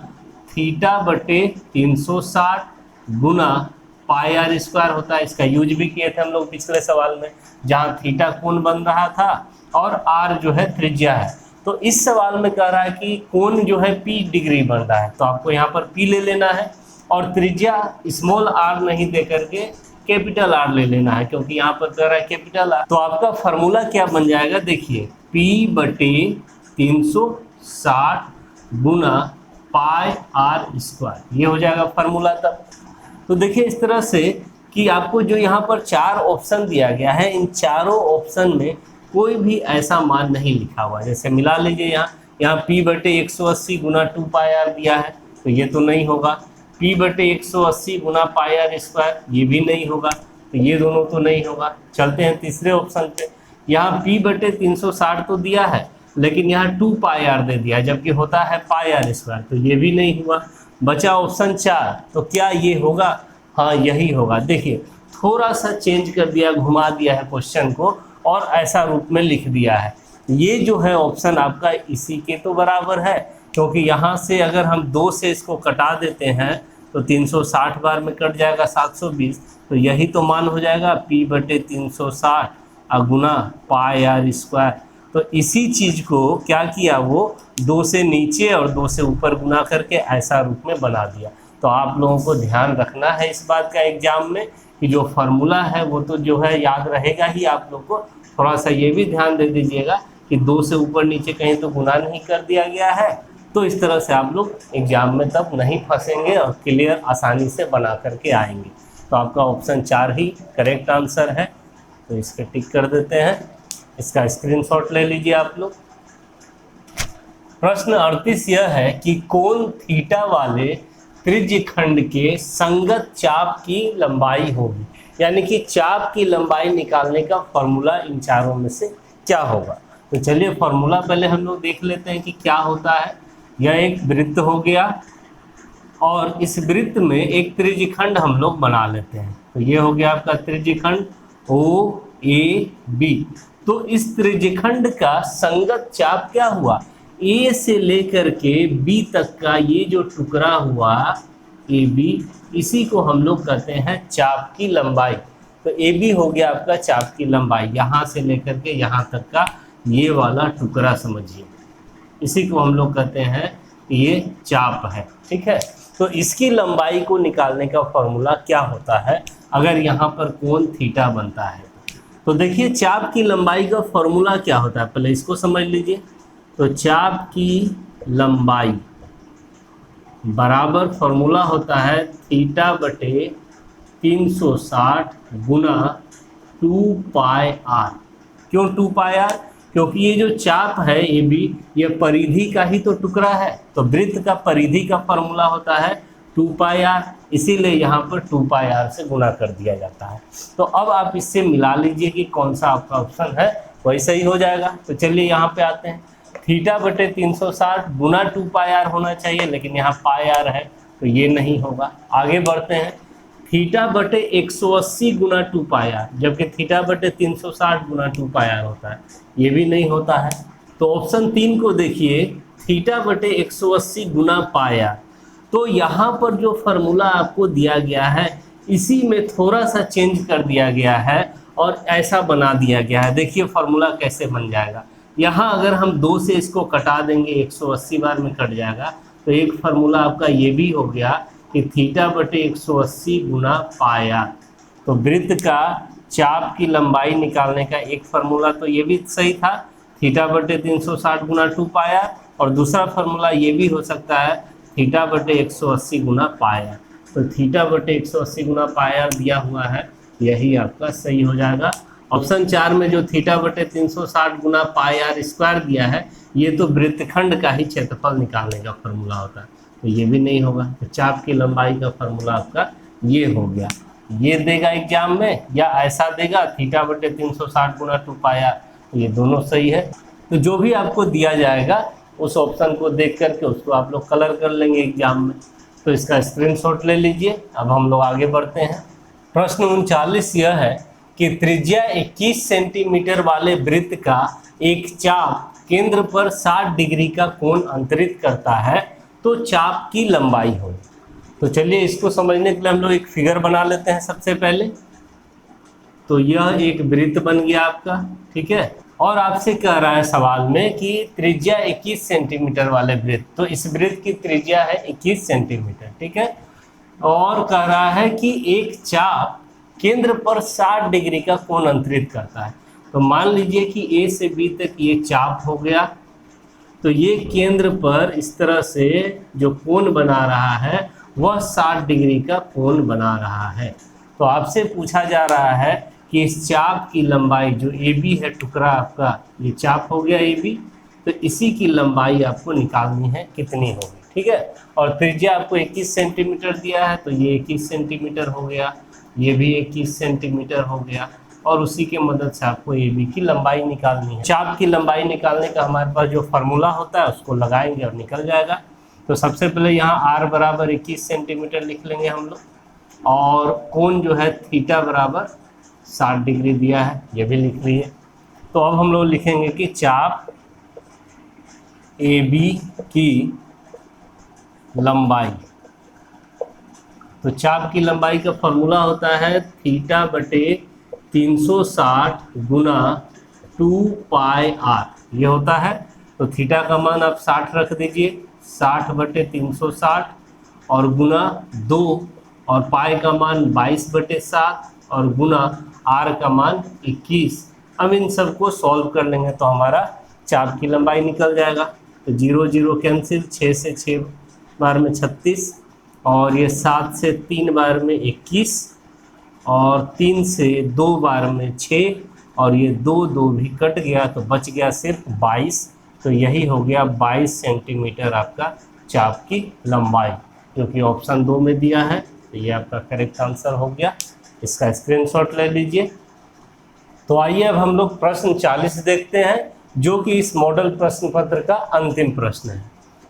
थीटा बटे 360 गुना पाई आर स्क्वायर होता है। इसका यूज भी किए थे हम लोग पिछले सवाल में, जहाँ थीटा कोण बन रहा था और आर जो है त्रिज्या है। तो इस सवाल में कह रहा है कि कोण जो है p डिग्री बन रहा है, तो आपको यहाँ पर p ले लेना है और त्रिज्या स्मॉल r नहीं दे करके कैपिटल R ले लेना है, क्योंकि यहाँ पर कह रहा है कैपिटल R। तो आपका फॉर्मूला क्या बन जाएगा? देखिए p बटे 360 गुना पाई आर स्क्वायर, ये हो जाएगा फॉर्मूला तब। तो देखिए इस तरह से कि आपको जो यहाँ पर 4 ऑप्शन दिया गया है, इन चारों ऑप्शन में कोई भी ऐसा मान नहीं लिखा हुआ है। जैसे मिला लीजिए, यहाँ p बटे 180 गुना 2 पाई आर दिया है, तो ये तो नहीं होगा। p बटे 180 गुना पाई आर स्क्वायर, ये भी नहीं होगा। तो ये दोनों तो नहीं होगा। चलते हैं तीसरे ऑप्शन पे। यहाँ p बटे 360 तो दिया है, लेकिन यहाँ 2 पाई आर दे दिया है, जबकि होता है पाई आर स्क्वायर, तो ये भी नहीं हुआ। बचा ऑप्शन 4, तो क्या ये होगा? हाँ यही होगा। देखिए थोड़ा सा चेंज कर दिया, घुमा दिया है क्वेश्चन को और ऐसा रूप में लिख दिया है। ये जो है ऑप्शन आपका इसी के तो बराबर है, क्योंकि यहाँ से अगर हम 2 से इसको कटा देते हैं तो 360 बार में कट जाएगा 720, तो यही तो मान हो जाएगा p बटे 360 गुना पाई आर स्क्वायर। तो इसी चीज़ को क्या किया, वो 2 से नीचे और 2 से ऊपर गुना करके ऐसा रूप में बना दिया। तो आप लोगों को ध्यान रखना है इस बात का एग्जाम में कि जो फार्मूला है वो तो जो है याद रहेगा ही आप लोग को, थोड़ा सा ये भी ध्यान दे दीजिएगा कि 2 से ऊपर नीचे कहीं तो गुना नहीं कर दिया गया है। तो इस तरह से आप लोग एग्जाम में तब नहीं फंसेंगे और क्लियर आसानी से बना करके आएंगे। तो आपका ऑप्शन 4 ही करेक्ट आंसर है। तो इसके टिक कर देते हैं, इसका स्क्रीनशॉट ले लीजिए आप लोग। प्रश्न 38 यह है कि कोण थीटा वाले त्रिज्यखंड के संगत चाप की लंबाई होगी, यानी कि चाप की लंबाई निकालने का फॉर्मूला इन चारों में से क्या होगा। तो चलिए फॉर्मूला पहले हम लोग देख लेते हैं कि क्या होता है। यह एक वृत्त हो गया और इस वृत्त में एक त्रिज्यखंड हम लोग बना लेते हैं। तो ये हो गया आपका त्रिज्यखंड ओ ए बी। तो इस त्रिज्यखंड का संगत चाप क्या हुआ, ए से लेकर के बी तक का ये जो टुकड़ा हुआ ए बी, इसी को हम लोग कहते हैं चाप की लंबाई। तो ए बी हो गया आपका चाप की लंबाई, यहाँ से लेकर के यहाँ तक का ये वाला टुकड़ा समझिए, इसी को हम लोग कहते हैं ये चाप है। ठीक है, तो इसकी लंबाई को निकालने का फॉर्मूला क्या होता है अगर यहाँ पर कोण थीटा बनता है। तो देखिए चाप की लंबाई का फॉर्मूला क्या होता है, पहले इसको समझ लीजिए। तो चाप की लंबाई बराबर फॉर्मूला होता है थीटा बटे 360 गुना 2 पाई आर। क्यों 2 पाई आर? क्योंकि ये जो चाप है ए बी, ये परिधि का ही तो टुकड़ा है। तो वृत्त का परिधि का फॉर्मूला होता है 2 पाई आर, इसीलिए यहाँ पर 2 पाई आर से गुना कर दिया जाता है। तो अब आप इससे मिला लीजिए कि कौन सा आपका ऑप्शन है वही सही हो जाएगा। तो चलिए यहाँ पे आते हैं, थीटा बटे 360 गुना 2 पाई आर होना चाहिए, लेकिन यहाँ पाई आर है तो ये नहीं होगा। आगे बढ़ते हैं, थीटा बटे 180 गुना 2 पाई आर, जबकि थीटा बटे 360 गुना 2 पाई आर होता है, ये भी नहीं होता है। तो ऑप्शन 3 को देखिए, थीटा बटे 180 गुना पाई आर। तो यहाँ पर जो फार्मूला आपको दिया गया है इसी में थोड़ा सा चेंज कर दिया गया है और ऐसा बना दिया गया है। देखिए फार्मूला कैसे बन जाएगा। यहाँ अगर हम 2 से इसको कटा देंगे 180 बार में कट जाएगा। तो एक फार्मूला आपका ये भी हो गया कि थीटा बटे 180 गुना पाई आर। तो वृत्त का चाप की लंबाई निकालने का एक फार्मूला तो ये भी सही था, थीटा बटे 360 गुना 2 पाई आर, और दूसरा फार्मूला ये भी हो सकता है थीटा बटे 180 गुना पाई आर। तो थीटा बटे 180 गुना पाई आर दिया हुआ है, यही आपका सही हो जाएगा। ऑप्शन 4 में जो थीटा बटे 360 गुना पाई आर स्क्वायर दिया है, ये तो वृत्तखंड का ही क्षेत्रफल निकालने का फार्मूला होता है, तो ये भी नहीं होगा। तो चाप की लंबाई का फार्मूला आपका ये हो गया। ये देगा एग्जाम में या ऐसा देगा थीटा बटे 360 गुना 2 पाई आर, तो ये दोनों सही है। तो जो भी आपको दिया जाएगा उस ऑप्शन को देख करके उसको आप लोग कलर कर लेंगे एग्जाम में। तो इसका स्क्रीनशॉट ले लीजिए। अब हम लोग आगे बढ़ते हैं। प्रश्न 39 यह है कि त्रिज्या 21 सेंटीमीटर वाले वृत्त का एक चाप केंद्र पर 60 डिग्री का कोण अंतरित करता है, तो चाप की लंबाई हो। तो चलिए इसको समझने के लिए हम लोग एक फिगर बना लेते हैं सबसे पहले। तो यह एक वृत्त बन गया आपका, ठीक है, और आपसे कह रहा है सवाल में कि त्रिज्या 21 सेंटीमीटर वाले वृत्त, तो इस वृत्त की त्रिज्या है 21 सेंटीमीटर, ठीक है, और कह रहा है कि एक चाप केंद्र पर 60 डिग्री का कोण अंतरित करता है। तो मान लीजिए कि ए से बी तक ये चाप हो गया, तो ये केंद्र पर इस तरह से जो कोण बना रहा है वह 60 डिग्री का कोण बना रहा है। तो आपसे पूछा जा रहा है कि इस चाप की लंबाई जो ए बी है, टुकड़ा आपका ये चाप हो गया ए बी, तो इसी की लंबाई आपको निकालनी है, कितनी होगी, ठीक है। और त्रिज्या आपको 21 सेंटीमीटर दिया है, तो ये 21 सेंटीमीटर हो गया, ये भी 21 सेंटीमीटर हो गया, और उसी के मदद से आपको ए बी की लंबाई निकालनी है। चाप की लंबाई निकालने का हमारे पास जो फार्मूला होता है उसको लगाएंगे और निकल जाएगा। तो सबसे पहले यहाँ r बराबर 21 सेंटीमीटर लिख लेंगे हम लोग, और कोण जो है थीटा बराबर 60 डिग्री दिया है, ये भी लिख लिए। तो अब हम लोग लिखेंगे कि चाप ए बी की लंबाई, तो चाप की लंबाई का फॉर्मूला होता है थीटा बटे 360 गुना 2 पाई आर, ये होता है। तो थीटा का मान आप 60 रख दीजिए, 60 बटे 360 और गुना 2, और पाई का मान 22 बटे 7 और गुना आर का मान 21। अब इन सबको सॉल्व कर लेंगे तो हमारा चाप की लंबाई निकल जाएगा। तो 0 0 कैंसिल, 6 से 6 बार में 36, और ये 7 से 3 बार में 21, और 3 से 2 बार में 6, और ये 2 2 भी कट गया तो बच गया सिर्फ 22। तो यही हो गया 22 सेंटीमीटर आपका चाप की लंबाई, जो कि ऑप्शन 2 में दिया है। तो ये आपका करेक्ट आंसर हो गया, इसका स्क्रीनशॉट ले लीजिए। तो आइए अब हम लोग प्रश्न 40 देखते हैं, जो कि इस मॉडल प्रश्न पत्र का अंतिम प्रश्न है।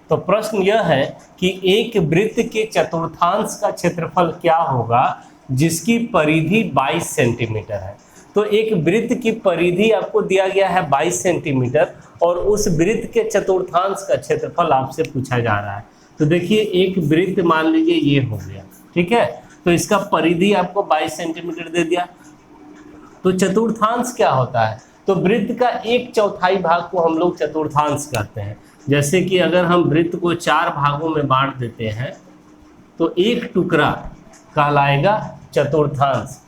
तो प्रश्न यह है कि एक वृत्त के चतुर्थांश का क्षेत्रफल क्या होगा जिसकी परिधि 22 सेंटीमीटर है। तो एक वृत्त की परिधि आपको दिया गया है 22 सेंटीमीटर और उस वृत्त के चतुर्थांश का क्षेत्रफल आपसे पूछा जा रहा है। तो देखिए एक वृत्त मान लीजिए ये हो गया, ठीक है, तो इसका परिधि आपको 22 सेंटीमीटर दे दिया। तो चतुर्थांश क्या होता है, तो वृत्त का 1/4 भाग को हम लोग चतुर्थांश कहते हैं। जैसे कि अगर हम वृत्त को 4 भागों में बांट देते हैं तो एक टुकड़ा कहलाएगा चतुर्थांश।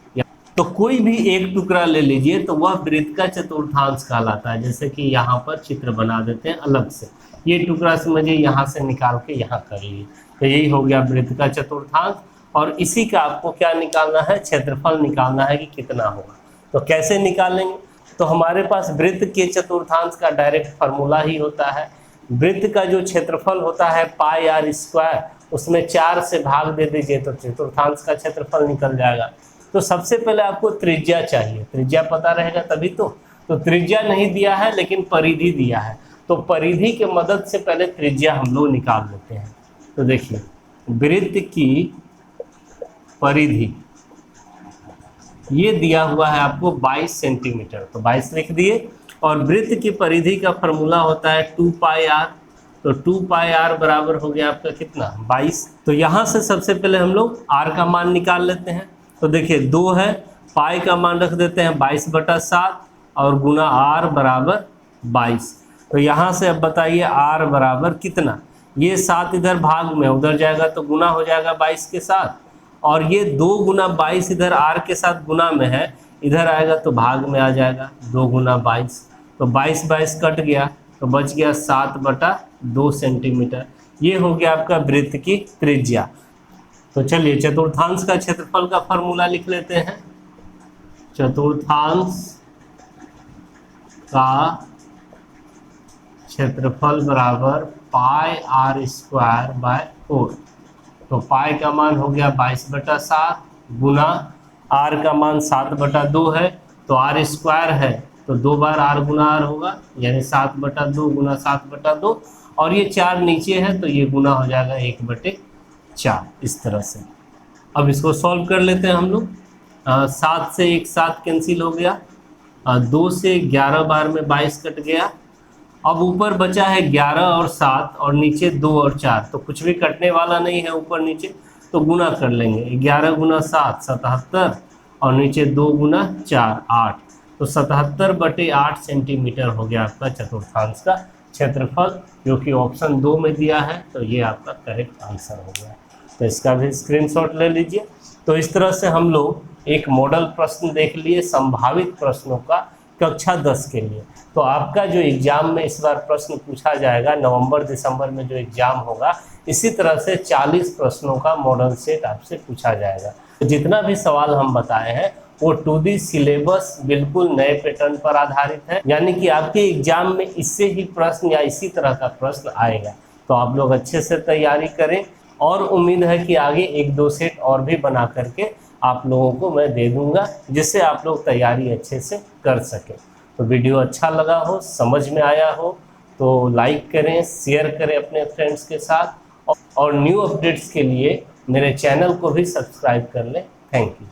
तो कोई भी एक टुकड़ा ले लीजिए तो वह वृत्त का चतुर्थांश कहलाता है। जैसे कि यहाँ पर चित्र बना देते हैं अलग से, ये टुकड़ा समझिए यहाँ से निकाल के यहाँ कर लिए, तो यही हो गया वृत्त का चतुर्थांश। और इसी का आपको क्या निकालना है, क्षेत्रफल निकालना है कि कितना होगा। तो कैसे निकालेंगे, तो हमारे पास वृत्त के चतुर्थांश का डायरेक्ट फार्मूला ही होता है। वृत्त का जो क्षेत्रफल होता है पाई आर स्क्वायर, उसमें 4 से भाग दे दीजिए तो चतुर्थांश का क्षेत्रफल निकल जाएगा। तो सबसे पहले आपको त्रिज्या चाहिए, त्रिज्या पता रहेगा तभी तो त्रिज्या नहीं दिया है लेकिन परिधि दिया है, तो परिधि के मदद से पहले त्रिज्या हम लोग निकाल लेते हैं। तो देखिए वृत्त की परिधि ये दिया हुआ है आपको 22 सेंटीमीटर, तो 22 लिख दिए। और वृत्त की परिधि का फॉर्मूला होता है 2 पाई आर, तो 2 पाई आर बराबर हो गया आपका कितना 22। तो यहाँ से सबसे पहले हम लोग आर का मान निकाल लेते हैं। तो देखिए 2 है, पाई का मान रख देते हैं 22/7 और गुना आर बराबर 22। तो यहाँ से अब बताइए आर बराबर कितना, ये 7 इधर भाग में उधर जाएगा तो गुना हो जाएगा 22 के साथ, और ये 2 गुना 22 इधर आर के साथ गुना में है, इधर आएगा तो भाग में आ जाएगा 2 गुना 22, तो 22 कट गया तो बच गया 7/2 सेंटीमीटर। ये हो गया आपका वृत्त की त्रिज्या। तो चलिए चतुर्थांश का क्षेत्रफल का फॉर्मूला लिख लेते हैं। चतुर्थांश का क्षेत्रफल बराबर पाई आर स्क्वायर बाय 4। तो पाई का मान हो गया 22/7 गुना आर का मान 7/2 है, तो आर स्क्वायर है तो 2 बार आर गुना आर होगा, यानी 7/2 गुना 7/2, और ये 4 नीचे है तो ये गुना हो जाएगा 1/4 इस तरह से। अब इसको सॉल्व कर लेते हैं हम लोग। 7 से 1 7 कैंसिल हो गया, 2 से 11 बार में 22 कट गया। अब ऊपर बचा है 11 और 7 और नीचे 2 और 4, तो कुछ भी कटने वाला नहीं है ऊपर नीचे, तो गुना कर लेंगे। 11 गुना 7 77 और नीचे 2 गुना 4 8, तो 77/8 सेंटीमीटर हो गया आपका चतुर्थांश का क्षेत्रफल, जो कि ऑप्शन 2 में दिया है। तो ये आपका करेक्ट आंसर हो गया। तो इसका भी स्क्रीनशॉट ले लीजिए। तो इस तरह से हम लोग एक मॉडल प्रश्न देख लिए संभावित प्रश्नों का कक्षा 10 के लिए। तो आपका जो एग्जाम में इस बार प्रश्न पूछा जाएगा, नवंबर दिसंबर में जो एग्जाम होगा, इसी तरह से 40 प्रश्नों का मॉडल सेट आपसे पूछा जाएगा। तो जितना भी सवाल हम बताए हैं वो 2D सिलेबस बिल्कुल नए पैटर्न पर आधारित है, यानी कि आपके एग्जाम में इससे ही प्रश्न या इसी तरह का प्रश्न आएगा। तो आप लोग अच्छे से तैयारी करें, और उम्मीद है कि आगे 1-2 सेट और भी बना करके आप लोगों को मैं दे दूंगा, जिससे आप लोग तैयारी अच्छे से कर सकें। तो वीडियो अच्छा लगा हो, समझ में आया हो तो लाइक करें, शेयर करें अपने फ्रेंड्स के साथ, और न्यू अपडेट्स के लिए मेरे चैनल को भी सब्सक्राइब कर लें। Thank you.